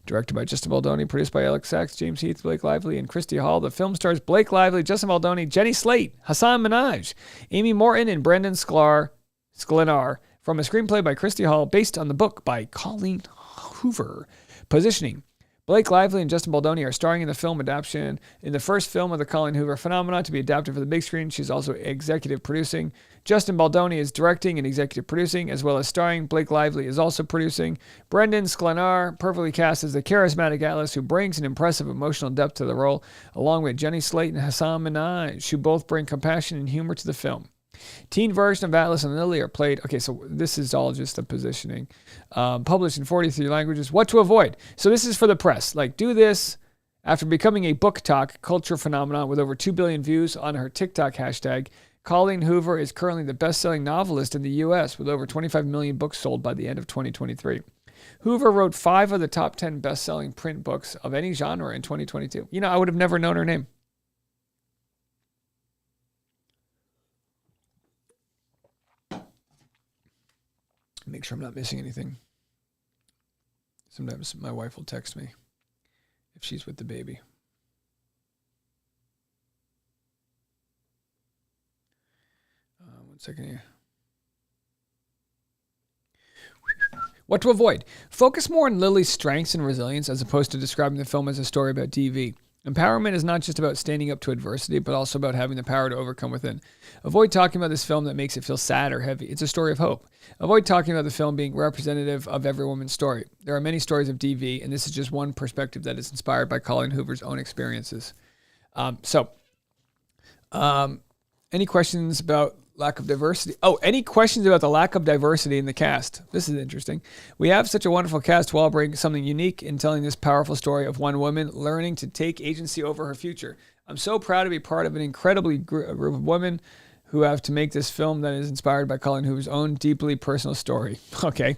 Directed by Justin Baldoni, produced by Alex Sachs, James Heath, Blake Lively, and Christy Hall, the film stars Blake Lively, Justin Baldoni, Jenny Slate, Hassan Minhaj, Amy Morton, and Brandon Sklenar, from a screenplay by Christy Hall based on the book by Colleen Hoover. Positioning. Blake Lively and Justin Baldoni are starring in the film adaptation. In the first film of the Colleen Hoover phenomenon to be adapted for the big screen, she's also executive producing. Justin Baldoni is directing and executive producing, as well as starring. Blake Lively is also producing. Brendan Sklenar, perfectly cast as the charismatic Atlas, who brings an impressive emotional depth to the role, along with Jenny Slate and Hassan Minhaj, who both bring compassion and humor to the film. Teen version of Atlas and Lily are played. Okay, so this is all just the positioning. Published in 43 languages. What to avoid? So this is for the press. Like, do this after becoming a book talk culture phenomenon with over 2 billion views on her TikTok hashtag. Colleen Hoover is currently the best-selling novelist in the U.S. with over 25 million books sold by the end of 2023. Hoover wrote 5 of the top 10 best-selling print books of any genre in 2022. You know, I would have never known her name. Make sure I'm not missing anything. Sometimes my wife will text me if she's with the baby. One second here. What to avoid? Focus more on Lily's strengths and resilience as opposed to describing the film as a story about DV. Empowerment is not just about standing up to adversity, but also about having the power to overcome within. Avoid talking about this film that makes it feel sad or heavy. It's a story of hope. Avoid talking about the film being representative of every woman's story. There are many stories of DV, and this is just one perspective that is inspired by Colleen Hoover's own experiences. Any questions about lack of diversity? Oh, any questions about the lack of diversity in the cast? This is interesting. We have such a wonderful cast while bringing something unique in telling this powerful story of one woman learning to take agency over her future. I'm so proud to be part of an incredibly group of women who have to make this film that is inspired by Colleen Hoover's own deeply personal story. Okay.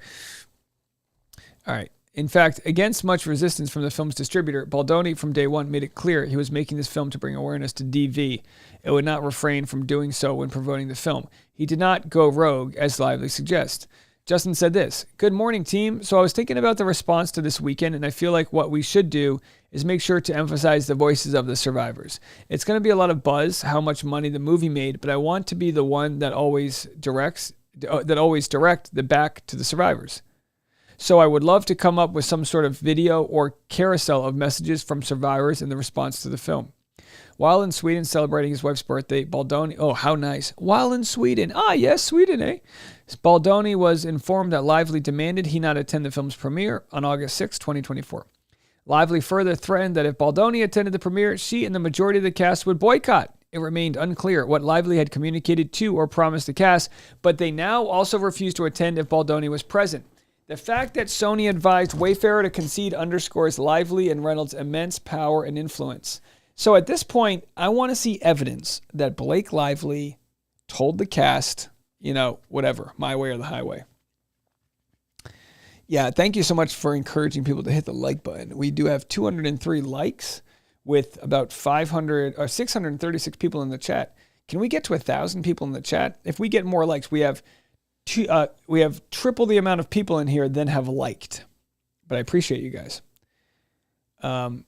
All right. In fact, against much resistance from the film's distributor, Baldoni from day one made it clear he was making this film to bring awareness to DV. It would not refrain from doing so when promoting the film. He did not go rogue, as Lively suggests. Justin said this: "Good morning, team. So I was thinking about the response to this weekend, and I feel like what we should do is make sure to emphasize the voices of the survivors. It's going to be a lot of buzz, how much money the movie made, but I want to be the one that always direct the back to the survivors. So I would love to come up with some sort of video or carousel of messages from survivors in the response to the film." While in Sweden celebrating his wife's birthday, Baldoni, oh, how nice. While in Sweden, yes, Sweden, eh? Baldoni was informed that Lively demanded he not attend the film's premiere on August 6, 2024. Lively further threatened that if Baldoni attended the premiere, she and the majority of the cast would boycott. It remained unclear what Lively had communicated to or promised the cast, but they now also refused to attend if Baldoni was present. The fact that Sony advised Wayfarer to concede underscores Lively and Reynolds' immense power and influence. So at this point, I want to see evidence that Blake Lively told the cast, whatever, my way or the highway. Yeah, thank you so much for encouraging people to hit the like button. We do have 203 likes with about 636 people in the chat. Can we get to 1,000 people in the chat? If we get more likes, we have we have triple the amount of people in here than have liked. But I appreciate you guys. Baldoni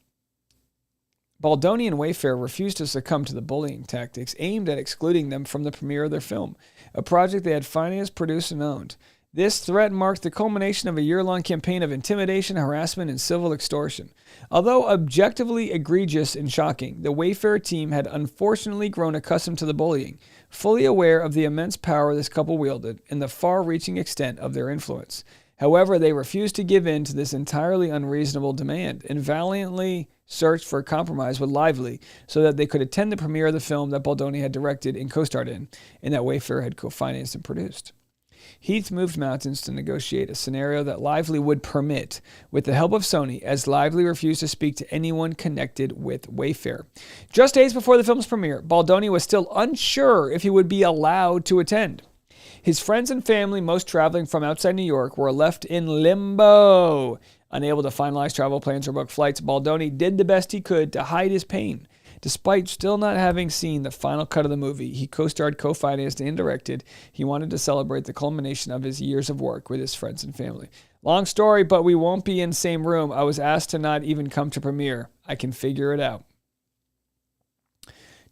and Wayfair refused to succumb to the bullying tactics aimed at excluding them from the premiere of their film, a project they had financed, produced, and owned. This threat marked the culmination of a year-long campaign of intimidation, harassment, and civil extortion. Although objectively egregious and shocking, the Wayfair team had unfortunately grown accustomed to the bullying, fully aware of the immense power this couple wielded and the far-reaching extent of their influence. However, they refused to give in to this entirely unreasonable demand and valiantly searched for a compromise with Lively so that they could attend the premiere of the film that Baldoni had directed and co-starred in, and that Wayfair had co-financed and produced. Heath moved mountains to negotiate a scenario that Lively would permit with the help of Sony, as Lively refused to speak to anyone connected with Wayfair. Just days before the film's premiere, Baldoni was still unsure if he would be allowed to attend. His friends and family, most traveling from outside New York, were left in limbo. Unable to finalize travel plans or book flights, Baldoni did the best he could to hide his pain. Despite still not having seen the final cut of the movie he co-starred, co-financed, and directed, he wanted to celebrate the culmination of his years of work with his friends and family. Long story, but we won't be in the same room. I was asked to not even come to premiere. I can figure it out.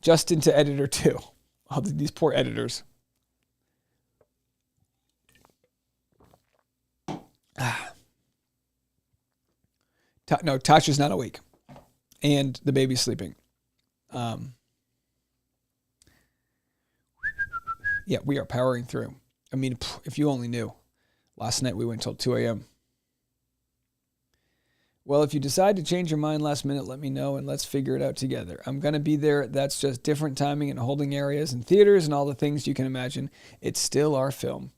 Justin to editor 2. Oh, these poor editors. No, Tasha's not awake. And the baby's sleeping. Yeah, we are powering through. I mean, if you only knew. Last night we went till 2 a.m. Well, if you decide to change your mind last minute, let me know and let's figure it out together. I'm going to be there. That's just different timing and holding areas and theaters and all the things you can imagine. It's still our film.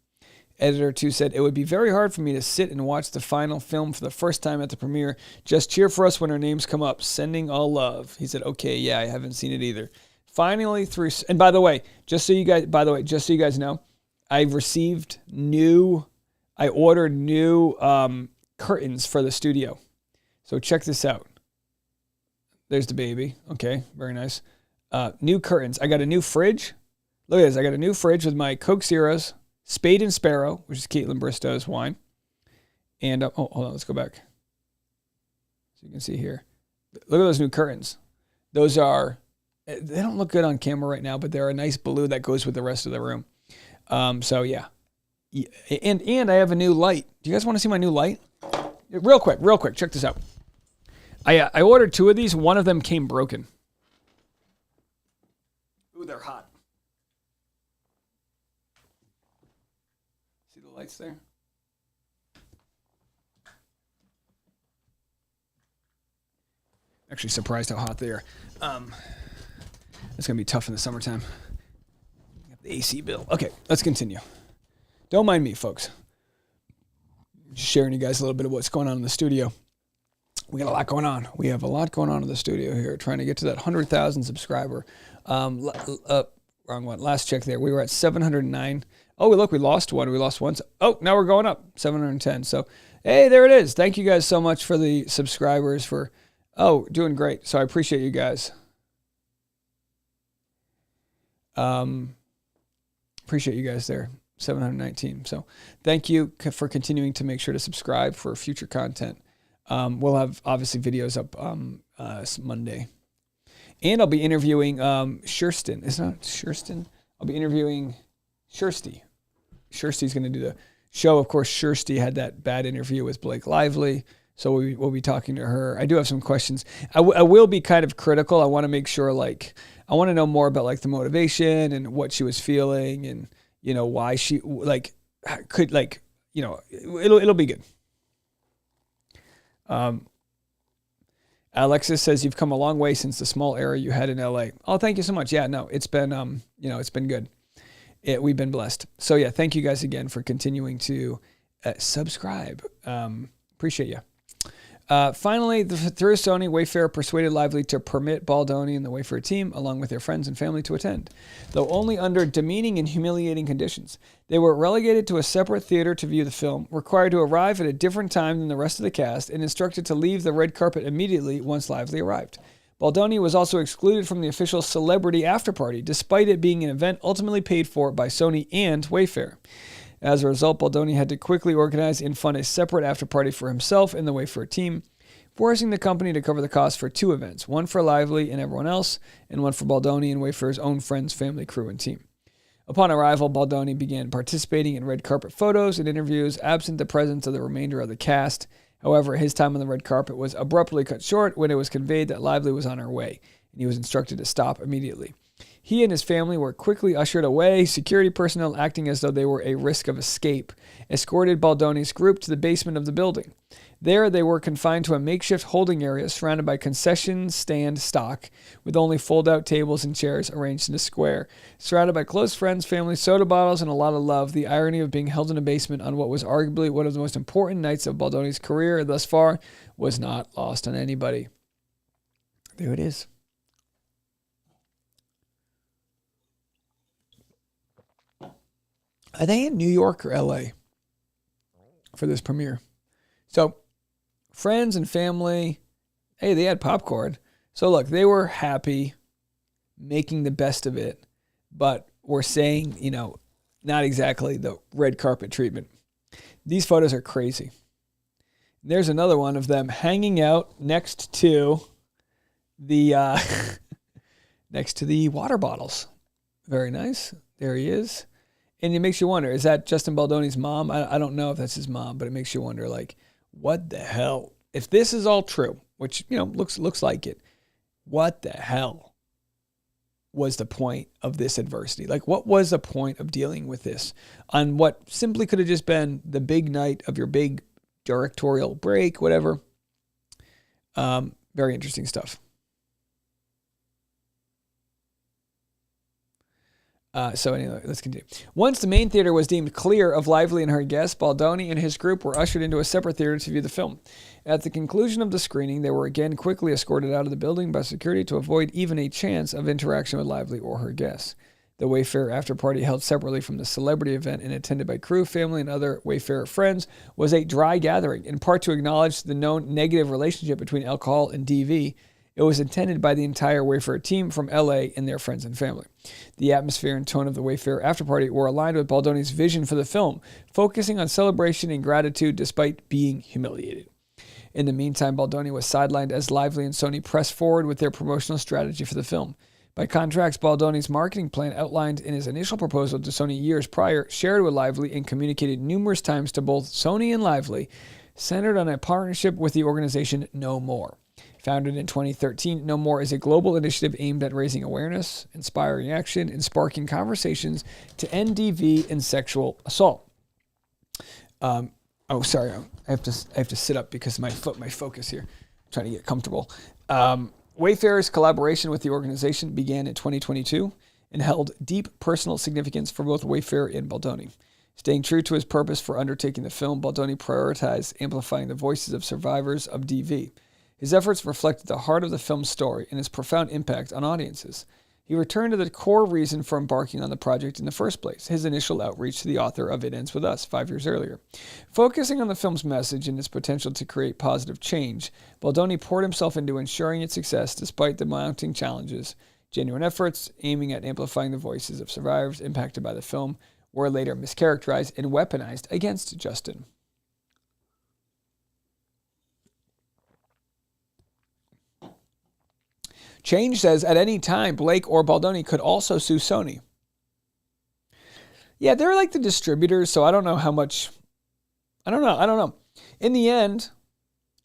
Editor 2 said, it would be very hard for me to sit and watch the final film for the first time at the premiere. Just cheer for us when our names come up. Sending all love. He said, okay, yeah, I haven't seen it either. Finally, through, and by the way, just so you guys know, I ordered new curtains for the studio. So check this out. There's the baby. Okay, very nice. New curtains. I got a new fridge. Look at this. I got a new fridge with my Coke Zeros, Spade and Sparrow, which is Caitlin Bristow's wine. And, hold on, let's go back. So you can see here. Look at those new curtains. Those are, they don't look good on camera right now, but they're a nice blue that goes with the rest of the room. So, yeah. And I have a new light. Do you guys want to see my new light? Real quick, check this out. I ordered 2 of these. One of them came broken. Ooh, they're hot. See the lights there? Actually surprised how hot they are. It's going to be tough in the summertime. The AC bill. Okay, let's continue. Don't mind me, folks. Just sharing you guys a little bit of what's going on in the studio. We got a lot going on. We have a lot going on in the studio here, trying to get to that 100,000 subscriber. Wrong one. Last check there. We were at 709. Oh, look, we lost one. We lost one. Oh, now we're going up. 710. So, hey, there it is. Thank you guys so much for the subscribers for, doing great. So I appreciate you guys. Appreciate you guys there. 719. So thank you for continuing to make sure to subscribe for future content. We'll have obviously videos up Monday. And I'll be interviewing Shurston. It's not Shurston. I'll be interviewing Shursty. Shursty's going to do the show. Of course, Shursty had that bad interview with Blake Lively. So we'll be talking to her. I do have some questions. I will be kind of critical. I want to make sure, I want to know more about, the motivation and what she was feeling and, why she, it'll be good. Alexis says you've come a long way since the small era you had in LA. Oh, thank you so much. Yeah, no, it's been, it's been good. We've been blessed. So yeah, thank you guys again for continuing to subscribe. Appreciate you. Finally, through Sony, Wayfair persuaded Lively to permit Baldoni and the Wayfair team, along with their friends and family, to attend, though only under demeaning and humiliating conditions. They were relegated to a separate theater to view the film, required to arrive at a different time than the rest of the cast, and instructed to leave the red carpet immediately once Lively arrived. Baldoni was also excluded from the official celebrity afterparty, despite it being an event ultimately paid for by Sony and Wayfair. As a result, Baldoni had to quickly organize and fund a separate after-party for himself and the Wayfair team, forcing the company to cover the cost for 2 events, one for Lively and everyone else, and one for Baldoni and Wayfair's own friends, family, crew, and team. Upon arrival, Baldoni began participating in red carpet photos and interviews, absent the presence of the remainder of the cast. However, his time on the red carpet was abruptly cut short when it was conveyed that Lively was on her way, and he was instructed to stop immediately. He and his family were quickly ushered away, security personnel acting as though they were a risk of escape, escorted Baldoni's group to the basement of the building. There, they were confined to a makeshift holding area surrounded by concession stand stock, with only fold-out tables and chairs arranged in a square. Surrounded by close friends, family, soda bottles, and a lot of love, the irony of being held in a basement on what was arguably one of the most important nights of Baldoni's career thus far was not lost on anybody. There it is. Are they in New York or LA for this premiere? So, friends and family, hey, they had popcorn. So look, they were happy, making the best of it, but we're saying, not exactly the red carpet treatment. These photos are crazy. There's another one of them hanging out next to the water bottles. Very nice. There he is. And it makes you wonder, is that Justin Baldoni's mom? I don't know if that's his mom, but it makes you wonder, like, what the hell? If this is all true, which, looks like it, what the hell was the point of this adversity? Like, what was the point of dealing with this on what simply could have just been the big night of your big directorial break, whatever? Very interesting stuff. So anyway, let's continue. Once the main theater was deemed clear of Lively and her guests, Baldoni and his group were ushered into a separate theater to view the film. At the conclusion of the screening, they were again quickly escorted out of the building by security to avoid even a chance of interaction with Lively or her guests. The Wayfair after-party, held separately from the celebrity event and attended by crew, family, and other Wayfair friends, was a dry gathering, in part to acknowledge the known negative relationship between alcohol and DV. It was attended by the entire Wayfair team from LA and their friends and family. The atmosphere and tone of the Wayfair afterparty were aligned with Baldoni's vision for the film, focusing on celebration and gratitude despite being humiliated. In the meantime, Baldoni was sidelined as Lively and Sony pressed forward with their promotional strategy for the film. By contrast, Baldoni's marketing plan, outlined in his initial proposal to Sony years prior, shared with Lively and communicated numerous times to both Sony and Lively, centered on a partnership with the organization No More. Founded in 2013, No More is a global initiative aimed at raising awareness, inspiring action, and sparking conversations to end DV and sexual assault. Sorry, I have to sit up because my focus here. I'm trying to get comfortable. Wayfair's collaboration with the organization began in 2022 and held deep personal significance for both Wayfair and Baldoni. Staying true to his purpose for undertaking the film, Baldoni prioritized amplifying the voices of survivors of DV. His efforts reflected the heart of the film's story and its profound impact on audiences. He returned to the core reason for embarking on the project in the first place, his initial outreach to the author of It Ends With Us 5 years earlier. Focusing on the film's message and its potential to create positive change, Baldoni poured himself into ensuring its success despite the mounting challenges. Genuine efforts aiming at amplifying the voices of survivors impacted by the film were later mischaracterized and weaponized against Justin. Change says, at any time, Blake or Baldoni could also sue Sony. Yeah, they're like the distributors, so I don't know how much. I don't know. In the end,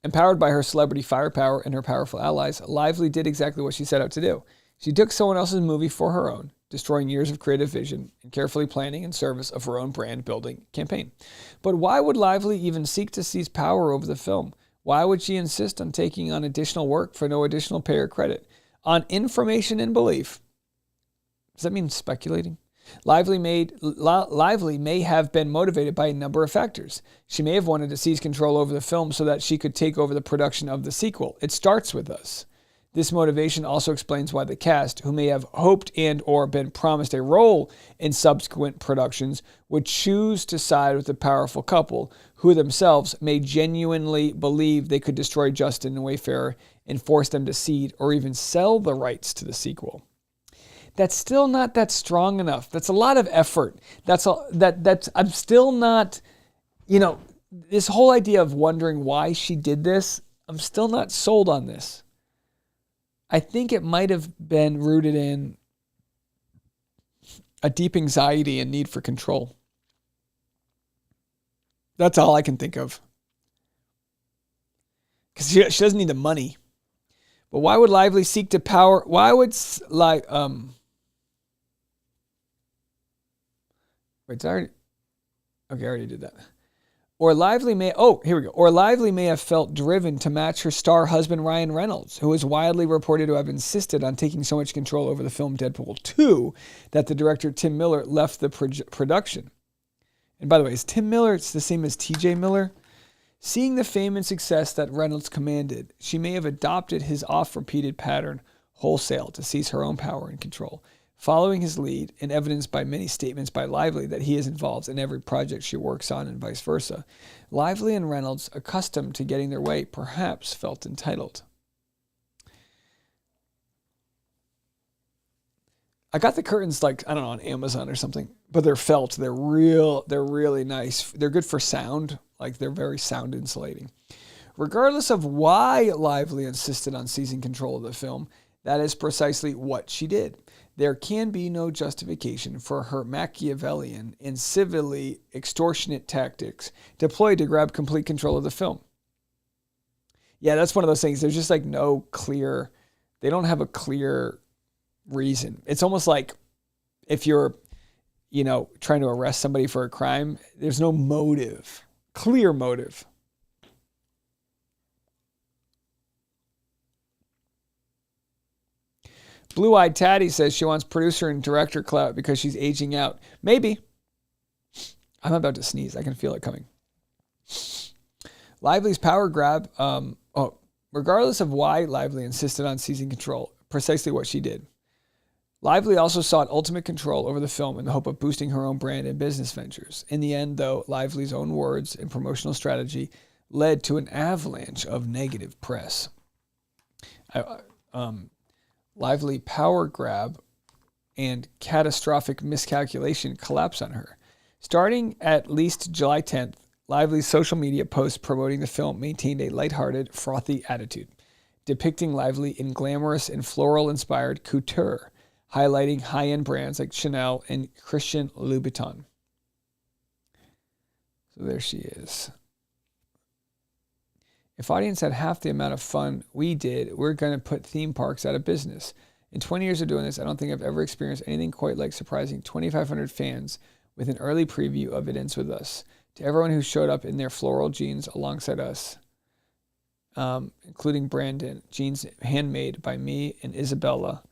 empowered by her celebrity firepower and her powerful allies, Lively did exactly what she set out to do. She took someone else's movie for her own, destroying years of creative vision and carefully planning in service of her own brand-building campaign. But why would Lively even seek to seize power over the film? Why would she insist on taking on additional work for no additional pay or credit? On information and belief. Does that mean speculating? Lively may have been motivated by a number of factors. She may have wanted to seize control over the film so that she could take over the production of the sequel. It starts with us. This motivation also explains why the cast, who may have hoped and or been promised a role in subsequent productions, would choose to side with the powerful couple, who themselves may genuinely believe they could destroy Justin and Wayfair and force them to cede or even sell the rights to the sequel. that's still not that strong enough. That's a lot of effort. I'm still not, this whole idea of wondering why she did this, I'm still not sold on this. I think it might have been rooted in a deep anxiety and need for control. That's all I can think of. Because she doesn't need the money. But why would Lively seek to power? Why would wait? I already did that. Or Lively may have felt driven to match her star husband Ryan Reynolds, who is widely reported to have insisted on taking so much control over the film Deadpool 2 that the director Tim Miller left the production. And by the way, is Tim Miller it's the same as TJ Miller? Seeing the fame and success that Reynolds commanded, she may have adopted his oft-repeated pattern wholesale to seize her own power and control. Following his lead, and evidenced by many statements by Lively that he is involved in every project she works on and vice versa, Lively and Reynolds, accustomed to getting their way, perhaps felt entitled. I got the curtains on Amazon or something, but they're felt. They're really nice. They're good for sound. They're very sound insulating. Regardless of why Lively insisted on seizing control of the film, that is precisely what she did. There can be no justification for her Machiavellian and civilly extortionate tactics deployed to grab complete control of the film. Yeah, that's one of those things. There's just they don't have a clear reason. It's almost like if you're, trying to arrest somebody for a crime, there's no motive, clear motive. Blue-Eyed Tatty says she wants producer and director clout because she's aging out. Maybe. I'm about to sneeze. I can feel it coming. Lively's power grab. Regardless of why Lively insisted on seizing control, precisely what she did. Lively also sought ultimate control over the film in the hope of boosting her own brand and business ventures. In the end, though, Lively's own words and promotional strategy led to an avalanche of negative press. Lively power grab and catastrophic miscalculation collapse on her. Starting at least July 10th, Lively's social media posts promoting the film maintained a lighthearted, frothy attitude, depicting Lively in glamorous and floral-inspired couture, highlighting high-end brands like Chanel and Christian Louboutin. So there she is. If audience had half the amount of fun we did, we're going to put theme parks out of business. In 20 years of doing this, I don't think I've ever experienced anything quite like surprising 2,500 fans with an early preview of It Ends With Us. To everyone who showed up in their floral jeans alongside us, including Brandon, jeans handmade by me and Isabella,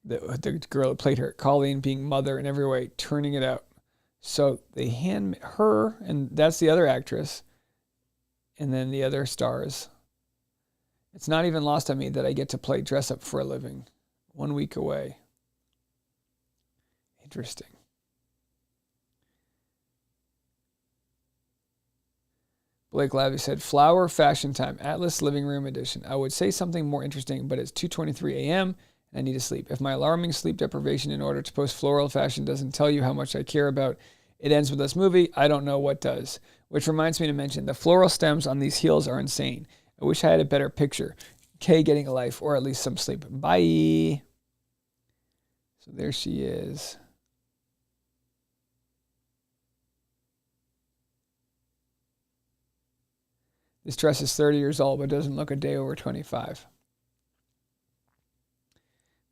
the girl who played her, Colleen being mother in every way, turning it out. So they hand her, and that's the other actress, and then the other stars. It's not even lost on me that I get to play dress up for a living. 1 week away. Interesting. Blake Lavey said, Flower Fashion Time, Atlas Living Room Edition. I would say something more interesting, but it's 2:23 a.m. and I need to sleep. If my alarming sleep deprivation in order to post floral fashion doesn't tell you how much I care about It Ends With Us movie, I don't know what does. Which reminds me to mention, the floral stems on these heels are insane. I wish I had a better picture. Kay getting a life, or at least some sleep. Bye. So there she is. This dress is 30 years old, but doesn't look a day over 25.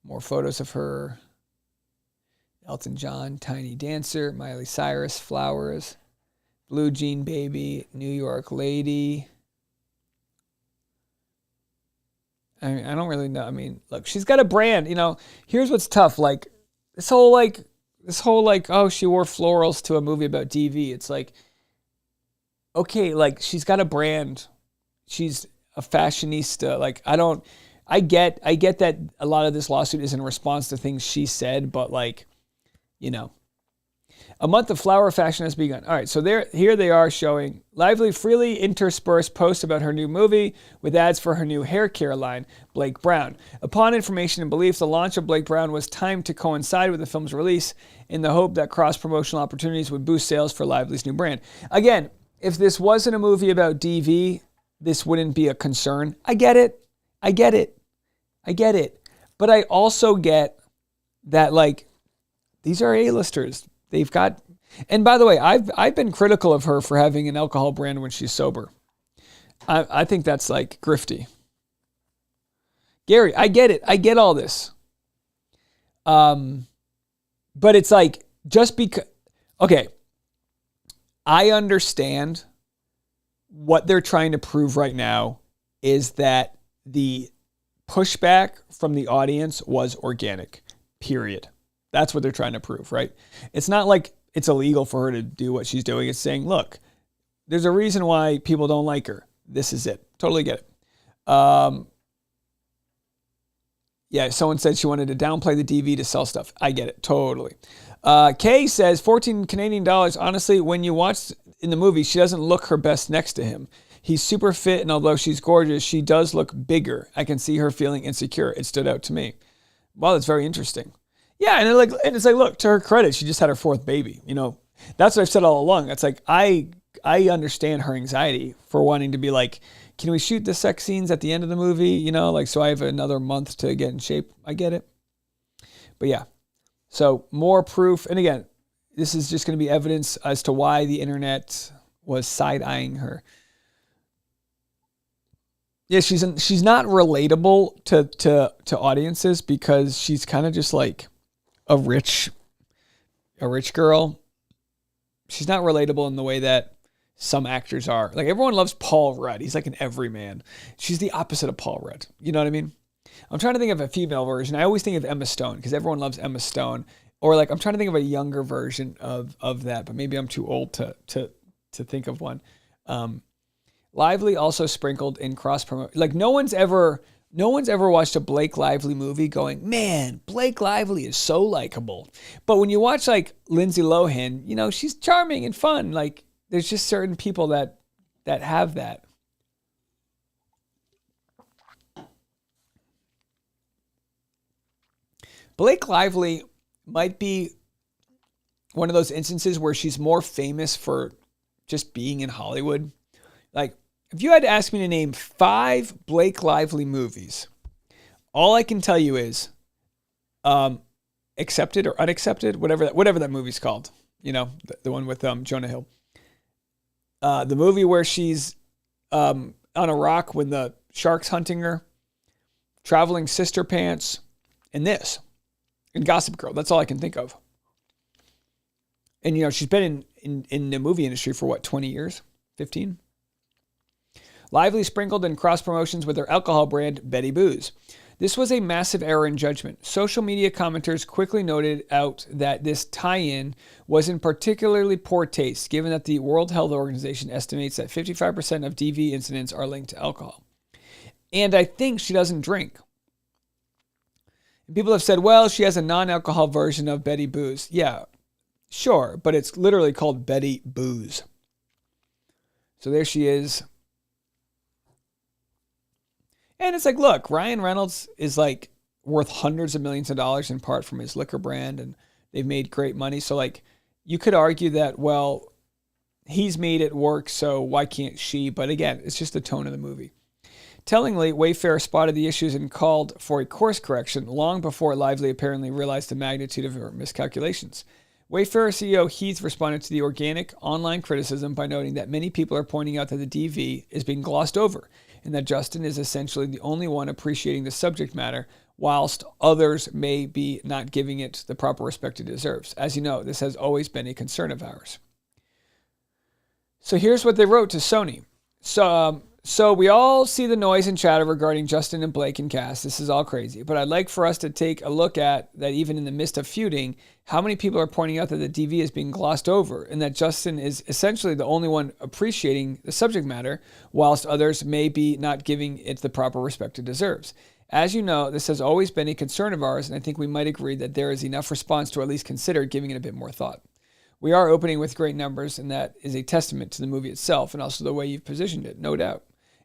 More photos of her. Elton John, Tiny Dancer, Miley Cyrus, Flowers, Blue Jean Baby, New York Lady. I mean, I don't really know. I mean, look, she's got a brand. Here's what's tough. This whole, oh, she wore florals to a movie about DV. It's okay, she's got a brand. She's a fashionista. I get that a lot of this lawsuit is in response to things she said, but A month of flower fashion has begun. All right, so here they are showing Lively freely interspersed posts about her new movie with ads for her new hair care line, Blake Brown. Upon information and belief, the launch of Blake Brown was timed to coincide with the film's release in the hope that cross-promotional opportunities would boost sales for Lively's new brand. Again, if this wasn't a movie about DV, this wouldn't be a concern. I get it. But I also get that, like, these are A-listers. They've got, and by the way, I've been critical of her for having an alcohol brand when she's sober. I think that's like grifty. Gary, I get it. I get all this. But it's like, just because, okay, I understand what they're trying to prove right now is that the pushback from the audience was organic, period. That's what they're trying to prove, right? It's not like it's illegal for her to do what she's doing. It's saying, look, there's a reason why people don't like her. This is it. Totally get it. Yeah, someone said she wanted to downplay the DV to sell stuff. I get it. Totally. Kay says, 14 Canadian dollars. Honestly, when you watch in the movie, she doesn't look her best next to him. He's super fit, and although she's gorgeous, she does look bigger. I can see her feeling insecure. It stood out to me. Wow, that's very interesting. Yeah, and it's like, look, to her credit, she just had her fourth baby. You know, that's what I've said all along. It's like, I understand her anxiety for wanting to be like, can we shoot the sex scenes at the end of the movie? You know, like, so I have another month to get in shape. I get it. But yeah, so more proof. And again, this is just going to be evidence as to why the internet was side-eyeing her. Yeah, she's not relatable to audiences because she's kind of just like a rich girl. She's not relatable in the way that some actors are. Like, everyone loves Paul Rudd. He's like an everyman. She's the opposite of Paul Rudd. You know what I mean? I'm trying to think of a female version. I always think of Emma Stone because everyone loves Emma Stone. Or like, I'm trying to think of a younger version of that, but maybe I'm too old to think of one. Lively also sprinkled in cross promotion. Like, no one's ever watched a Blake Lively movie going, man, Blake Lively is so likable. But when you watch like Lindsay Lohan, you know, she's charming and fun. Like, there's just certain people that have that. Blake Lively might be one of those instances where she's more famous for just being in Hollywood. Like, if you had to ask me to name 5 Blake Lively movies, all I can tell you is Accepted or Unaccepted, whatever that movie's called. You know, the one with Jonah Hill. The movie where she's on a rock when the shark's hunting her, Traveling Sister Pants, and this. And Gossip Girl. That's all I can think of. And, you know, she's been in the movie industry for, 20 years? 15? Lively sprinkled in cross-promotions with her alcohol brand, Betty Booze. This was a massive error in judgment. Social media commenters quickly noted out that this tie-in was in particularly poor taste, given that the World Health Organization estimates that 55% of DV incidents are linked to alcohol. And I think she doesn't drink. People have said, well, she has a non-alcohol version of Betty Booze. Yeah, sure, but it's literally called Betty Booze. So there she is. And it's like, look, Ryan Reynolds is like worth hundreds of millions of dollars in part from his liquor brand, and they've made great money. So like, you could argue that, well, he's made it work, so why can't she? But again, it's just the tone of the movie. Tellingly, Wayfair spotted the issues and called for a course correction long before Lively apparently realized the magnitude of her miscalculations. Wayfair CEO Heath responded to the organic online criticism by noting that many people are pointing out that the DV is being glossed over and that Justin is essentially the only one appreciating the subject matter, whilst others may be not giving it the proper respect it deserves. As you know, this has always been a concern of ours. So here's what they wrote to Sony. So we all see the noise and chatter regarding Justin and Blake and Cass. This is all crazy. But I'd like for us to take a look at that even in the midst of feuding, how many people are pointing out that the DV is being glossed over and that Justin is essentially the only one appreciating the subject matter, whilst others may be not giving it the proper respect it deserves. As you know, this has always been a concern of ours, and I think we might agree that there is enough response to at least consider giving it a bit more thought. We are opening with great numbers, and that is a testament to the movie itself and also the way you've positioned it, no doubt.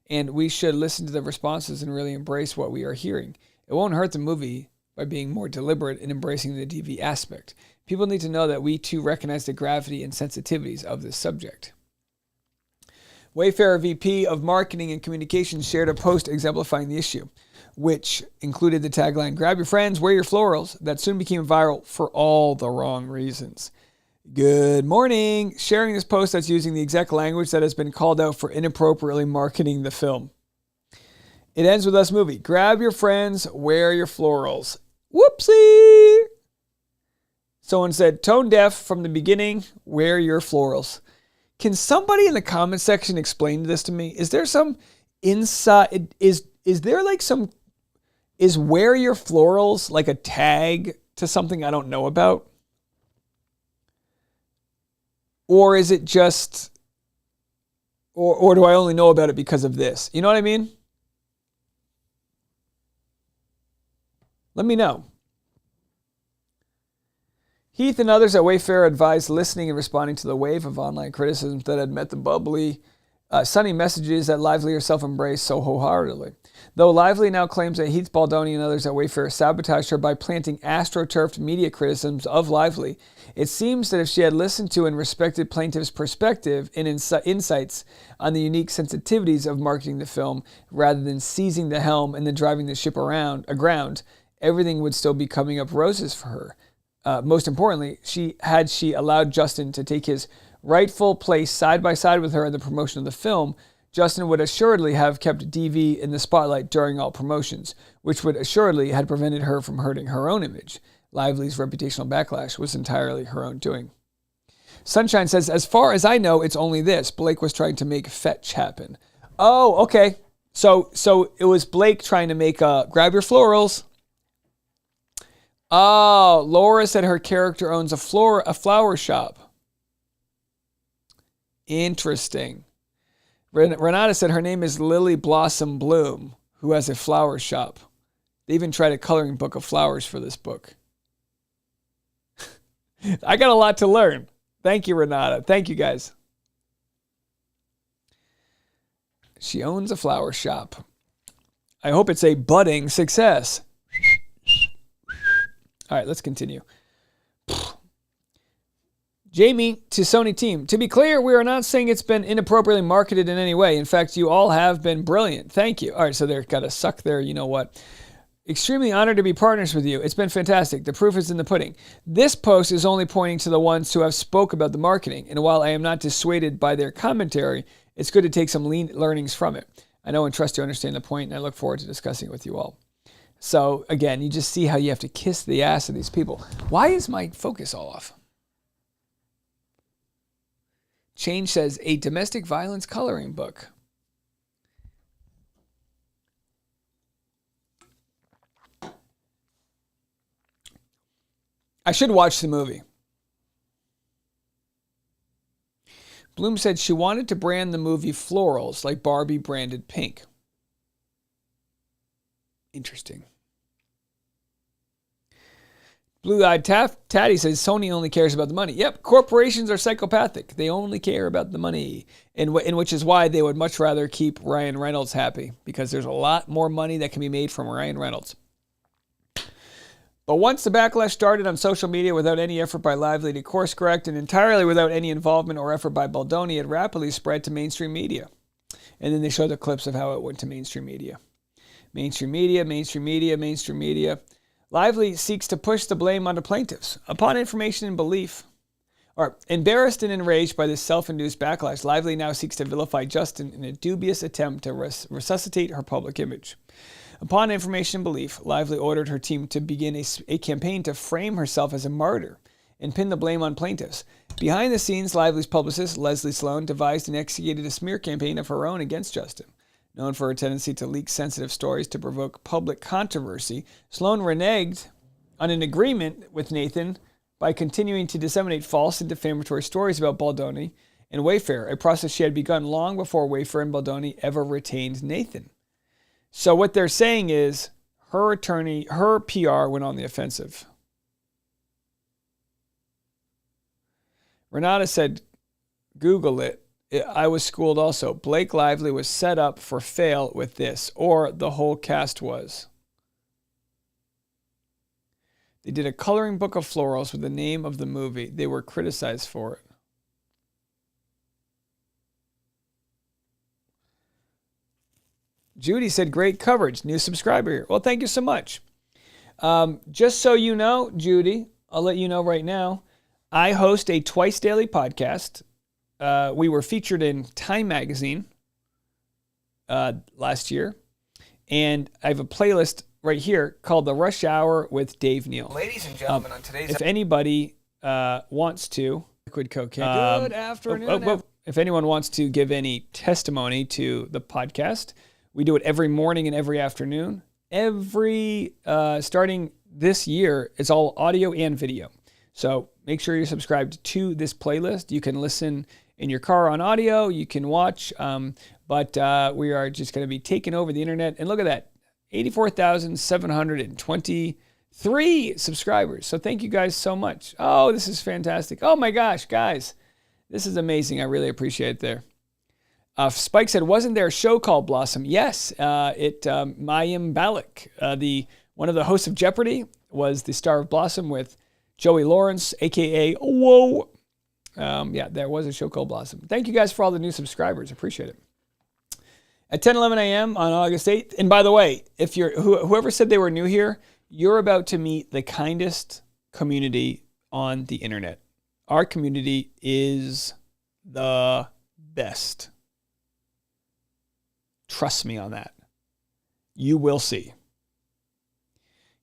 And we should listen to the responses and really embrace what we are hearing. It won't hurt the movie by being more deliberate in embracing the DV aspect. People need to know that we too recognize the gravity and sensitivities of this subject. Wayfarer VP of Marketing and Communications shared a post exemplifying the issue, which included the tagline, "Grab your friends, wear your florals," that soon became viral for all the wrong reasons. Good morning. Sharing this post that's using the exact language that has been called out for inappropriately marketing the film. It ends with us movie. Grab your friends, wear your florals. Whoopsie. Someone said, tone deaf from the beginning, wear your florals. Can somebody in the comment section explain this to me? Is there some inside, is there like some, is wear your florals like a tag to something I don't know about? Or is it just, or do I only know about it because of this? You know what I mean? Let me know. Heath and others at Wayfair advised listening and responding to the wave of online criticisms that had met the bubbly, sunny messages that Lively herself embraced so wholeheartedly. Though Lively now claims that Heath, Baldoni, and others at Wayfair sabotaged her by planting astroturfed media criticisms of Lively, it seems that if she had listened to and respected plaintiff's perspective and insights on the unique sensitivities of marketing the film, rather than seizing the helm and then driving the ship aground, everything would still be coming up roses for her. Most importantly, had she allowed Justin to take his rightful place side by side with her in the promotion of the film, Justin would assuredly have kept DV in the spotlight during all promotions, which would assuredly have prevented her from hurting her own image. Lively's reputational backlash was entirely her own doing. Sunshine says, as far as I know, it's only this. Blake was trying to make fetch happen. Oh, okay. So it was Blake trying to make grab your florals. Oh, Laura said her character owns a flower shop. Interesting. Renata said her name is Lily Blossom Bloom, who has a flower shop. They even tried a coloring book of flowers for this book. I got a lot to learn. Thank you, Renata. Thank you, guys. She owns a flower shop. I hope it's a budding success. All right, let's continue. Jamie to Sony team. To be clear, we are not saying it's been inappropriately marketed in any way. In fact, you all have been brilliant. Thank you. All right, so they're got to suck there. You know what? Extremely honored to be partners with you. It's been fantastic. The proof is in the pudding. This post is only pointing to the ones who have spoke about the marketing. And while I am not dissuaded by their commentary, it's good to take some learnings from it. I know and trust you understand the point, and I look forward to discussing it with you all. So again, you just see how you have to kiss the ass of these people. Why is my focus all off? Change says a domestic violence coloring book. I should watch the movie. Bloom said she wanted to brand the movie florals like Barbie branded pink. Interesting. Blue-eyed Tatty says Sony only cares about the money. Yep, corporations are psychopathic. They only care about the money, and which is why they would much rather keep Ryan Reynolds happy, because there's a lot more money that can be made from Ryan Reynolds. But once the backlash started on social media without any effort by Lively to course correct and entirely without any involvement or effort by Baldoni, it rapidly spread to mainstream media. And then they show the clips of how it went to mainstream media. Mainstream media, mainstream media, mainstream media. Lively seeks to push the blame onto plaintiffs. Upon information and belief, or embarrassed and enraged by this self-induced backlash, Lively now seeks to vilify Justin in a dubious attempt to resuscitate her public image. Upon information and belief, Lively ordered her team to begin a campaign to frame herself as a martyr and pin the blame on plaintiffs. Behind the scenes, Lively's publicist, Leslie Sloan, devised and executed a smear campaign of her own against Justin. Known for her tendency to leak sensitive stories to provoke public controversy, Sloan reneged on an agreement with Nathan by continuing to disseminate false and defamatory stories about Baldoni and Wayfair, a process she had begun long before Wayfair and Baldoni ever retained Nathan. So what they're saying is her attorney, her PR went on the offensive. Renata said, Google it. I was schooled also. Blake Lively was set up for fail with this, or the whole cast was. They did a coloring book of florals with the name of the movie. They were criticized for it. Judy said, great coverage. New subscriber here. Well, thank you so much. Just so you know, Judy, I'll let you know right now, I host a twice daily podcast. We were featured in Time Magazine last year. And I have a playlist right here called The Rush Hour with Dave Neal. Ladies and gentlemen, on today's... If anybody wants to... Liquid cocaine. Good afternoon. If anyone wants to give any testimony to the podcast, we do it every morning and every afternoon. Starting this year, it's all audio and video. So make sure you're subscribed to this playlist. You can listen in your car on audio. You can watch. But we are just going to be taking over the internet. And look at that, 84,723 subscribers. So thank you guys so much. Oh, this is fantastic. Oh my gosh, guys. This is amazing. I really appreciate it there. Spike said, wasn't there a show called Blossom? Yes, Mayim Balak, one of the hosts of Jeopardy, was the star of Blossom with Joey Lawrence, a.k.a. Whoa. Yeah, there was a show called Blossom. Thank you guys for all the new subscribers. Appreciate it. At 10:11 a.m. on August 8th, and by the way, if you're whoever said they were new here, you're about to meet the kindest community on the internet. Our community is the best. Trust me on that. You will see.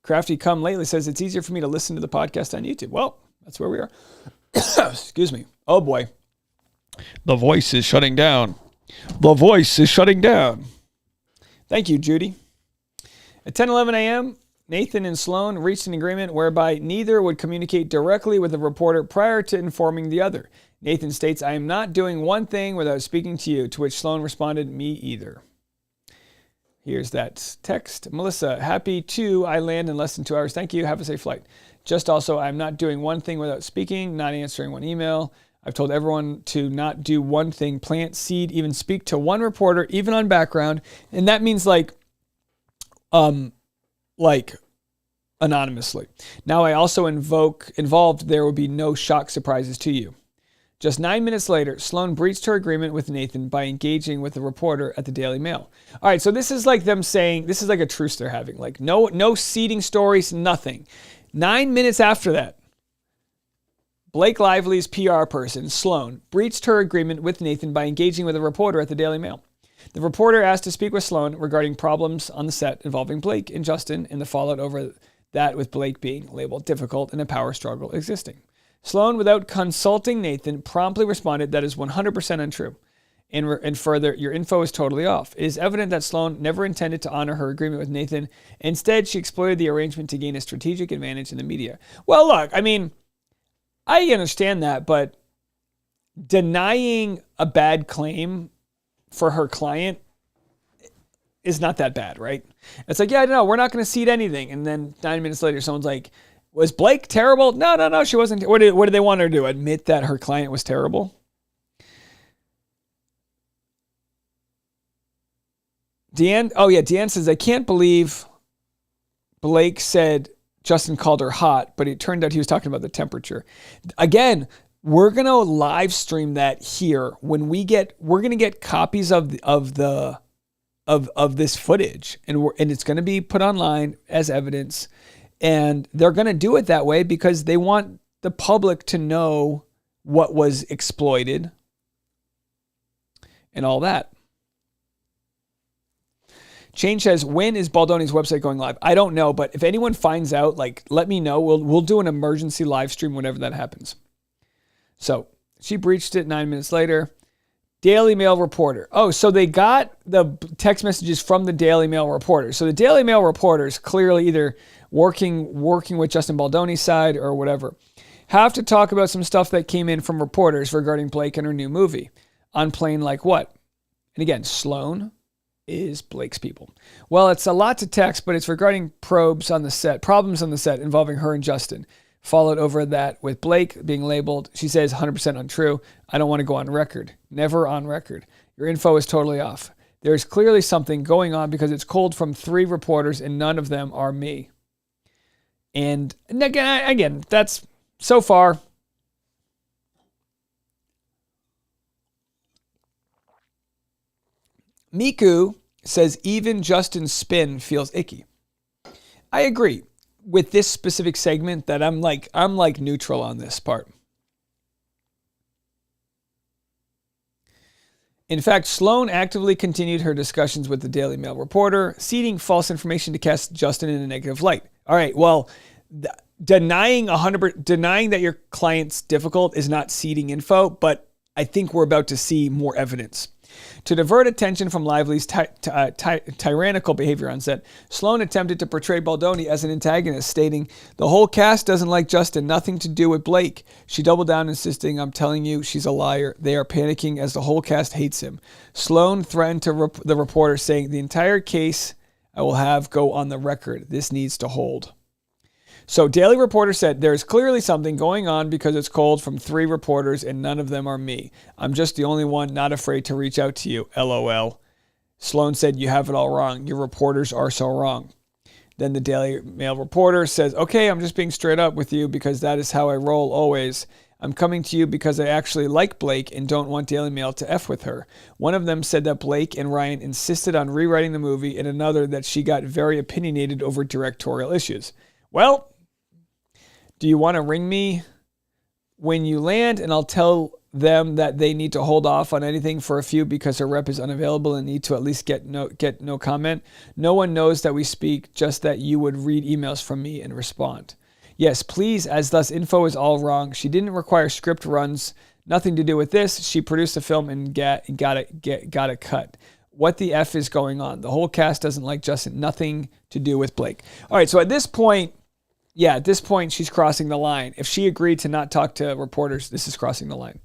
Crafty Come Lately says, it's easier for me to listen to the podcast on YouTube. Well, that's where we are. Excuse me. Oh boy. The voice is shutting down. The voice is shutting down. Thank you, Judy. At 10:11 a.m., Nathan and Sloan reached an agreement whereby neither would communicate directly with the reporter prior to informing the other. Nathan states, I am not doing one thing without speaking to you, to which Sloan responded, me either. Here's that text. Melissa, happy to. I land in less than 2 hours. Thank you. Have a safe flight. Just also, I'm not doing one thing without speaking, not answering one email. I've told everyone to not do one thing, plant seed, even speak to one reporter, even on background. And that means like anonymously. Now I also involved there will be no shock surprises to you. Just 9 minutes later, Sloan breached her agreement with Nathan by engaging with a reporter at the Daily Mail. All right, so this is like them saying, this is like a truce they're having. Like no seeding stories, nothing. 9 minutes after that, Blake Lively's PR person, Sloan, breached her agreement with Nathan by engaging with a reporter at the Daily Mail. The reporter asked to speak with Sloan regarding problems on the set involving Blake and Justin and the fallout over that, with Blake being labeled difficult and a power struggle existing. Sloan, without consulting Nathan, promptly responded, that is 100% untrue. And further, your info is totally off. It is evident that Sloan never intended to honor her agreement with Nathan. Instead, she exploited the arrangement to gain a strategic advantage in the media. Well, look, I mean, I understand that, but denying a bad claim for her client is not that bad, right? It's like, yeah, no, we're not going to cede anything. And then 9 minutes later, someone's like, was Blake terrible? No, she wasn't. What did they want her to do? Admit that her client was terrible? Deanne says, I can't believe Blake said Justin called her hot, but it turned out he was talking about the temperature. Again, we're going to live stream that here. We're going to get copies of this footage, and it's going to be put online as evidence. And they're going to do it that way because they want the public to know what was exploited and all that. Change says, when is Baldoni's website going live? I don't know, but if anyone finds out, let me know. We'll do an emergency live stream whenever that happens. So she breached it 9 minutes later. Daily Mail reporter. Oh, so they got the text messages from the Daily Mail reporter. So the Daily Mail reporter is clearly either working with Justin Baldoni's side or whatever. Have to talk about some stuff that came in from reporters regarding Blake and her new movie. On plain like what? And again, Sloan is Blake's people. Well, it's a lot to text, but it's regarding problems on the set involving her and Justin. Followed over that with Blake being labeled. She says 100% untrue. I don't want to go on record. Never on record. Your info is totally off. There is clearly something going on because it's culled from 3 reporters and none of them are me. And again, that's so far. Miku says even Justin's spin feels icky. I agree with this specific segment that I'm like neutral on this part. In fact, Sloan actively continued her discussions with the Daily Mail reporter, seeding false information to cast Justin in a negative light. All right, well, denying that your client's difficult is not seeding info, but I think we're about to see more evidence. To divert attention from Lively's tyrannical behavior on set, Sloan attempted to portray Baldoni as an antagonist, stating, "The whole cast doesn't like Justin, nothing to do with Blake." She doubled down, insisting, "I'm telling you, she's a liar. They are panicking as the whole cast hates him." Sloan threatened to the reporter, saying, "The entire case I will have go on the record. This needs to hold." So Daily Reporter said, "There's clearly something going on because it's culled from 3 reporters and none of them are me. I'm just the only one not afraid to reach out to you. LOL. Sloan said, "You have it all wrong. Your reporters are so wrong." Then the Daily Mail reporter says, "Okay, I'm just being straight up with you because that is how I roll always. I'm coming to you because I actually like Blake and don't want Daily Mail to F with her." One of them said that Blake and Ryan insisted on rewriting the movie, and another that she got very opinionated over directorial issues. Well, do you want to ring me when you land and I'll tell them that they need to hold off on anything for a few because her rep is unavailable and need to at least get no comment? No one knows that we speak, just that you would read emails from me and respond. Yes, please, as thus info is all wrong. She didn't require script runs, nothing to do with this. She produced a film and got it cut. What the F is going on? The whole cast doesn't like Justin, nothing to do with Blake. All right, so at this point, she's crossing the line. If she agreed to not talk to reporters, this is crossing the line.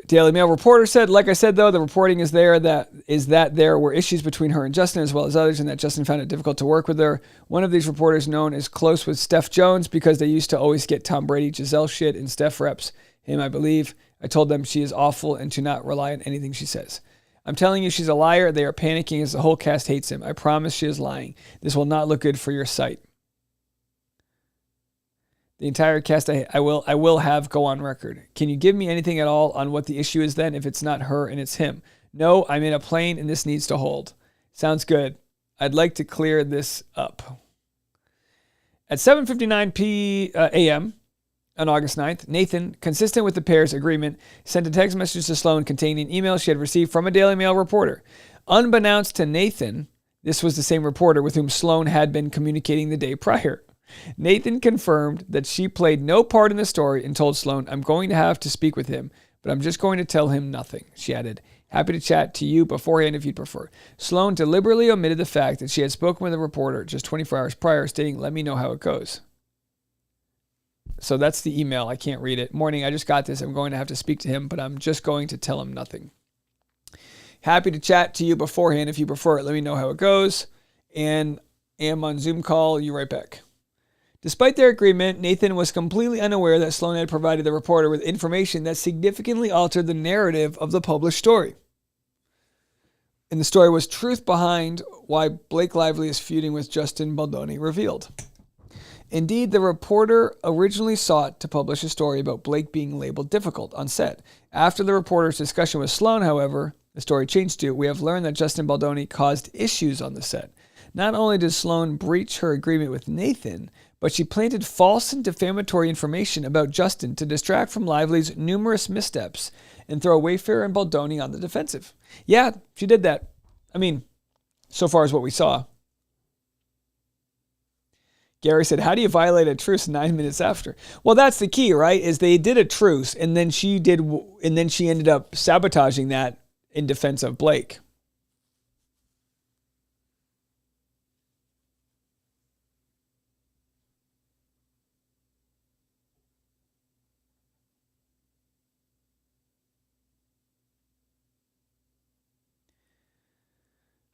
Daily Mail reporter said, "Like I said, though, the reporting is that there were issues between her and Justin as well as others, and that Justin found it difficult to work with her. One of these reporters known as close with Steph Jones because they used to always get Tom Brady, Giselle shit, and Steph reps him, I believe. I told them she is awful and to not rely on anything she says. I'm telling you, she's a liar. They are panicking as the whole cast hates him. I promise she is lying. This will not look good for your site. The entire cast I will have go on record. Can you give me anything at all on what the issue is then if it's not her and it's him? No, I'm in a plane and this needs to hold. Sounds good. I'd like to clear this up." At 7:59 a.m., on August 9th, Nathan, consistent with the pair's agreement, sent a text message to Sloan containing an email she had received from a Daily Mail reporter. Unbeknownst to Nathan, this was the same reporter with whom Sloan had been communicating the day prior. Nathan confirmed that she played no part in the story and told Sloan, "I'm going to have to speak with him, but I'm just going to tell him nothing." She added, "Happy to chat to you beforehand if you'd prefer." Sloan deliberately omitted the fact that she had spoken with a reporter just 24 hours prior, stating, "Let me know how it goes." So that's the email. I can't read it. "Morning, I just got this. I'm going to have to speak to him, but I'm just going to tell him nothing. Happy to chat to you beforehand if you prefer it. Let me know how it goes. And am on Zoom call. You right back." Despite their agreement, Nathan was completely unaware that Sloan had provided the reporter with information that significantly altered the narrative of the published story. And the story was truth behind why Blake Lively is feuding with Justin Baldoni revealed. Indeed, the reporter originally sought to publish a story about Blake being labeled difficult on set. After the reporter's discussion with Sloan, however, the story changed to, "We have learned that Justin Baldoni caused issues on the set. Not only did Sloan breach her agreement with Nathan, but she planted false and defamatory information about Justin to distract from Lively's numerous missteps and throw Wayfair and Baldoni on the defensive." Yeah, she did that. I mean, so far as what we saw. Gary said, "How do you violate a truce 9 minutes after?" Well, that's the key, right? Is they did a truce and then she ended up sabotaging that in defense of Blake.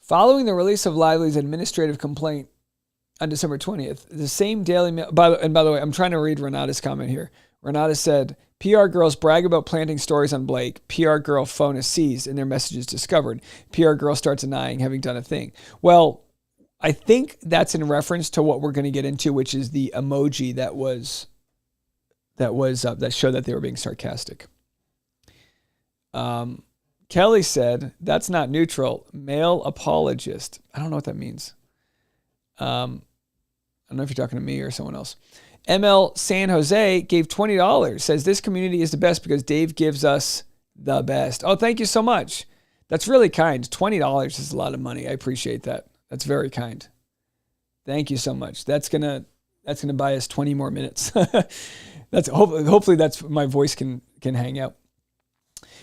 Following the release of Lively's administrative complaint on December 20th, the same Daily Mail. By the way, I'm trying to read Renata's comment here. Renata said, PR girls brag about planting stories on Blake. PR girl phone is seized and their messages discovered. PR girl starts denying having done a thing. Well, I think that's in reference to what we're going to get into, which is the emoji that showed that they were being sarcastic. Kelly said, that's not neutral. Male apologist. I don't know what that means. I don't know if you're talking to me or someone else. ML San Jose gave $20. Says, this community is the best because Dave gives us the best. Oh, thank you so much. That's really kind. $20 is a lot of money. I appreciate that. That's very kind. Thank you so much. That's gonna buy us 20 more minutes. Hopefully that's my voice can hang out.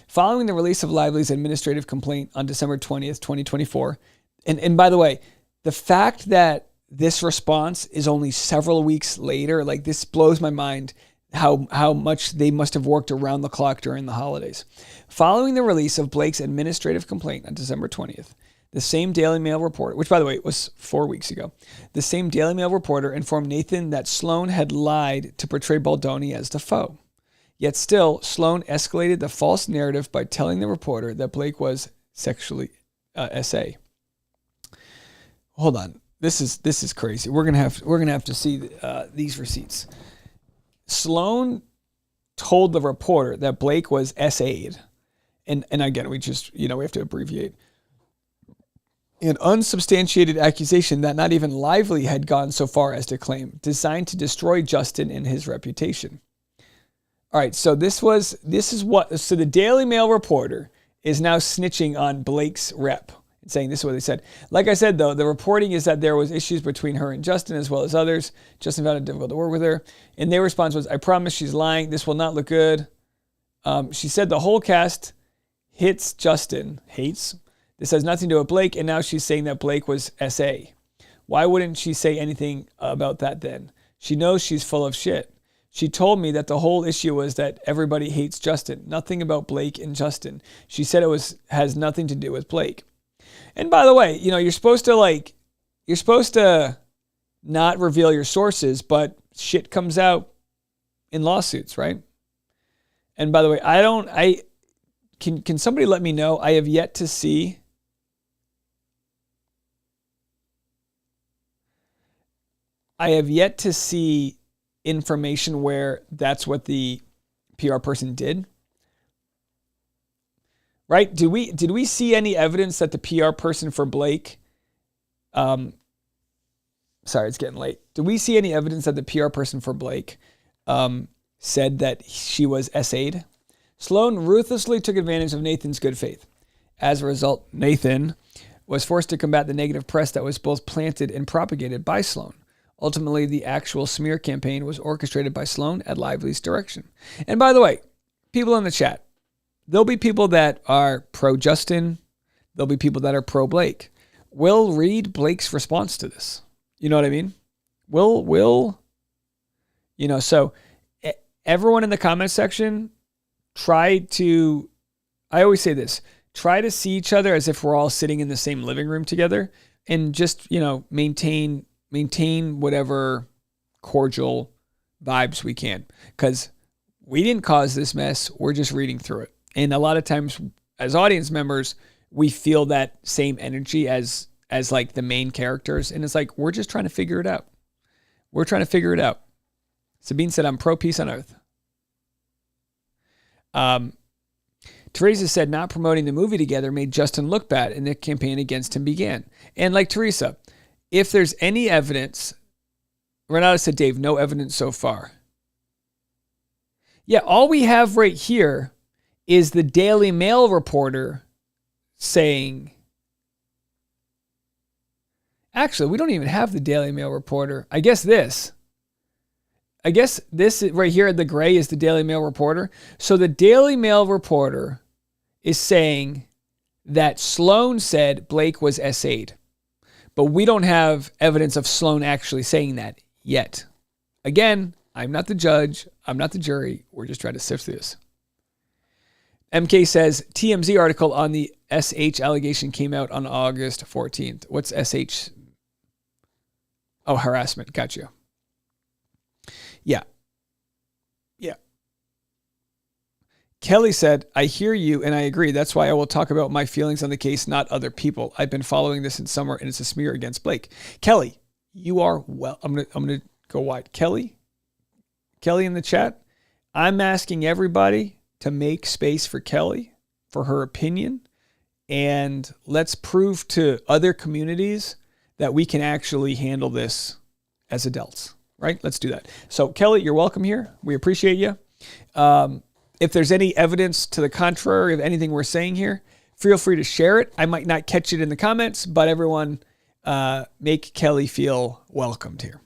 Following the release of Lively's administrative complaint on December 20th, 2024, and by the way, the fact that this response is only several weeks later, like this blows my mind how much they must have worked around the clock during the holidays. Following the release of Blake's administrative complaint on December 20th, the same Daily Mail reporter, which by the way was 4 weeks ago, the same Daily Mail reporter informed Nathan that Sloan had lied to portray Baldoni as the foe. Yet still, Sloan escalated the false narrative by telling the reporter that Blake was sexually SA. Hold on, this is crazy. We're gonna have to see these receipts. Sloan told the reporter that Blake was SA'd, and again we have to abbreviate. An unsubstantiated accusation that not even Lively had gone so far as to claim, designed to destroy Justin and his reputation. All right, so the Daily Mail reporter is now snitching on Blake's rep, saying this is what they said. Like I said, though, the reporting is that there was issues between her and Justin as well as others. Justin found it difficult to work with her. And their response was, I promise she's lying. This will not look good. She said the whole cast hates. This has nothing to do with Blake, and now she's saying that Blake was SA. Why wouldn't she say anything about that then? She knows she's full of shit. She told me that the whole issue was that everybody hates Justin. Nothing about Blake and Justin. She said has nothing to do with Blake. And by the way, you're supposed to not reveal your sources, but shit comes out in lawsuits, right? And by the way, can somebody let me know? I have yet to see information where that's what the PR person did. Right? Did we see any evidence that the PR person for Blake sorry, it's getting late. Did we see any evidence that the PR person for Blake said that she was SA'd? Sloan ruthlessly took advantage of Nathan's good faith. As a result, Nathan was forced to combat the negative press that was both planted and propagated by Sloan. Ultimately, the actual smear campaign was orchestrated by Sloan at Lively's direction. And by the way, people in the chat, there'll be people that are pro-Justin. There'll be people that are pro-Blake. We'll read Blake's response to this. You know what I mean? So everyone in the comment section, I always say this, try to see each other as if we're all sitting in the same living room together and just, maintain whatever cordial vibes we can, because we didn't cause this mess. We're just reading through it. And a lot of times as audience members, we feel that same energy as like the main characters. And it's like, we're just trying to figure it out. Sabine said, I'm pro peace on earth. Teresa said, not promoting the movie together made Justin look bad and the campaign against him began. And like Teresa, if there's any evidence, Renata said, Dave, no evidence so far. Yeah, all we have right here is the Daily Mail reporter saying, actually, we don't even have the Daily Mail reporter. I guess this right here, the gray is the Daily Mail reporter. So the Daily Mail reporter is saying that Sloan said Blake was SA'd. But we don't have evidence of Sloan actually saying that yet. Again, I'm not the judge. I'm not the jury. We're just trying to sift through this. MK says, TMZ article on the SH allegation came out on August 14th. What's SH? Oh, harassment. Got you. Yeah. Yeah. Kelly said, I hear you and I agree. That's why I will talk about my feelings on the case, not other people. I've been following this in summer and it's a smear against Blake. Kelly, you are well. I'm gonna go wide. Kelly in the chat. I'm asking everybody to make space for Kelly, for her opinion, and let's prove to other communities that we can actually handle this as adults, right? Let's do that. So Kelly, you're welcome here. We appreciate you. If there's any evidence to the contrary of anything we're saying here, feel free to share it. I might not catch it in the comments, but everyone make Kelly feel welcomed here.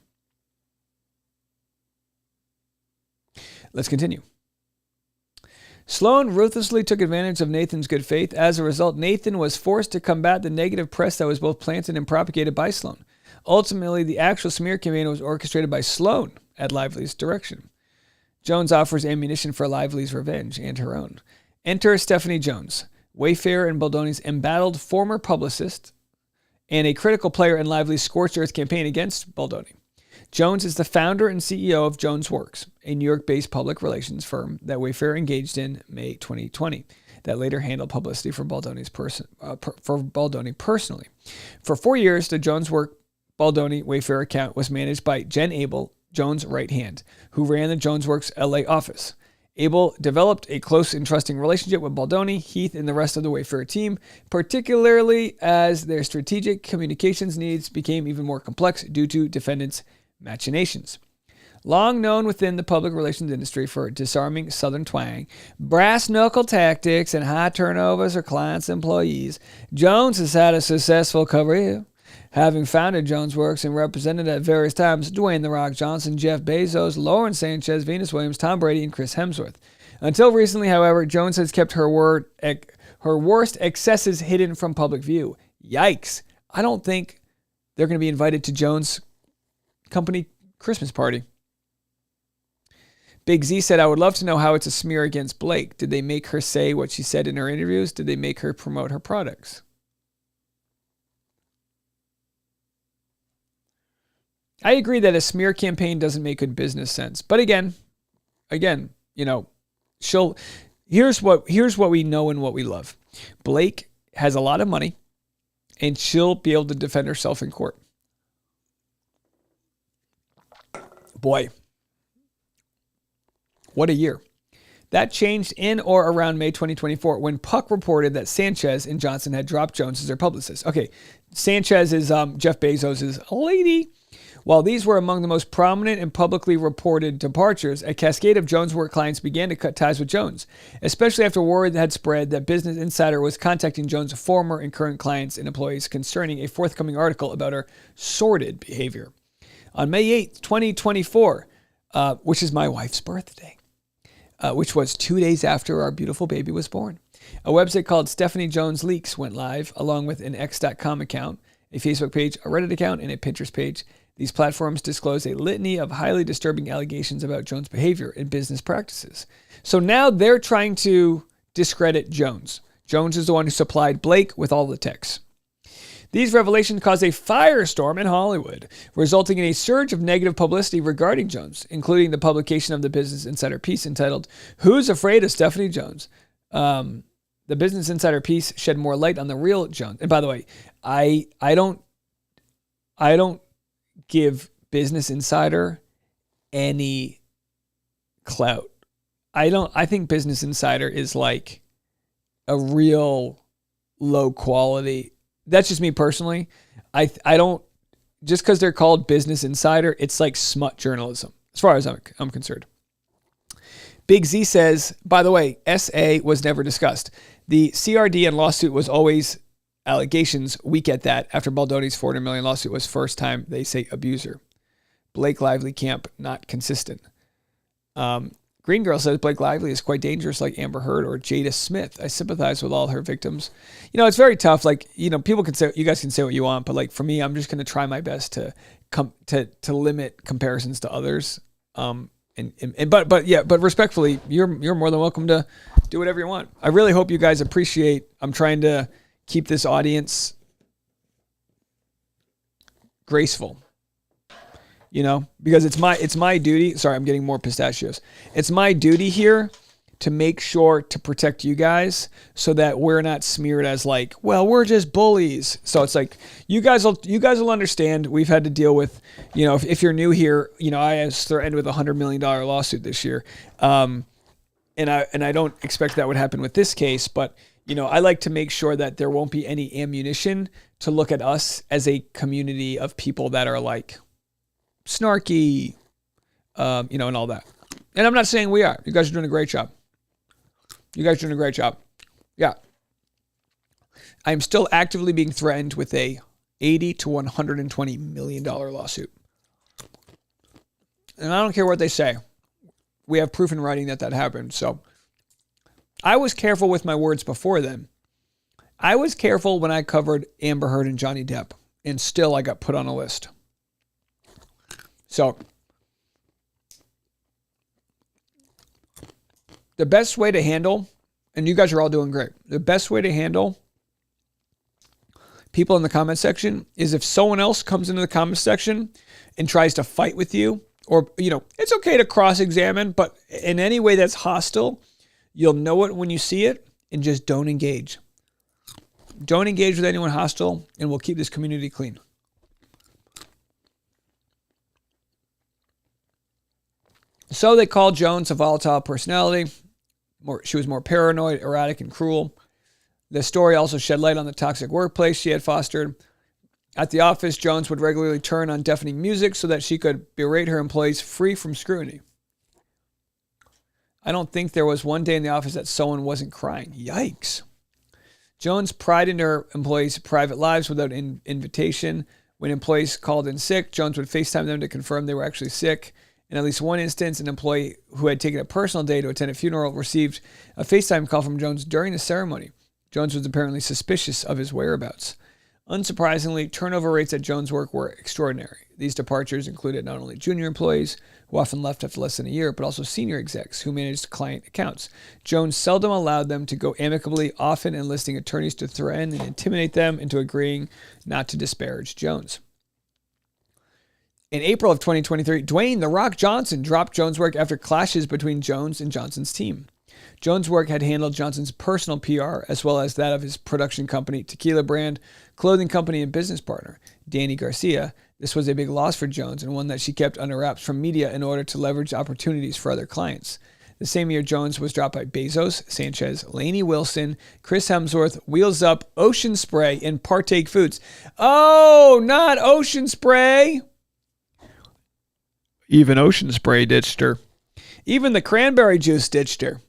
Let's continue. Sloan ruthlessly took advantage of Nathan's good faith. As a result, Nathan was forced to combat the negative press that was both planted and propagated by Sloan. Ultimately, the actual smear campaign was orchestrated by Sloan at Lively's direction. Jones offers ammunition for Lively's revenge and her own. Enter Stephanie Jones, Wayfair and Baldoni's embattled former publicist and a critical player in Lively's scorched earth campaign against Baldoni. Jones is the founder and CEO of Jones Works, a New York-based public relations firm that Wayfair engaged in May 2020 that later handled publicity for Baldoni personally. For 4 years, the Jones Work Baldoni Wayfair account was managed by Jen Abel, Jones' right hand, who ran the Jones Works LA office. Abel developed a close and trusting relationship with Baldoni, Heath, and the rest of the Wayfair team, particularly as their strategic communications needs became even more complex due to defendants' machinations. Long known within the public relations industry for disarming Southern twang, brass knuckle tactics, and high turnovers of clients' employees, Jones has had a successful career, having founded Jones Works and represented at various times Dwayne "The Rock" Johnson, Jeff Bezos, Lauren Sanchez, Venus Williams, Tom Brady, and Chris Hemsworth. Until recently, however, Jones has kept her worst excesses hidden from public view. Yikes. I don't think they're going to be invited to Jones' company Christmas party. Big Z said, I would love to know how it's a smear against Blake. Did they make her say what she said in her interviews? Did they make her promote her products? I agree that a smear campaign doesn't make good business sense. But again, you know, here's what we know and what we love. Blake has a lot of money and she'll be able to defend herself in court. Boy, what a year. That changed in or around May 2024 when Puck reported that Sanchez and Johnson had dropped Jones as their publicist. Okay, Sanchez is Jeff Bezos' lady. While these were among the most prominent and publicly reported departures, a cascade of Jones Work clients began to cut ties with Jones, especially after word had spread that Business Insider was contacting Jones' former and current clients and employees concerning a forthcoming article about her sordid behavior. On May 8th, 2024, which is my wife's birthday, which was 2 days after our beautiful baby was born, a website called Stephanie Jones Leaks went live, along with an X.com account, a Facebook page, a Reddit account, and a Pinterest page. These platforms disclose a litany of highly disturbing allegations about Jones' behavior and business practices. So now they're trying to discredit Jones. Jones is the one who supplied Blake with all the texts. These revelations caused a firestorm in Hollywood, resulting in a surge of negative publicity regarding Jones, including the publication of the Business Insider piece entitled, Who's Afraid of Stephanie Jones? The Business Insider piece shed more light on the real Jones. And by the way, I don't give Business Insider any clout. I think Business Insider is like a real low quality. That's just me personally. I don't, just because they're called Business Insider, it's like smut journalism, as far as I'm concerned. Big Z says, by the way, SA was never discussed. The CRD and lawsuit was always allegations. We get that. After Baldoni's 400 million lawsuit was first time they say abuser. Blake Lively camp, not consistent. Green Girl says Blake Lively is quite dangerous like Amber Heard or Jada Smith. I sympathize with all her victims. You know, it's very tough. Like, you know, people can say, you guys can say what you want, but like for me, I'm just going to try my best to limit comparisons to others. But respectfully, you're more than welcome to do whatever you want. I really hope you guys appreciate, I'm trying to keep this audience graceful. you know, because it's my duty. Sorry, I'm getting more pistachios. It's my duty here to make sure to protect you guys so that we're not smeared as like, well, we're just bullies. So it's like, you guys will understand. We've had to deal with, you know, if you're new here, you know, I was threatened with $100 million lawsuit this year. And I don't expect that would happen with this case, but you know, I like to make sure that there won't be any ammunition to look at us as a community of people that are like snarky, you know, and all that. And I'm not saying we are. You guys are doing a great job. Yeah. I'm still actively being threatened with a $80 to $120 million lawsuit. And I don't care what they say. We have proof in writing that happened. So I was careful with my words before then. I was careful when I covered Amber Heard and Johnny Depp, and still I got put on a list. So the best way to handle, and you guys are all doing great, the best way to handle people in the comment section is if someone else comes into the comment section and tries to fight with you, or, you know, it's okay to cross-examine, but in any way that's hostile, you'll know it when you see it, and just don't engage. Don't engage with anyone hostile, and we'll keep this community clean. So they called Jones a volatile personality. She was more paranoid, erratic, and cruel. The story also shed light on the toxic workplace she had fostered. At the office, Jones would regularly turn on deafening music so that she could berate her employees free from scrutiny. I don't think there was one day in the office that someone wasn't crying. Yikes. Jones pried into her employees' private lives without invitation. When employees called in sick, Jones would FaceTime them to confirm they were actually sick. In at least one instance, an employee who had taken a personal day to attend a funeral received a FaceTime call from Jones during the ceremony. Jones was apparently suspicious of his whereabouts. Unsurprisingly, turnover rates at Jones' work were extraordinary. These departures included not only junior employees, who often left after less than a year, but also senior execs who managed client accounts. Jones seldom allowed them to go amicably, often enlisting attorneys to threaten and intimidate them into agreeing not to disparage Jones. In April of 2023, Dwayne "The Rock" Johnson dropped Jones' work after clashes between Jones and Johnson's team. Jones' work had handled Johnson's personal PR as well as that of his production company, tequila brand, clothing company, and business partner, Danny Garcia. This was a big loss for Jones and one that she kept under wraps from media in order to leverage opportunities for other clients. The same year, Jones was dropped by Bezos, Sanchez, Lainey Wilson, Chris Hemsworth, Wheels Up, Ocean Spray, and Partake Foods. Oh, not Ocean Spray! Even Ocean Spray ditched her. Even the cranberry juice ditched her.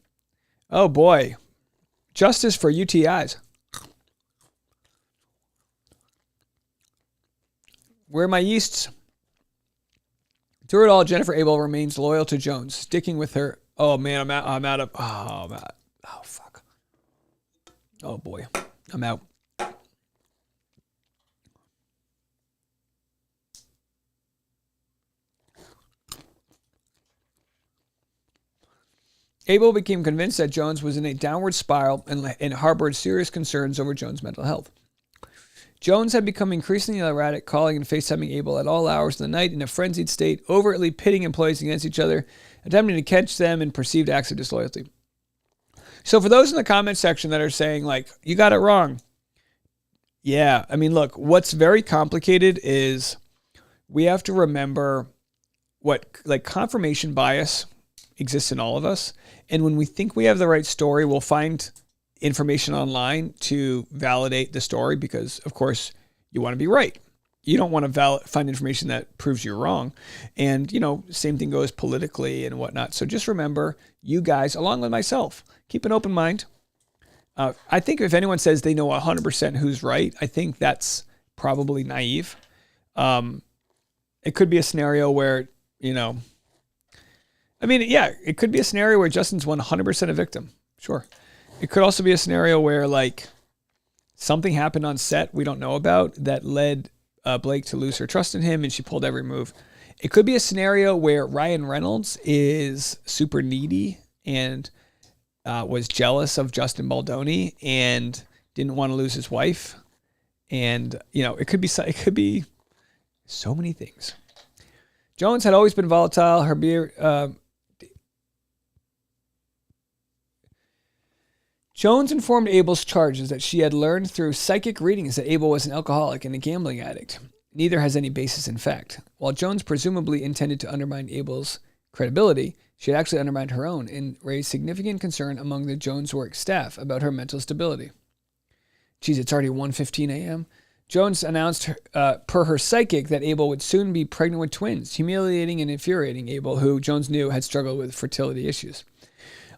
Oh boy. Justice for UTIs. Where are my yeasts? Through it all, Jennifer Abel remains loyal to Jones, sticking with her. Oh man, oh fuck. Oh boy, I'm out. Abel became convinced that Jones was in a downward spiral and harbored serious concerns over Jones' mental health. Jones had become increasingly erratic, calling and FaceTiming Abel at all hours of the night in a frenzied state, overtly pitting employees against each other, attempting to catch them in perceived acts of disloyalty. So for those in the comment section that are saying, like, you got it wrong. Yeah, I mean, look, what's very complicated is we have to remember confirmation bias exists in all of us. And when we think we have the right story, we'll find information online to validate the story because, of course, you want to be right. You don't want to find information that proves you're wrong. And, you know, same thing goes politically and whatnot. So just remember, you guys, along with myself, keep an open mind. I think if anyone says they know 100% who's right, I think that's probably naive. It could be a scenario where, you know, I mean, yeah, it could be a scenario where Justin's 100% a victim. Sure. It could also be a scenario where, like, something happened on set we don't know about that led Blake to lose her trust in him and she pulled every move. It could be a scenario where Ryan Reynolds is super needy and was jealous of Justin Baldoni and didn't want to lose his wife. And, you know, it could be so many things. Jones had always been volatile. Her Jones informed Abel's charges that she had learned through psychic readings that Abel was an alcoholic and a gambling addict. Neither has any basis in fact. While Jones presumably intended to undermine Abel's credibility, she had actually undermined her own and raised significant concern among the Jones work staff about her mental stability. Geez, it's already 1:15 a.m. Jones announced per her psychic that Abel would soon be pregnant with twins, humiliating and infuriating Abel, who Jones knew had struggled with fertility issues.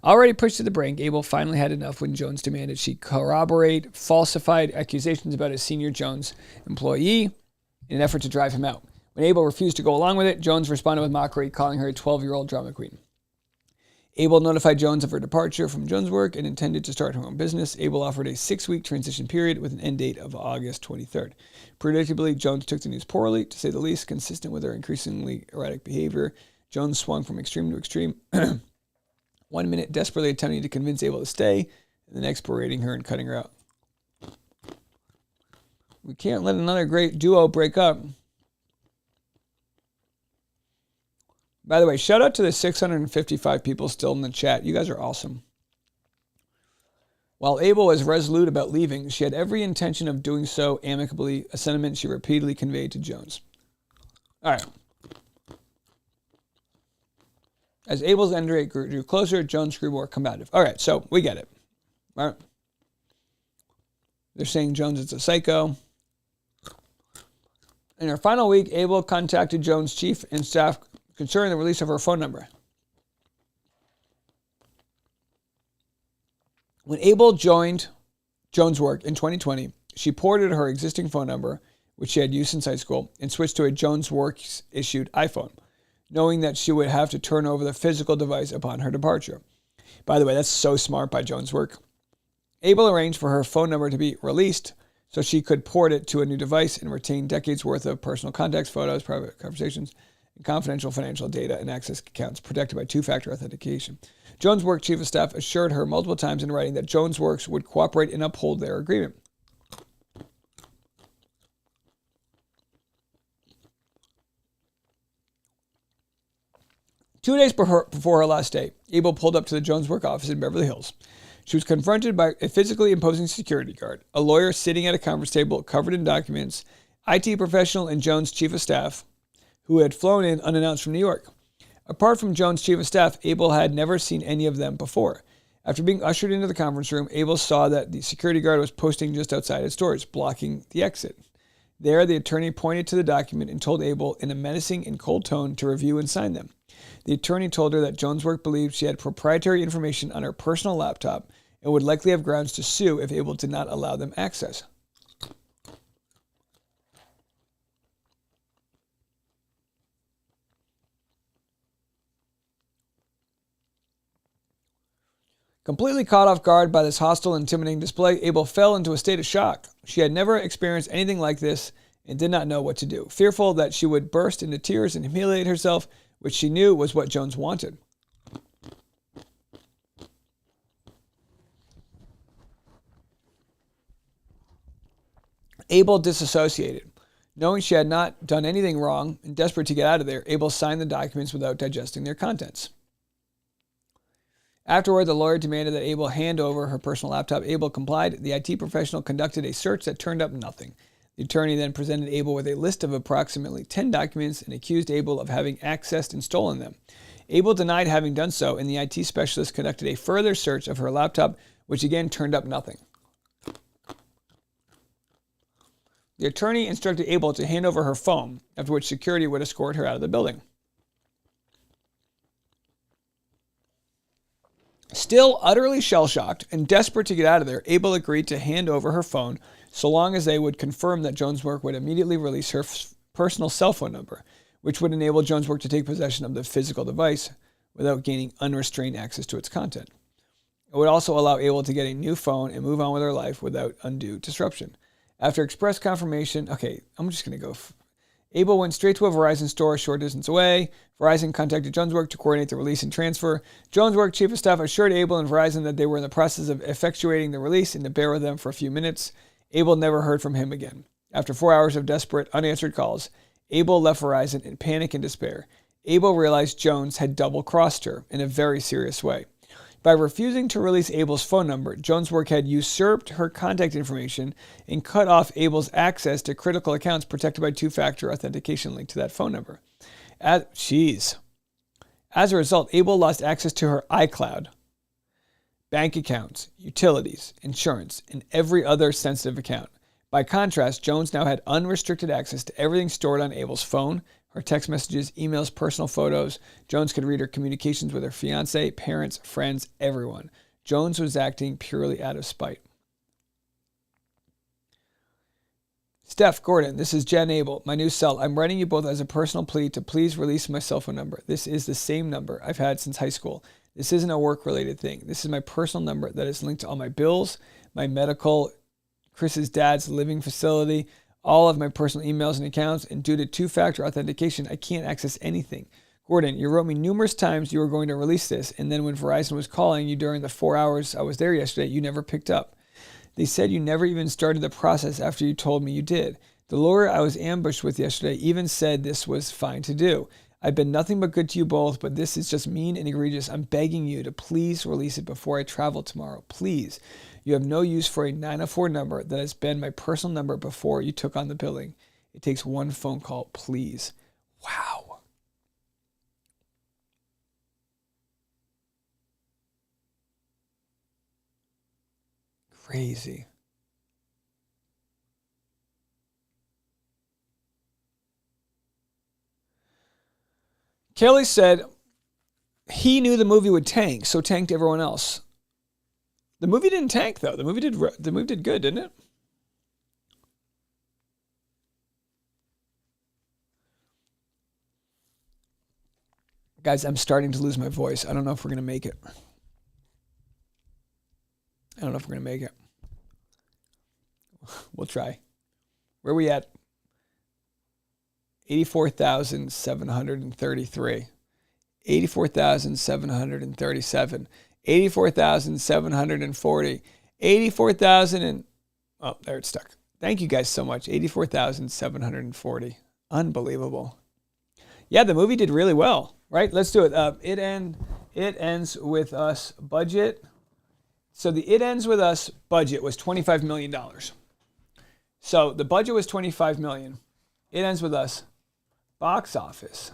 Already pushed to the brink, Abel finally had enough when Jones demanded she corroborate falsified accusations about a senior Jones employee in an effort to drive him out. When Abel refused to go along with it, Jones responded with mockery, calling her a 12-year-old drama queen. Abel notified Jones of her departure from Jones' work and intended to start her own business. Abel offered a 6-week transition period with an end date of August 23rd. Predictably, Jones took the news poorly, to say the least, consistent with her increasingly erratic behavior. Jones swung from extreme to extreme, 1 minute desperately attempting to convince Abel to stay, and the next berating her and cutting her out. We can't let another great duo break up. By the way, shout out to the 655 people still in the chat. You guys are awesome. While Abel was resolute about leaving, she had every intention of doing so amicably, a sentiment she repeatedly conveyed to Jones. All right. As Abel's end date drew closer, Jones grew more combative. All right, so we get it. All right. They're saying Jones is a psycho. In her final week, Abel contacted Jones' chief and staff concerning the release of her phone number. When Abel joined Jones' work in 2020, she ported her existing phone number, which she had used since high school, and switched to a Jones' Works-issued iPhone, knowing that she would have to turn over the physical device upon her departure. By the way, that's so smart by Jones' work. Abel arranged for her phone number to be released so she could port it to a new device and retain decades' worth of personal contacts, photos, private conversations, and confidential financial data and access accounts protected by two-factor authentication. Jones' Work chief of staff assured her multiple times in writing that Jones' Works would cooperate and uphold their agreement. Two days before her last day, Abel pulled up to the Jones' Work office in Beverly Hills. She was confronted by a physically imposing security guard, a lawyer sitting at a conference table covered in documents, IT professional, and Jones' chief of staff, who had flown in unannounced from New York. Apart from Jones' chief of staff, Abel had never seen any of them before. After being ushered into the conference room, Abel saw that the security guard was posting just outside his doors, blocking the exit. There, the attorney pointed to the document and told Abel in a menacing and cold tone to review and sign them. The attorney told her that Jones' Work believed she had proprietary information on her personal laptop and would likely have grounds to sue if Abel did not allow them access. Completely caught off guard by this hostile, intimidating display, Abel fell into a state of shock. She had never experienced anything like this and did not know what to do, fearful that she would burst into tears and humiliate herself, which she knew was what Jones wanted. Abel disassociated. Knowing she had not done anything wrong and desperate to get out of there, Abel signed the documents without digesting their contents. Afterward, the lawyer demanded that Abel hand over her personal laptop. Abel complied. The IT professional conducted a search that turned up nothing. The attorney then presented Abel with a list of approximately 10 documents and accused Abel of having accessed and stolen them. Abel denied having done so, and the IT specialist conducted a further search of her laptop, which again turned up nothing. The attorney instructed Abel to hand over her phone, after which security would escort her out of the building. Still utterly shell-shocked and desperate to get out of there, Abel agreed to hand over her phone so long as they would confirm that Jones' Work would immediately release her personal cell phone number, which would enable Jones' Work to take possession of the physical device without gaining unrestrained access to its content. It would also allow Abel to get a new phone and move on with her life without undue disruption. After express confirmation, I'm just going to go. Abel went straight to a Verizon store a short distance away. Verizon contacted Jones' Work to coordinate the release and transfer. Jones' Work chief of staff assured Abel and Verizon that they were in the process of effectuating the release and to bear with them for a few minutes. Abel never heard from him again. After 4 hours of desperate, unanswered calls, Abel left Verizon in panic and despair. Abel realized Jones had double-crossed her in a very serious way. By refusing to release Abel's phone number, Jones' work had usurped her contact information and cut off Abel's access to critical accounts protected by two-factor authentication linked to that phone number. As a result, Abel lost access to her iCloud, bank accounts, utilities, insurance, and every other sensitive account. By contrast, Jones now had unrestricted access to everything stored on Abel's phone, her text messages, emails, personal photos. Jones could read her communications with her fiance, parents, friends, everyone. Jones was acting purely out of spite. Steph, Gordon, this is Jen Abel, my new cell. I'm writing you both as a personal plea to please release my cell phone number. This is the same number I've had since high school. This isn't a work-related thing. This is my personal number that is linked to all my bills, my medical, Chris's dad's living facility, all of my personal emails and accounts, and due to two-factor authentication, I can't access anything. Gordon, you wrote me numerous times you were going to release this, and then when Verizon was calling you during the 4 hours I was there yesterday, you never picked up. They said you never even started the process after you told me you did. The lawyer I was ambushed with yesterday even said this was fine to do. I've been nothing but good to you both, but this is just mean and egregious. I'm begging you to please release it before I travel tomorrow. Please. You have no use for a 904 number that has been my personal number before you took on the billing. It takes one phone call, please. Wow. Crazy. Kelly said he knew the movie would tank, so tanked everyone else. The movie didn't tank, though. The movie did good, didn't it? Guys, I'm starting to lose my voice. I don't know if we're going to make it. We'll try. Where are we at? 84,733. 84,737. 84,740. 84,000 and... Oh, there it's stuck. Thank you guys so much. 84,740. Unbelievable. Yeah, the movie did really well, right? Let's do it. It ends with us budget. So the It Ends With Us budget was $25 million. So the budget was $25 million. It Ends With Us box office.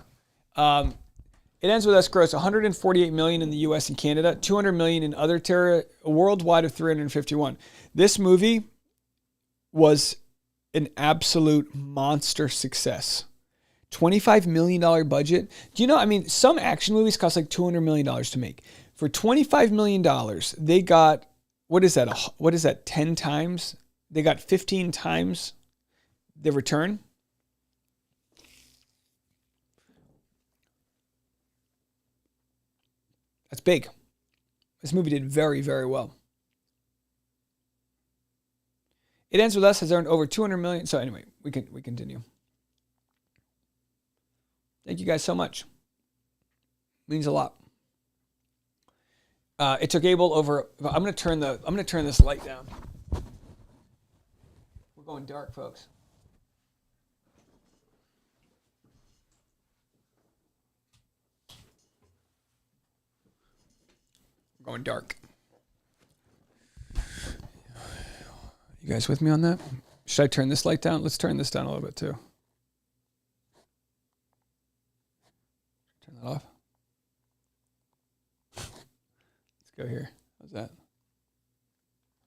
It Ends With Us grossed $148 million in the U.S. and Canada, $200 million in other worldwide of $351. This movie was an absolute monster success. $25 million budget. Do you know, I mean, some action movies cost like $200 million to make. For $25 million, they got, what is that, 10 times? They got 15 times the return. That's big. This movie did very, very well. It Ends With Us has earned over 200 million. So anyway, we continue. Thank you guys so much. Means a lot. It took Abel over. I'm gonna turn this light down. We're going dark, folks. We're going dark. You guys with me on that? Should I turn this light down? Let's turn this down a little bit too. Turn that off. Let's go here. How's that?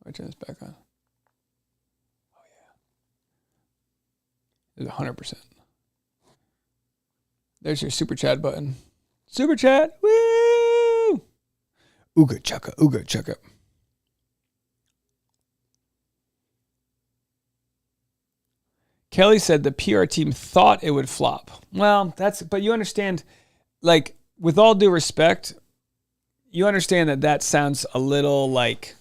Let me turn this back on. Oh yeah. There's 100%. There's your super chat button. Super chat. Woo! Ooga chaka, ooga chaka. Kelly said the PR team thought it would flop. Well, but you understand, like, with all due respect, you understand that sounds a little like,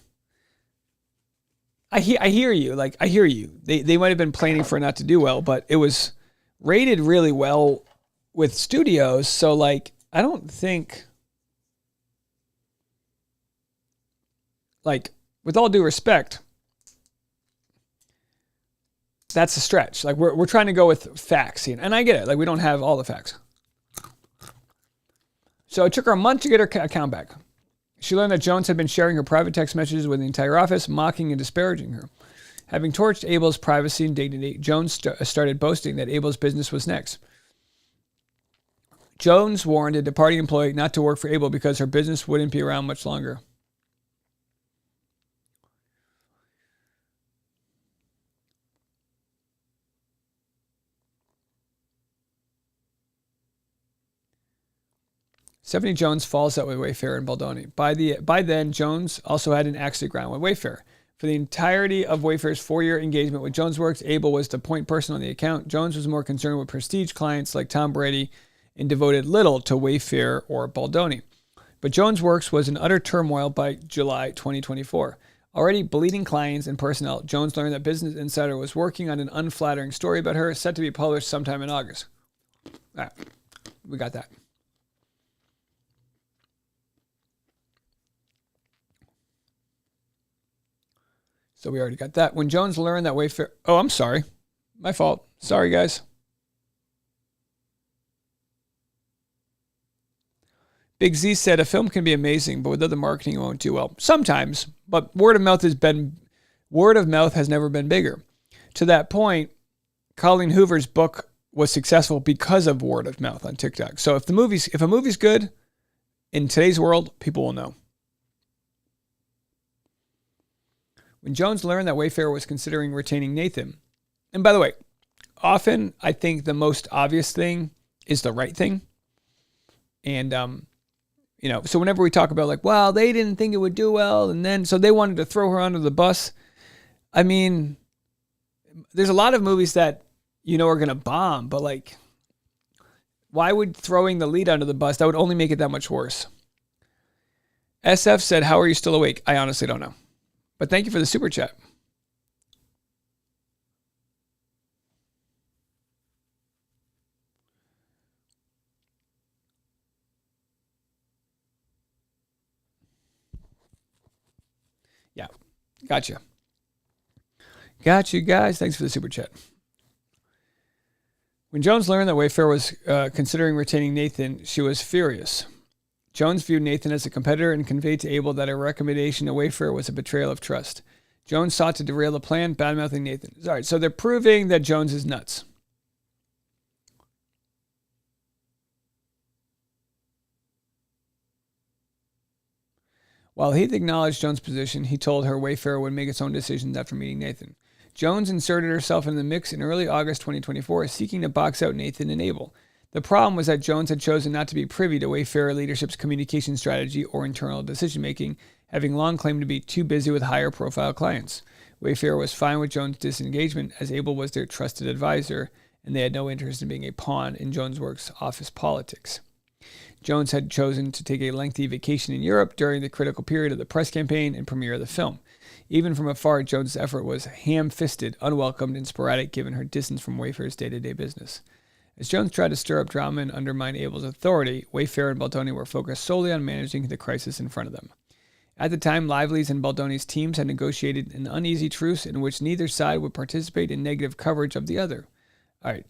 I hear you. Like, I hear you. They might have been planning for it not to do well, but it was rated really well with studios. So, like, I don't think, like, with all due respect, that's a stretch. Like we're trying to go with facts here. And I get it. Like we don't have all the facts. So it took her a month to get her account back. She learned that Jones had been sharing her private text messages with the entire office, mocking and disparaging her. Having torched Abel's privacy and dignity, Jones started boasting that Abel's business was next. Jones warned a departing employee not to work for Abel because her business wouldn't be around much longer. Stephanie Jones falls out with Wayfair and Baldoni. By then, Jones also had an axe to grind with Wayfair. For the entirety of Wayfair's 4-year engagement with JonesWorks, Abel was the point person on the account. Jones was more concerned with prestige clients like Tom Brady and devoted little to Wayfair or Baldoni. But JonesWorks was in utter turmoil by July 2024. Already bleeding clients and personnel, Jones learned that Business Insider was working on an unflattering story about her set to be published sometime in August. All right, we got that. So we already got that. When Jones learned that Wayfair... Oh, I'm sorry. My fault. Sorry, guys. Big Z said, a film can be amazing, but without the marketing, it won't do well. Sometimes, but word of mouth has never been bigger. To that point, Colleen Hoover's book was successful because of word of mouth on TikTok. So if a movie's good, in today's world, people will know. When Jones learned that Wayfair was considering retaining Nathan, and by the way, often I think the most obvious thing is the right thing. And, so whenever we talk about like, well, they didn't think it would do well, and then, so they wanted to throw her under the bus. I mean, there's a lot of movies that, are going to bomb, but like, why would throwing the lead under the bus, that would only make it that much worse. SF said, how are you still awake? I honestly don't know. But thank you for the super chat. Yeah, gotcha. Got you guys. Thanks for the super chat. When Jones learned that Wayfair was considering retaining Nathan, she was furious. Jones viewed Nathan as a competitor and conveyed to Abel that a recommendation to Wayfair was a betrayal of trust. Jones sought to derail the plan, badmouthing Nathan. All right, so they're proving that Jones is nuts. While Heath acknowledged Jones' position, he told her Wayfair would make its own decisions after meeting Nathan. Jones inserted herself in the mix in early August 2024, seeking to box out Nathan and Abel. The problem was that Jones had chosen not to be privy to Wayfair leadership's communication strategy or internal decision-making, having long claimed to be too busy with higher-profile clients. Wayfair was fine with Jones' disengagement, as Abel was their trusted advisor, and they had no interest in being a pawn in JonesWorks' office politics. Jones had chosen to take a lengthy vacation in Europe during the critical period of the press campaign and premiere of the film. Even from afar, Jones' effort was ham-fisted, unwelcomed, and sporadic given her distance from Wayfair's day-to-day business. As Jones tried to stir up drama and undermine Abel's authority, Wayfair and Baldoni were focused solely on managing the crisis in front of them. At the time, Lively's and Baldoni's teams had negotiated an uneasy truce in which neither side would participate in negative coverage of the other. All right.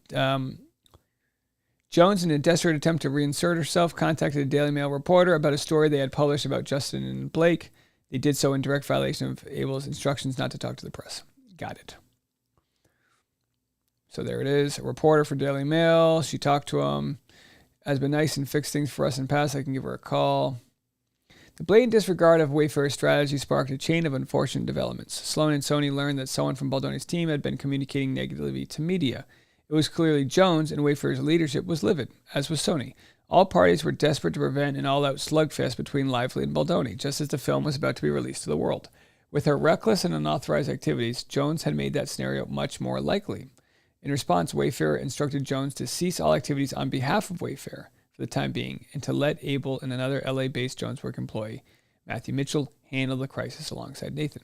Jones, in a desperate attempt to reinsert herself, contacted a Daily Mail reporter about a story they had published about Justin and Blake. They did so in direct violation of Abel's instructions not to talk to the press. Got it. So there it is. A reporter for Daily Mail. She talked to him. Has been nice and fixed things for us in the past. I can give her a call. The blatant disregard of Wayfair's strategy sparked a chain of unfortunate developments. Sloan and Sony learned that someone from Baldoni's team had been communicating negatively to media. It was clearly Jones, and Wayfair's leadership was livid, as was Sony. All parties were desperate to prevent an all-out slugfest between Lively and Baldoni, just as the film was about to be released to the world. With her reckless and unauthorized activities, Jones had made that scenario much more likely. In response, Wayfair instructed Jones to cease all activities on behalf of Wayfair for the time being and to let Abel and another LA-based JonesWorks employee, Matthew Mitchell, handle the crisis alongside Nathan.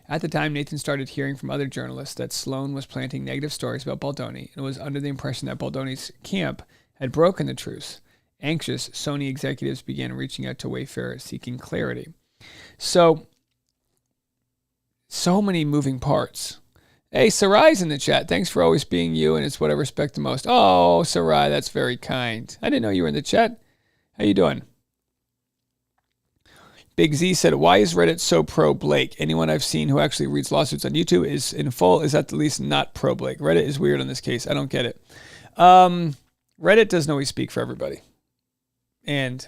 At the time, Nathan started hearing from other journalists that Sloan was planting negative stories about Baldoni and was under the impression that Baldoni's camp had broken the truce. Anxious, Sony executives began reaching out to Wayfair seeking clarity. So many moving parts. Hey, Sarai's in the chat. Thanks for always being you, and it's what I respect the most. Oh, Sarai, that's very kind. I didn't know you were in the chat. How you doing? Big Z said, why is Reddit so pro-Blake? Anyone I've seen who actually reads lawsuits on YouTube is in full, is at the least not pro-Blake. Reddit is weird on this case. I don't get it. Reddit doesn't always speak for everybody. And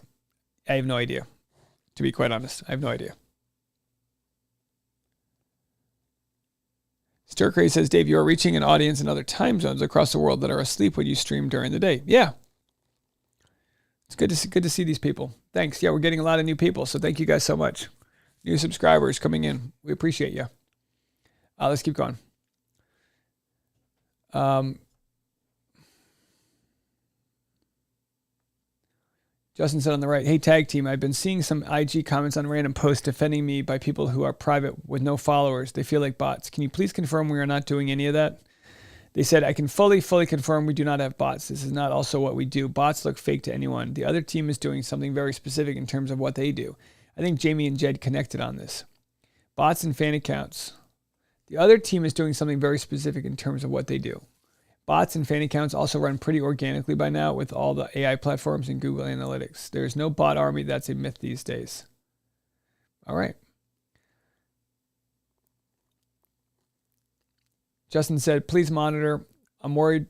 I have no idea. To be quite honest, I have no idea. Stircray says, Dave, you are reaching an audience in other time zones across the world that are asleep when you stream during the day. Yeah. It's good to see these people. Thanks. Yeah, we're getting a lot of new people, so thank you guys so much. New subscribers coming in. We appreciate you. Let's keep going. Justin said on the right, hey, tag team, I've been seeing some IG comments on random posts defending me by people who are private with no followers. They feel like bots. Can you please confirm we are not doing any of that? They said, I can fully confirm we do not have bots. This is not also what we do. Bots look fake to anyone. The other team is doing something very specific in terms of what they do. I think Jamie and Jed connected on this. Bots and fan accounts. The other team is doing something very specific in terms of what they do. Bots and fan accounts also run pretty organically by now with all the AI platforms and Google Analytics. There's no bot army. That's a myth these days. All right. Justin said, please monitor. I'm worried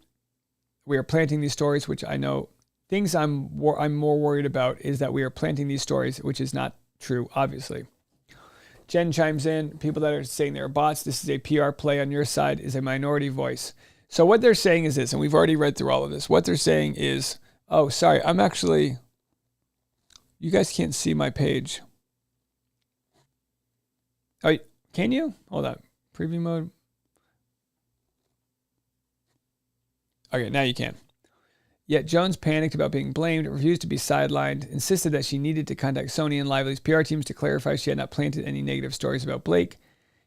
we are planting these stories, which I know. Things I'm more worried about is that we are planting these stories, which is not true, obviously. Jen chimes in. People that are saying they're bots, this is a PR play on your side, is a minority voice. So what they're saying is this, and we've already read through all of this. What they're saying is, oh, sorry, you guys can't see my page. Oh, can you? Hold on. Preview mode. Okay, now you can. Yet Jones panicked about being blamed, refused to be sidelined, insisted that she needed to contact Sony and Lively's PR teams to clarify she had not planted any negative stories about Blake.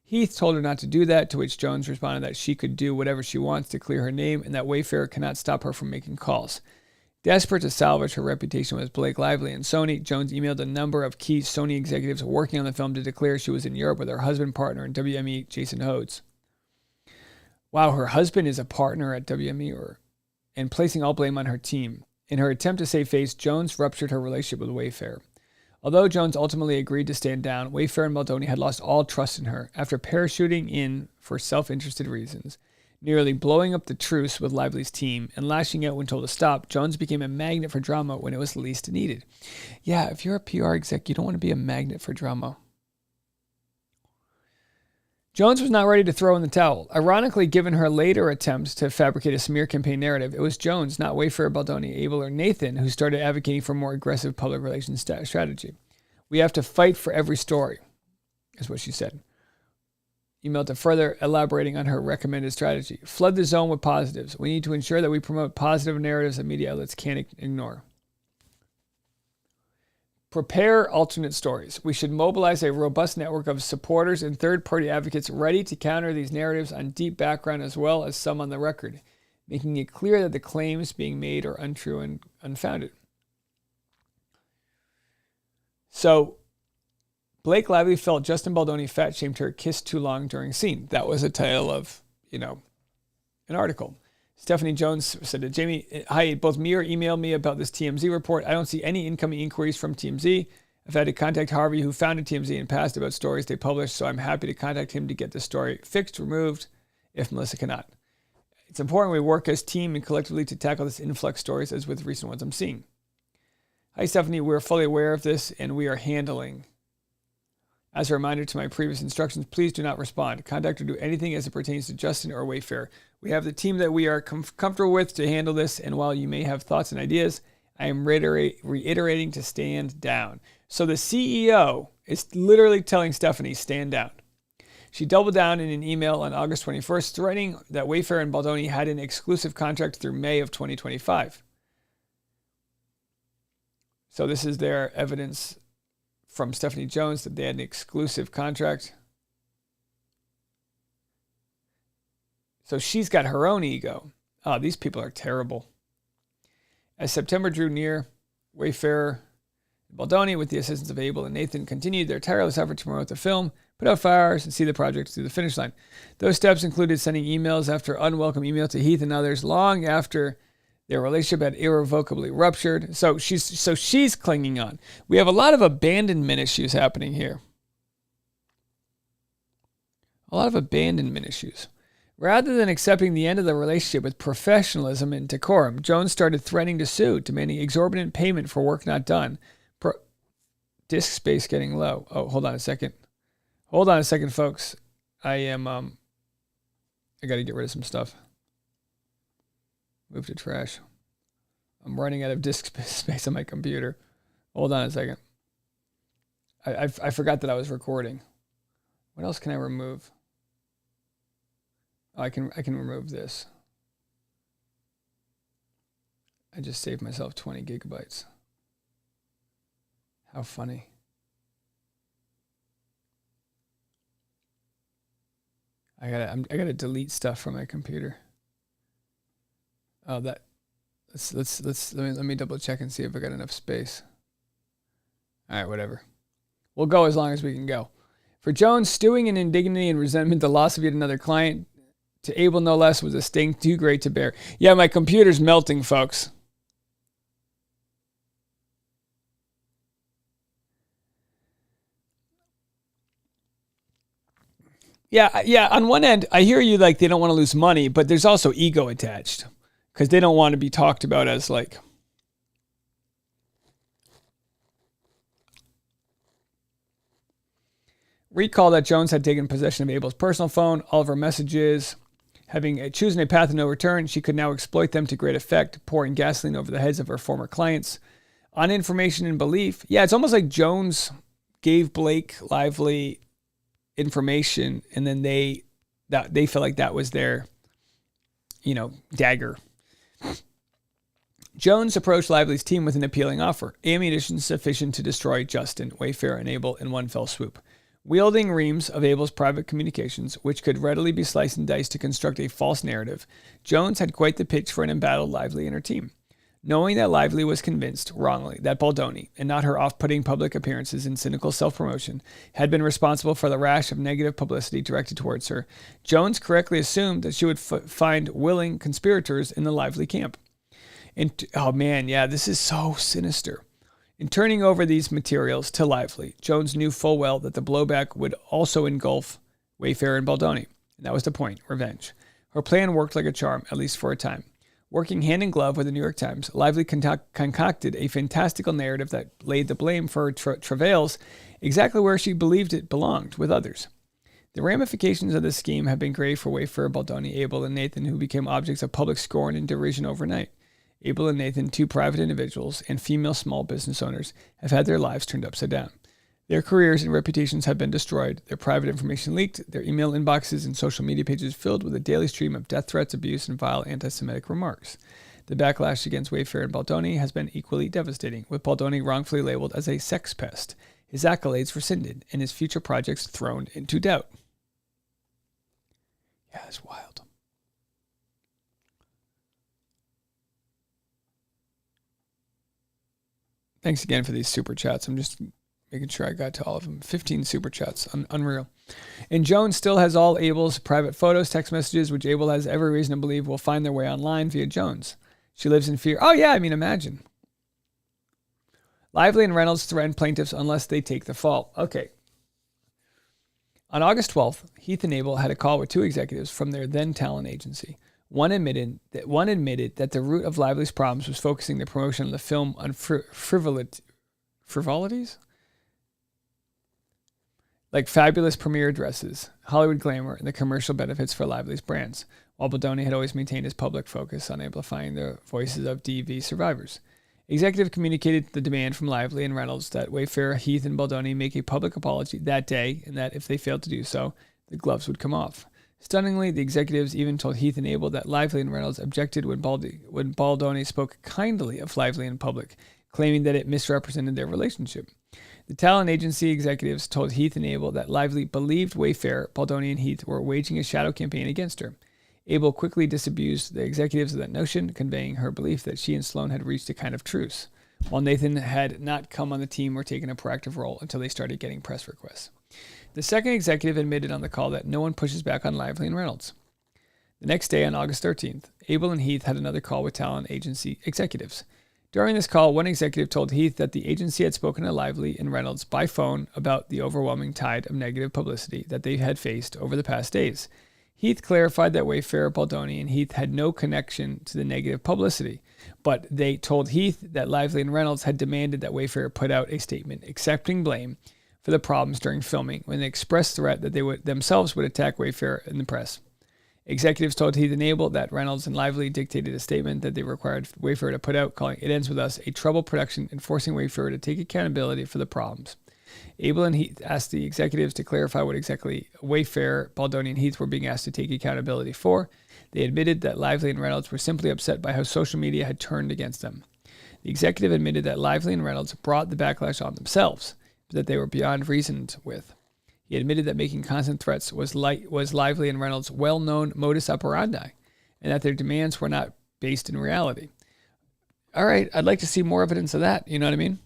Heath told her not to do that, to which Jones responded that she could do whatever she wants to clear her name and that Wayfair cannot stop her from making calls. Desperate to salvage her reputation with Blake Lively and Sony, Jones emailed a number of key Sony executives working on the film to declare she was in Europe with her husband partner in WME, Jason Hodes. Wow, her husband is a partner at WME and placing all blame on her team. In her attempt to save face, Jones ruptured her relationship with Wayfair. Although Jones ultimately agreed to stand down, Wayfair and Baldoni had lost all trust in her after parachuting in for self-interested reasons. Nearly blowing up the truce with Lively's team and lashing out when told to stop, Jones became a magnet for drama when it was least needed. Yeah, if you're a PR exec, you don't want to be a magnet for drama. Jones was not ready to throw in the towel. Ironically, given her later attempts to fabricate a smear campaign narrative, it was Jones, not Wayfair, Baldoni, Abel, or Nathan, who started advocating for more aggressive public relations strategy. We have to fight for every story, is what she said. Emailed to further elaborating on her recommended strategy. Flood the zone with positives. We need to ensure that we promote positive narratives that media outlets can't ignore. Prepare alternate stories. We should mobilize a robust network of supporters and third-party advocates ready to counter these narratives on deep background as well as some on the record, making it clear that the claims being made are untrue and unfounded. So, Blake Lively felt Justin Baldoni fat-shamed her, kissed too long during scene. That was the title of, an article. Stephanie Jones said to Jamie, hi, both me or emailed me about this TMZ report. I don't see any incoming inquiries from TMZ. I've had to contact Harvey, who founded TMZ in the past, about stories they published, so I'm happy to contact him to get the story fixed, removed, if Melissa cannot. It's important we work as a team and collectively to tackle this influx stories as with recent ones I'm seeing. Hi, Stephanie. We're fully aware of this, and we are handling. As a reminder to my previous instructions, please do not respond. Contact or do anything as it pertains to Justin or Wayfair. We have the team that we are comfortable with to handle this, and while you may have thoughts and ideas, I am reiterating to stand down. So the CEO is literally telling Stephanie, stand down. She doubled down in an email on August 21st, threatening that Wayfair and Baldoni had an exclusive contract through May of 2025. So this is their evidence from Stephanie Jones that they had an exclusive contract. So she's got her own ego. Oh, these people are terrible. As September drew near, Wayfair and Baldoni, with the assistance of Abel and Nathan, continued their tireless effort to promote the film, put out fires, and see the project through the finish line. Those steps included sending emails after unwelcome email to Heath and others long after their relationship had irrevocably ruptured. So she's clinging on. We have a lot of abandonment issues happening here. A lot of abandonment issues. Rather than accepting the end of the relationship with professionalism and decorum, Jones started threatening to sue, demanding exorbitant payment for work not done. Disk space getting low. Oh, hold on a second. Hold on a second, folks. I got to get rid of some stuff. Move to trash. I'm running out of disk space on my computer. Hold on a second. I forgot that I was recording. What else can I remove? Oh, I can remove this. I just saved myself 20 gigabytes. How funny. I gotta delete stuff from my computer. Oh, let me double check and see if I got enough space. All right, whatever. We'll go as long as we can go. For Jones, stewing in indignity and resentment, the loss of yet another client, to Abel no less, was a sting too great to bear. Yeah, my computer's melting, folks. Yeah. On one end, I hear you, like, they don't want to lose money, but there's also ego attached because they don't want to be talked about as like. Recall that Jones had taken possession of Abel's personal phone, all of her messages. Choosing a path of no return, she could now exploit them to great effect, pouring gasoline over the heads of her former clients. On information and belief, yeah, it's almost like Jones gave Blake Lively information, and then they felt like that was their, dagger. Jones approached Lively's team with an appealing offer: ammunition sufficient to destroy Justin, Wayfair, and Abel in one fell swoop. Wielding reams of Abel's private communications, which could readily be sliced and diced to construct a false narrative, Jones had quite the pitch for an embattled Lively and her team. Knowing that Lively was convinced, wrongly, that Baldoni, and not her off-putting public appearances and cynical self-promotion, had been responsible for the rash of negative publicity directed towards her, Jones correctly assumed that she would find willing conspirators in the Lively camp. Oh man, yeah, this is so sinister. In turning over these materials to Lively, Jones knew full well that the blowback would also engulf Wayfair and Baldoni. And that was the point, revenge. Her plan worked like a charm, at least for a time. Working hand in glove with the New York Times, Lively concocted a fantastical narrative that laid the blame for her travails exactly where she believed it belonged, with others. The ramifications of this scheme have been grave for Wayfair, Baldoni, Abel, and Nathan, who became objects of public scorn and derision overnight. Abel and Nathan, two private individuals and female small business owners, have had their lives turned upside down. Their careers and reputations have been destroyed, their private information leaked, their email inboxes and social media pages filled with a daily stream of death threats, abuse, and vile anti-Semitic remarks. The backlash against Wayfair and Baldoni has been equally devastating, with Baldoni wrongfully labeled as a sex pest, his accolades rescinded, and his future projects thrown into doubt. Yeah, it's wild. Thanks again for these super chats. I'm just making sure I got to all of them. 15 super chats. Unreal. And Jones still has all Abel's private photos, text messages, which Abel has every reason to believe will find their way online via Jones. She lives in fear. Oh, yeah, imagine. Lively and Reynolds threaten plaintiffs unless they take the fall. Okay. On August 12th, Heath and Abel had a call with two executives from their then talent agency. One admitted that the root of Lively's problems was focusing the promotion of the film on frivolities? Like fabulous premiere dresses, Hollywood glamour, and the commercial benefits for Lively's brands, while Baldoni had always maintained his public focus on amplifying the voices of DV survivors. Executive communicated the demand from Lively and Reynolds that Wayfair, Heath, and Baldoni make a public apology that day, and that if they failed to do so, the gloves would come off. Stunningly, the executives even told Heath and Abel that Lively and Reynolds objected when Baldoni spoke kindly of Lively in public, claiming that it misrepresented their relationship. The talent agency executives told Heath and Abel that Lively believed Wayfair, Baldoni, and Heath were waging a shadow campaign against her. Abel quickly disabused the executives of that notion, conveying her belief that she and Sloan had reached a kind of truce. while Nathan had not come on the team or taken a proactive role until they started getting press requests. The second executive admitted on the call that no one pushes back on Lively and Reynolds. The next day, on August 13th, Abel and Heath had another call with talent agency executives. During this call, one executive told Heath that the agency had spoken to Lively and Reynolds by phone about the overwhelming tide of negative publicity that they had faced over the past days. Heath clarified that Wayfarer, Baldoni, and Heath had no connection to the negative publicity, but they told Heath that Lively and Reynolds had demanded that Wayfarer put out a statement accepting blame for the problems during filming when they expressed threat that they themselves would attack Wayfarer in the press. Executives told Heath and Abel that Reynolds and Lively dictated a statement that they required Wayfarer to put out, calling It Ends With Us a troubled production and forcing Wayfarer to take accountability for the problems. Abel and Heath asked the executives to clarify what exactly Wayfarer, Baldoni, and Heath were being asked to take accountability for. They admitted that Lively and Reynolds were simply upset by how social media had turned against them. The executive admitted that Lively and Reynolds brought the backlash on themselves, but that they were beyond reasoned with. He admitted that making constant threats was Lively and Reynolds' well-known modus operandi, and that their demands were not based in reality. All right, I'd like to see more evidence of that, you know what I mean?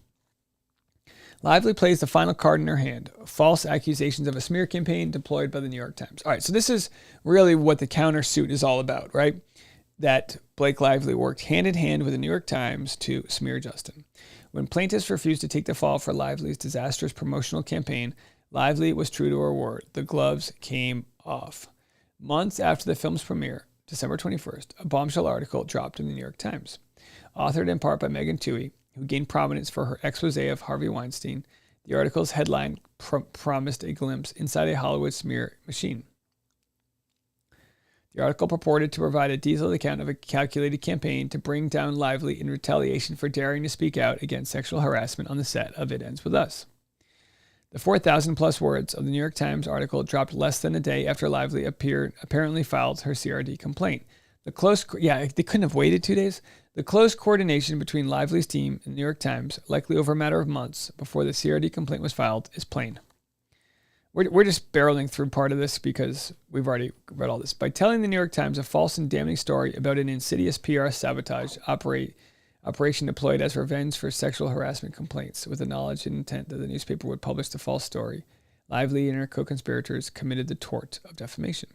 Lively plays the final card in her hand, false accusations of a smear campaign deployed by the New York Times. All right, so this is really what the countersuit is all about, right? That Blake Lively worked hand-in-hand with the New York Times to smear Justin. When plaintiffs refused to take the fall for Lively's disastrous promotional campaign, Lively was true to her word. The gloves came off. Months after the film's premiere, December 21st, a bombshell article dropped in the New York Times. Authored in part by Megan Twohey, who gained prominence for her expose of Harvey Weinstein, the article's headline promised a glimpse inside a Hollywood smear machine. The article purported to provide a detailed account of a calculated campaign to bring down Lively in retaliation for daring to speak out against sexual harassment on the set of It Ends With Us. The 4,000-plus words of the New York Times article dropped less than a day after Lively apparently filed her CRD complaint. They couldn't have waited 2 days. The close coordination between Lively's team and the New York Times, likely over a matter of months before the CRD complaint was filed, is plain. We're just barreling through part of this because we've already read all this. By telling the New York Times a false and damning story about an insidious PR sabotage operation deployed as revenge for sexual harassment complaints with the knowledge and intent that the newspaper would publish the false story, Lively and her co-conspirators committed the tort of defamation.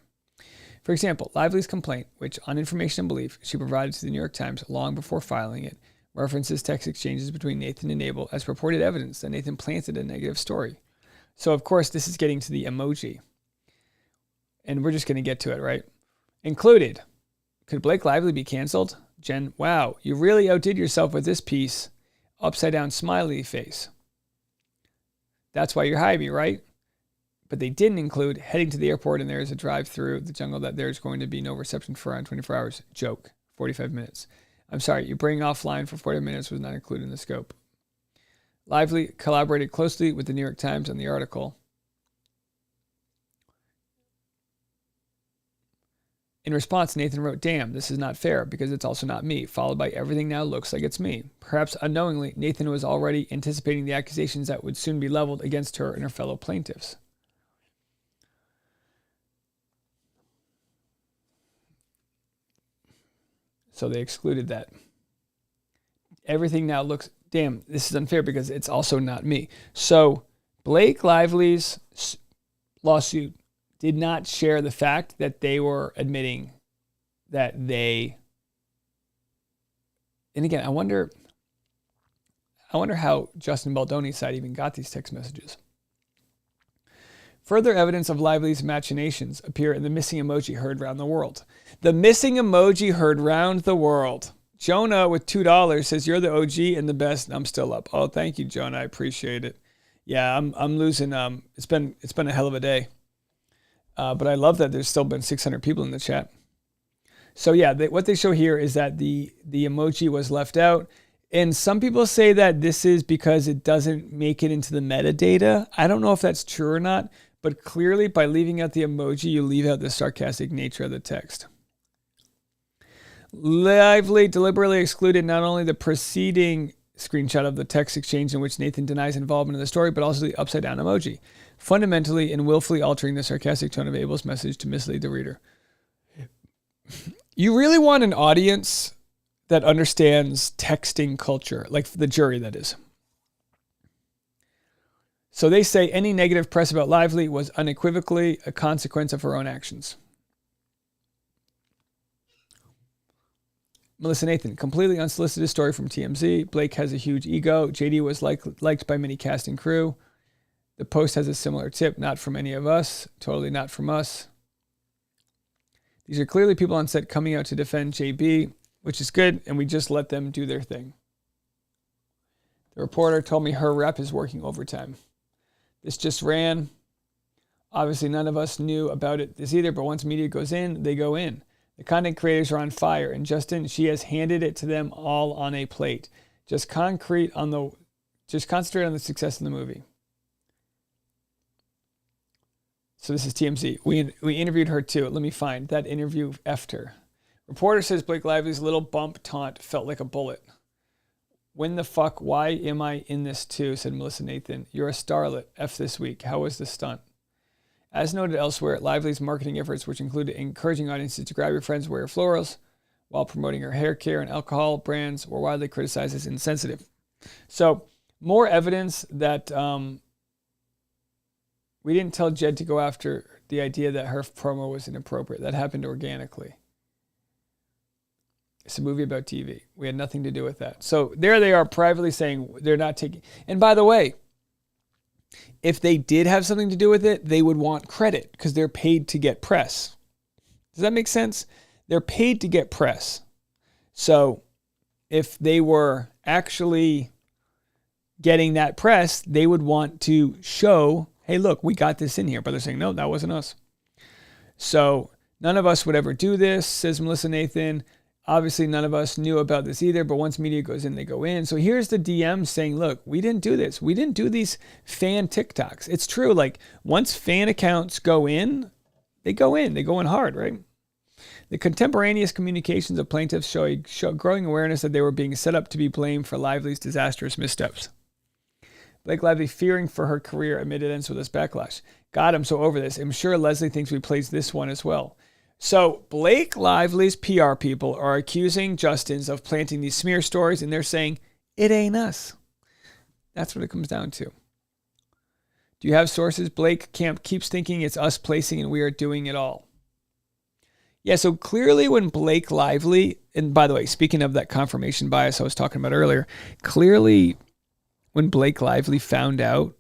For example, Lively's complaint, which on information and belief she provided to the New York Times long before filing it, references text exchanges between Nathan and Abel as purported evidence that Nathan planted a negative story. So, of course, this is getting to the emoji. And we're just going to get to it, right? Included, could Blake Lively be canceled? Jen, wow, you really outdid yourself with this piece. Upside down smiley face. That's why you're hiding me, right? But they didn't include heading to the airport and there's a drive through the jungle that there's going to be no reception for around 24 hours. Joke, 45 minutes. I'm sorry, you bring offline for 40 minutes was not included in the scope. Lively collaborated closely with the New York Times on the article. In response, Nathan wrote, "Damn, this is not fair because it's also not me," followed by "Everything now looks like it's me." Perhaps unknowingly, Nathan was already anticipating the accusations that would soon be leveled against her and her fellow plaintiffs. So they excluded that. Everything now looks, damn, this is unfair because it's also not me. So Blake Lively's lawsuit did not share the fact that they were admitting that they, and again, I wonder how Justin Baldoni's side even got these text messages. Further evidence of Lively's machinations appear in the missing emoji heard round the world. The missing emoji heard round the world. Jonah with $2 says, "You're the OG and the best." I'm still up. Oh, thank you, Jonah. I appreciate it. Yeah, I'm losing. It's been a hell of a day. But I love that there's still been 600 people in the chat. So yeah, what they show here is that the emoji was left out. And some people say that this is because it doesn't make it into the metadata. I don't know if that's true or not, but clearly by leaving out the emoji, you leave out the sarcastic nature of the text. Lively deliberately excluded not only the preceding screenshot of the text exchange in which Nathan denies involvement in the story, but also the upside down emoji, fundamentally and willfully altering the sarcastic tone of Abel's message to mislead the reader. You really want an audience that understands texting culture, like the jury, that is. So they say any negative press about Lively was unequivocally a consequence of her own actions. Melissa Nathan, completely unsolicited story from TMZ. Blake has a huge ego. JD was liked by many cast and crew. The Post has a similar tip, not from any of us. Totally not from us. These are clearly people on set coming out to defend JB, which is good, and we just let them do their thing. The reporter told me her rep is working overtime. This just ran. Obviously, none of us knew about it this either, but once media goes in, they go in. The content creators are on fire, and Justin, she has handed it to them all on a plate. Just concentrate on the success of the movie. So this is TMZ. We interviewed her too. Let me find that interview after. Reporter says Blake Lively's little bump taunt felt like a bullet. When the fuck? Why am I in this too? Said Melissa Nathan. You're a starlet. F this week. How was the stunt? As noted elsewhere, Lively's marketing efforts, which included encouraging audiences to grab your friends, wear florals, while promoting her hair care and alcohol brands, were widely criticized as insensitive. So, more evidence that we didn't tell Jed to go after the idea that her promo was inappropriate. That happened organically. It's a movie about TV. We had nothing to do with that. So there they are privately saying they're not taking... And by the way, if they did have something to do with it, they would want credit because they're paid to get press. Does that make sense? They're paid to get press. So if they were actually getting that press, they would want to show, hey, look, we got this in here. But they're saying, no, that wasn't us. So none of us would ever do this, says Melissa Nathan. Obviously, none of us knew about this either, but once media goes in, they go in. So here's the DM saying, look, we didn't do this. We didn't do these fan TikToks. It's true. Like, once fan accounts go in. They go in hard, right? The contemporaneous communications of plaintiffs show growing awareness that they were being set up to be blamed for Lively's disastrous missteps. Blake Lively fearing for her career amid it ends with this backlash. God, I'm so over this. I'm sure Leslie thinks we played this one as well. So Blake Lively's PR people are accusing Justin's of planting these smear stories, and they're saying, it ain't us. That's what it comes down to. Do you have sources? Blake Camp keeps thinking it's us placing and we are doing it all. Yeah, so clearly when Blake Lively, and by the way, speaking of that confirmation bias I was talking about earlier, clearly when Blake Lively found out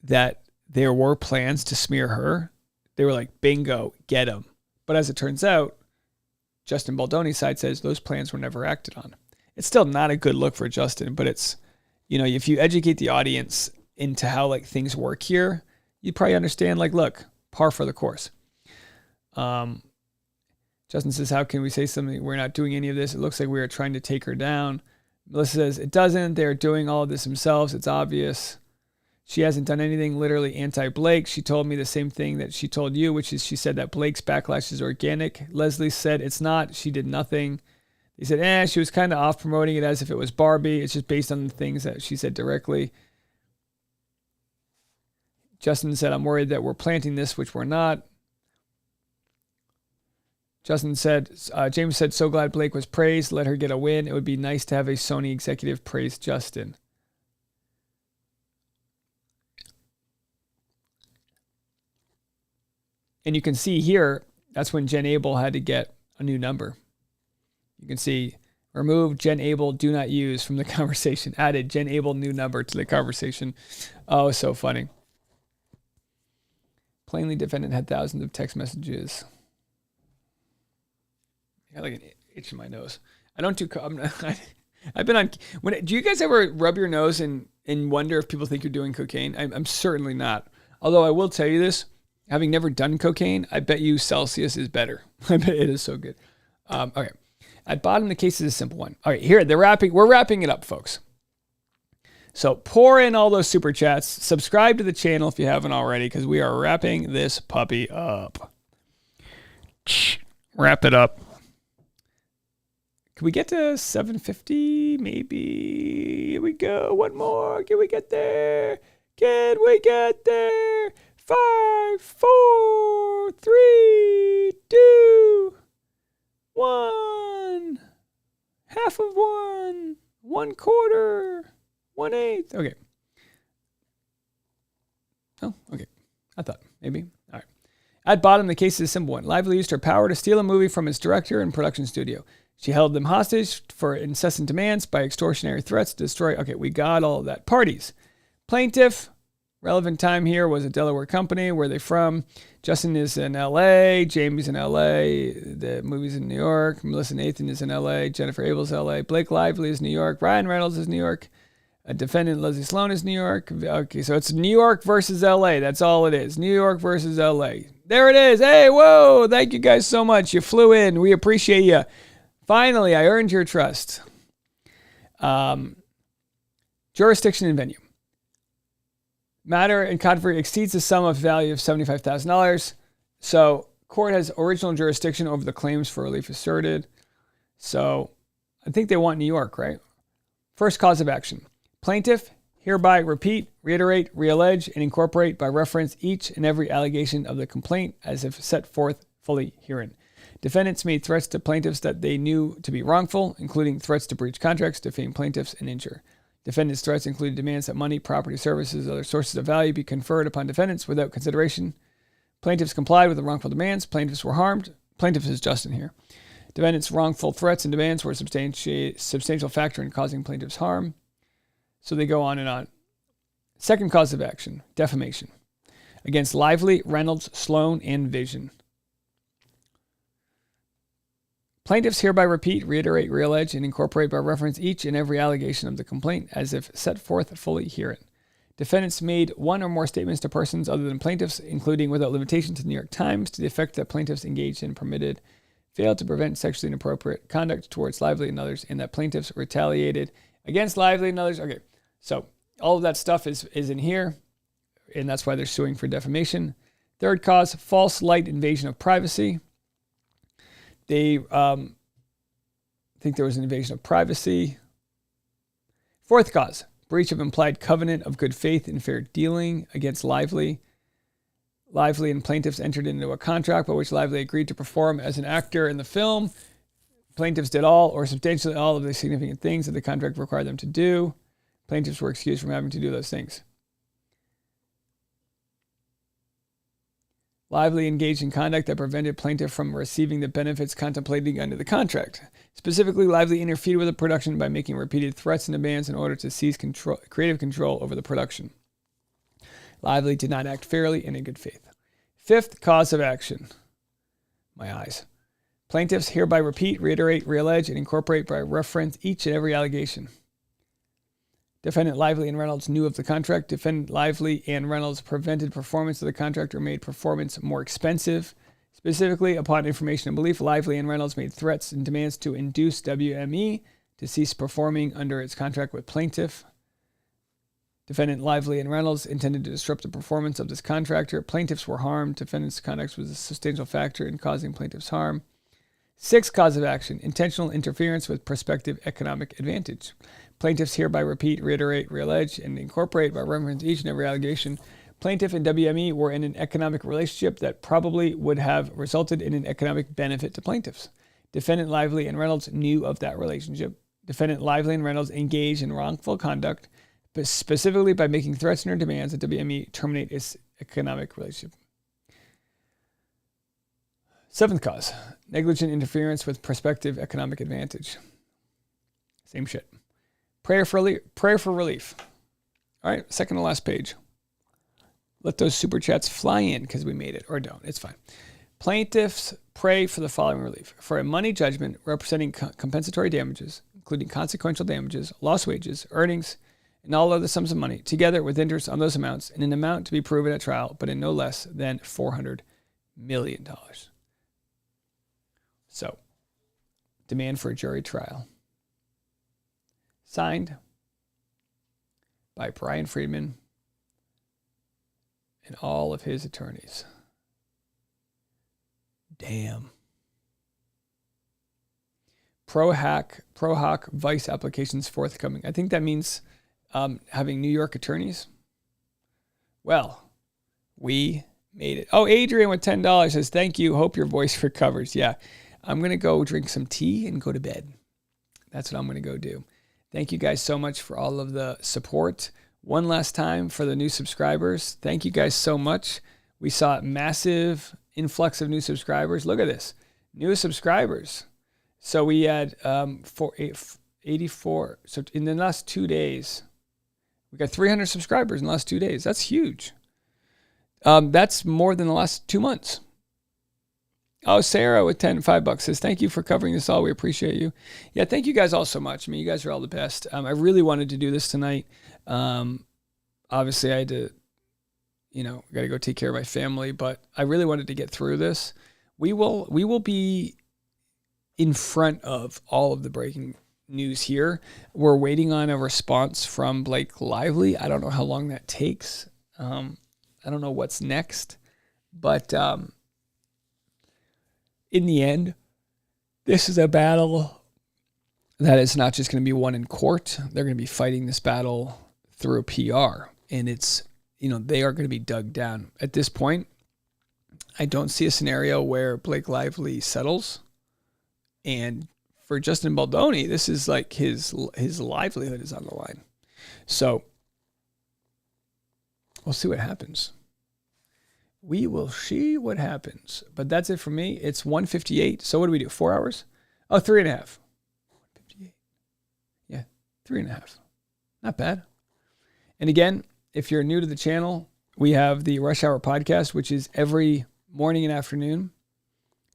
that there were plans to smear her, they were like, bingo, get him. But as it turns out, Justin Baldoni's side says those plans were never acted on. It's still not a good look for Justin, but it's, you know, if you educate the audience into how like things work here, you probably understand, like, look, par for the course. Justin says, how can we say something? We're not doing any of this. It looks like we are trying to take her down. Melissa says, it doesn't. They're doing all of this themselves. It's obvious. She hasn't done anything literally anti-Blake. She told me the same thing that she told you, which is she said that Blake's backlash is organic. Leslie said it's not. She did nothing. They said, she was kind of off promoting it as if it was Barbie. It's just based on the things that she said directly. Justin said, I'm worried that we're planting this, which we're not. Justin said, James said, so glad Blake was praised. Let her get a win. It would be nice to have a Sony executive praise Justin. And you can see here, that's when Jen Abel had to get a new number. You can see, remove Jen Abel, do not use from the conversation. Added Jen Abel, new number to the conversation. Oh, so funny. Plainly defendant had thousands of text messages. I got like an itch in my nose. I don't do, I've been on, do you guys ever rub your nose and wonder if people think you're doing cocaine? I'm certainly not. Although I will tell you this, having never done cocaine, I bet you Celsius is better. I bet it is so good. Okay. At bottom, the case is a simple one. All right, here, we're wrapping it up, folks. So pour in all those super chats. Subscribe to the channel if you haven't already, because we are wrapping this puppy up. Wrap it up. Can we get to 750? Maybe. Here we go. One more. Can we get there? Can we get there? 5, 4, 3, 2, 1. Half of 1/4, 1/8. Okay. Oh, okay. I thought maybe. All right. At bottom, the case is a simple one. Lively used her power to steal a movie from its director and production studio. She held them hostage for incessant demands by extortionary threats to destroy. Okay, we got all of that. Parties. Plaintiff. Relevant time here was a Delaware company. Where are they from? Justin is in L.A. Jamie's in L.A. The movie's in New York. Melissa Nathan is in L.A. Jennifer Abel's L.A. Blake Lively is New York. Ryan Reynolds is New York. A defendant, Leslie Sloan, is New York. Okay, so it's New York versus L.A. That's all it is. New York versus L.A. There it is. Hey, whoa. Thank you guys so much. You flew in. We appreciate you. Finally, I earned your trust. Jurisdiction and venue. Matter and controversy exceeds the sum of value of $75,000. So court has original jurisdiction over the claims for relief asserted. So I think they want New York, right? First cause of action. Plaintiff hereby repeat, reiterate, reallege, and incorporate by reference each and every allegation of the complaint as if set forth fully herein. Defendants made threats to plaintiffs that they knew to be wrongful, including threats to breach contracts, defame plaintiffs, and injure. Defendants' threats included demands that money, property, services, other sources of value be conferred upon defendants without consideration. Plaintiffs complied with the wrongful demands. Plaintiffs were harmed. Plaintiff is Justin here. Defendants' wrongful threats and demands were a substantial factor in causing plaintiffs harm. So they go on and on. Second cause of action, defamation. Against Lively, Reynolds, Sloan, and Vision. Plaintiffs hereby repeat, reiterate, reallege, and incorporate by reference each and every allegation of the complaint as if set forth fully herein. Defendants made one or more statements to persons other than plaintiffs, including without limitation to the New York Times, to the effect that plaintiffs engaged in permitted, failed to prevent sexually inappropriate conduct towards Lively and others, and that plaintiffs retaliated against Lively and others. Okay, so all of that stuff is in here, and that's why they're suing for defamation. Third cause, false light invasion of privacy. They think there was an invasion of privacy. Fourth cause, breach of implied covenant of good faith and fair dealing against Lively. Lively and plaintiffs entered into a contract by which Lively agreed to perform as an actor in the film. Plaintiffs did all or substantially all of the significant things that the contract required them to do. Plaintiffs were excused from having to do those things. Lively engaged in conduct that prevented plaintiff from receiving the benefits contemplated under the contract. Specifically, Lively interfered with the production by making repeated threats and demands in order to seize creative control over the production. Lively did not act fairly and in good faith. Fifth cause of action. My eyes. Plaintiffs hereby repeat, reiterate, reallege, and incorporate by reference each and every allegation. Defendant Lively and Reynolds knew of the contract. Defendant Lively and Reynolds prevented performance of the contract or made performance more expensive. Specifically, upon information and belief, Lively and Reynolds made threats and demands to induce WME to cease performing under its contract with plaintiff. Defendant Lively and Reynolds intended to disrupt the performance of this contractor. Plaintiffs were harmed. Defendant's conduct was a substantial factor in causing plaintiffs harm. Sixth cause of action, intentional interference with prospective economic advantage. Plaintiffs hereby repeat, reiterate, reallege, and incorporate by reference each and every allegation. Plaintiff and WME were in an economic relationship that probably would have resulted in an economic benefit to plaintiffs. Defendant Lively and Reynolds knew of that relationship. Defendant Lively and Reynolds engaged in wrongful conduct, but specifically by making threats and demands that WME terminate its economic relationship. Seventh cause, negligent interference with prospective economic advantage. Same shit. Prayer for relief. All right, second to last page. Let those super chats fly in because we made it, or don't. It's fine. Plaintiffs pray for the following relief: for a money judgment representing compensatory damages, including consequential damages, lost wages, earnings, and all other sums of money, together with interest on those amounts, in an amount to be proven at trial, but in no less than $400 million. So, demand for a jury trial. Signed by Brian Friedman and all of his attorneys. Damn. Pro-hack vice applications forthcoming. I think that means having New York attorneys. Well, we made it. Oh, Adrian with $10 says, thank you. Hope your voice recovers. Yeah, I'm going to go drink some tea and go to bed. That's what I'm going to go do. Thank you guys so much for all of the support. One last time for the new subscribers. Thank you guys so much. We saw a massive influx of new subscribers. Look at this. New subscribers. So we had 84. So in the last 2 days, we got 300 subscribers in the last 2 days. That's huge. That's more than the last 2 months. Oh, Sarah with $5 says, thank you for covering this all. We appreciate you. Yeah, thank you guys all so much. I mean, you guys are all the best. I really wanted to do this tonight. Obviously, I had to, got to go take care of my family, but I really wanted to get through this. We will be in front of all of the breaking news here. We're waiting on a response from Blake Lively. I don't know how long that takes. I don't know what's next, but in the end, this is a battle that is not just going to be won in court. They're going to be fighting this battle through PR, and it's, they are going to be dug down. At this point, I don't see a scenario where Blake Lively settles, and for Justin Baldoni, this is like his livelihood is on the line. So we'll see what happens. We will see what happens. But that's it for me. It's 1:58. So what do we do? 4 hours? Oh, 3.5. 1:58. Yeah, 3.5. Not bad. And again, if you're new to the channel, we have the Rush Hour podcast, which is every morning and afternoon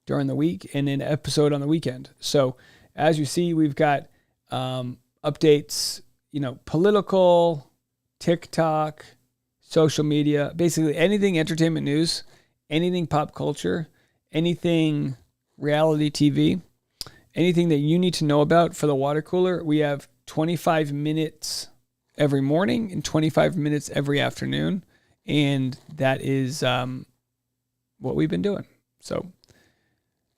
during the week, and an episode on the weekend. So as you see, we've got updates, political, TikTok, social media, basically anything entertainment news, anything pop culture, anything reality TV, anything that you need to know about for the water cooler. We have 25 minutes every morning and 25 minutes every afternoon. And that is what we've been doing. So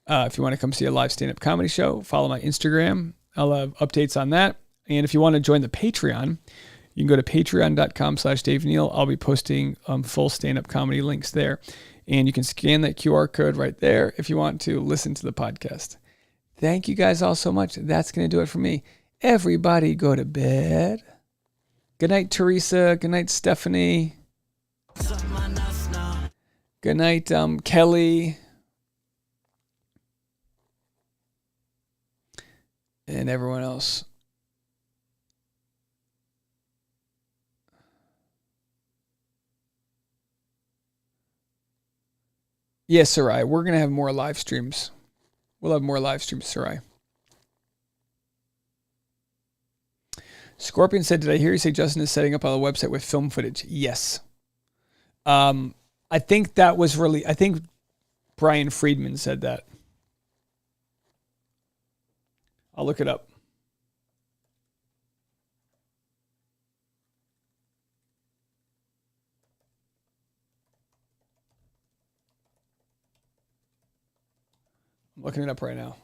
if you want to come see a live stand-up comedy show, follow my Instagram. I'll have updates on that. And if you want to join the Patreon, you can go to patreon.com/Dave Neal. I'll be posting full stand-up comedy links there. And you can scan that QR code right there if you want to listen to the podcast. Thank you guys all so much. That's going to do it for me. Everybody go to bed. Good night, Teresa. Good night, Stephanie. Good night, Kelly. And everyone else. Yes, Sarai. We're going to have more live streams. We'll have more live streams, Sarai. Scorpion said, did I hear you say Justin is setting up on a website with film footage? Yes. I think that was really, I think Brian Friedman said that. I'll look it up. I'm looking it up right now.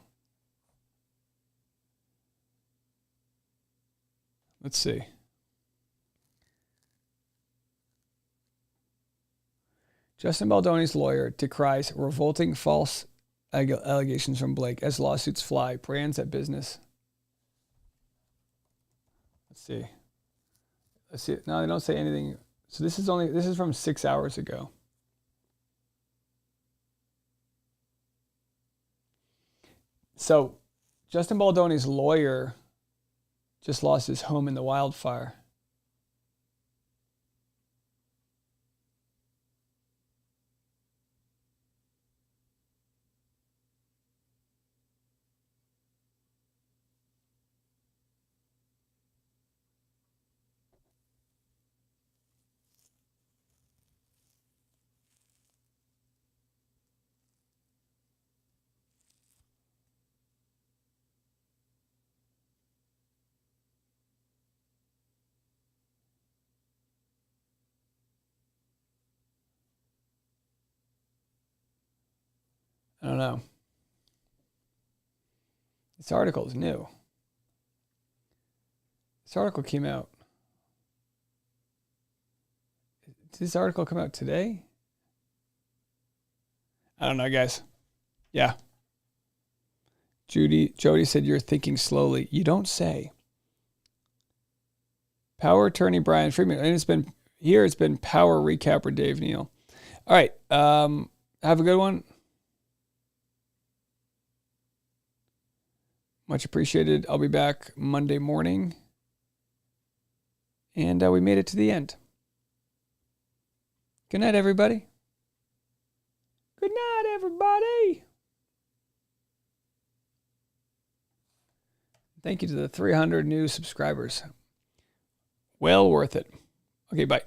Let's see. Justin Baldoni's lawyer decries revolting false allegations from Blake as lawsuits fly. Brands at business. Let's see. Let's see. No, they don't say anything. So this is from 6 hours ago. So Justin Baldoni's lawyer just lost his home in the wildfire. I don't know. This article is new. This article came out. Did this article come out today? I don't know, guys. Yeah. Jody said you're thinking slowly. You don't say. Power attorney Brian Freeman. And it's been power recapper Dave Neal. All right. Have a good one. Much appreciated. I'll be back Monday morning. And we made it to the end. Good night, everybody. Good night, everybody. Thank you to the 300 new subscribers. Well worth it. Okay, bye.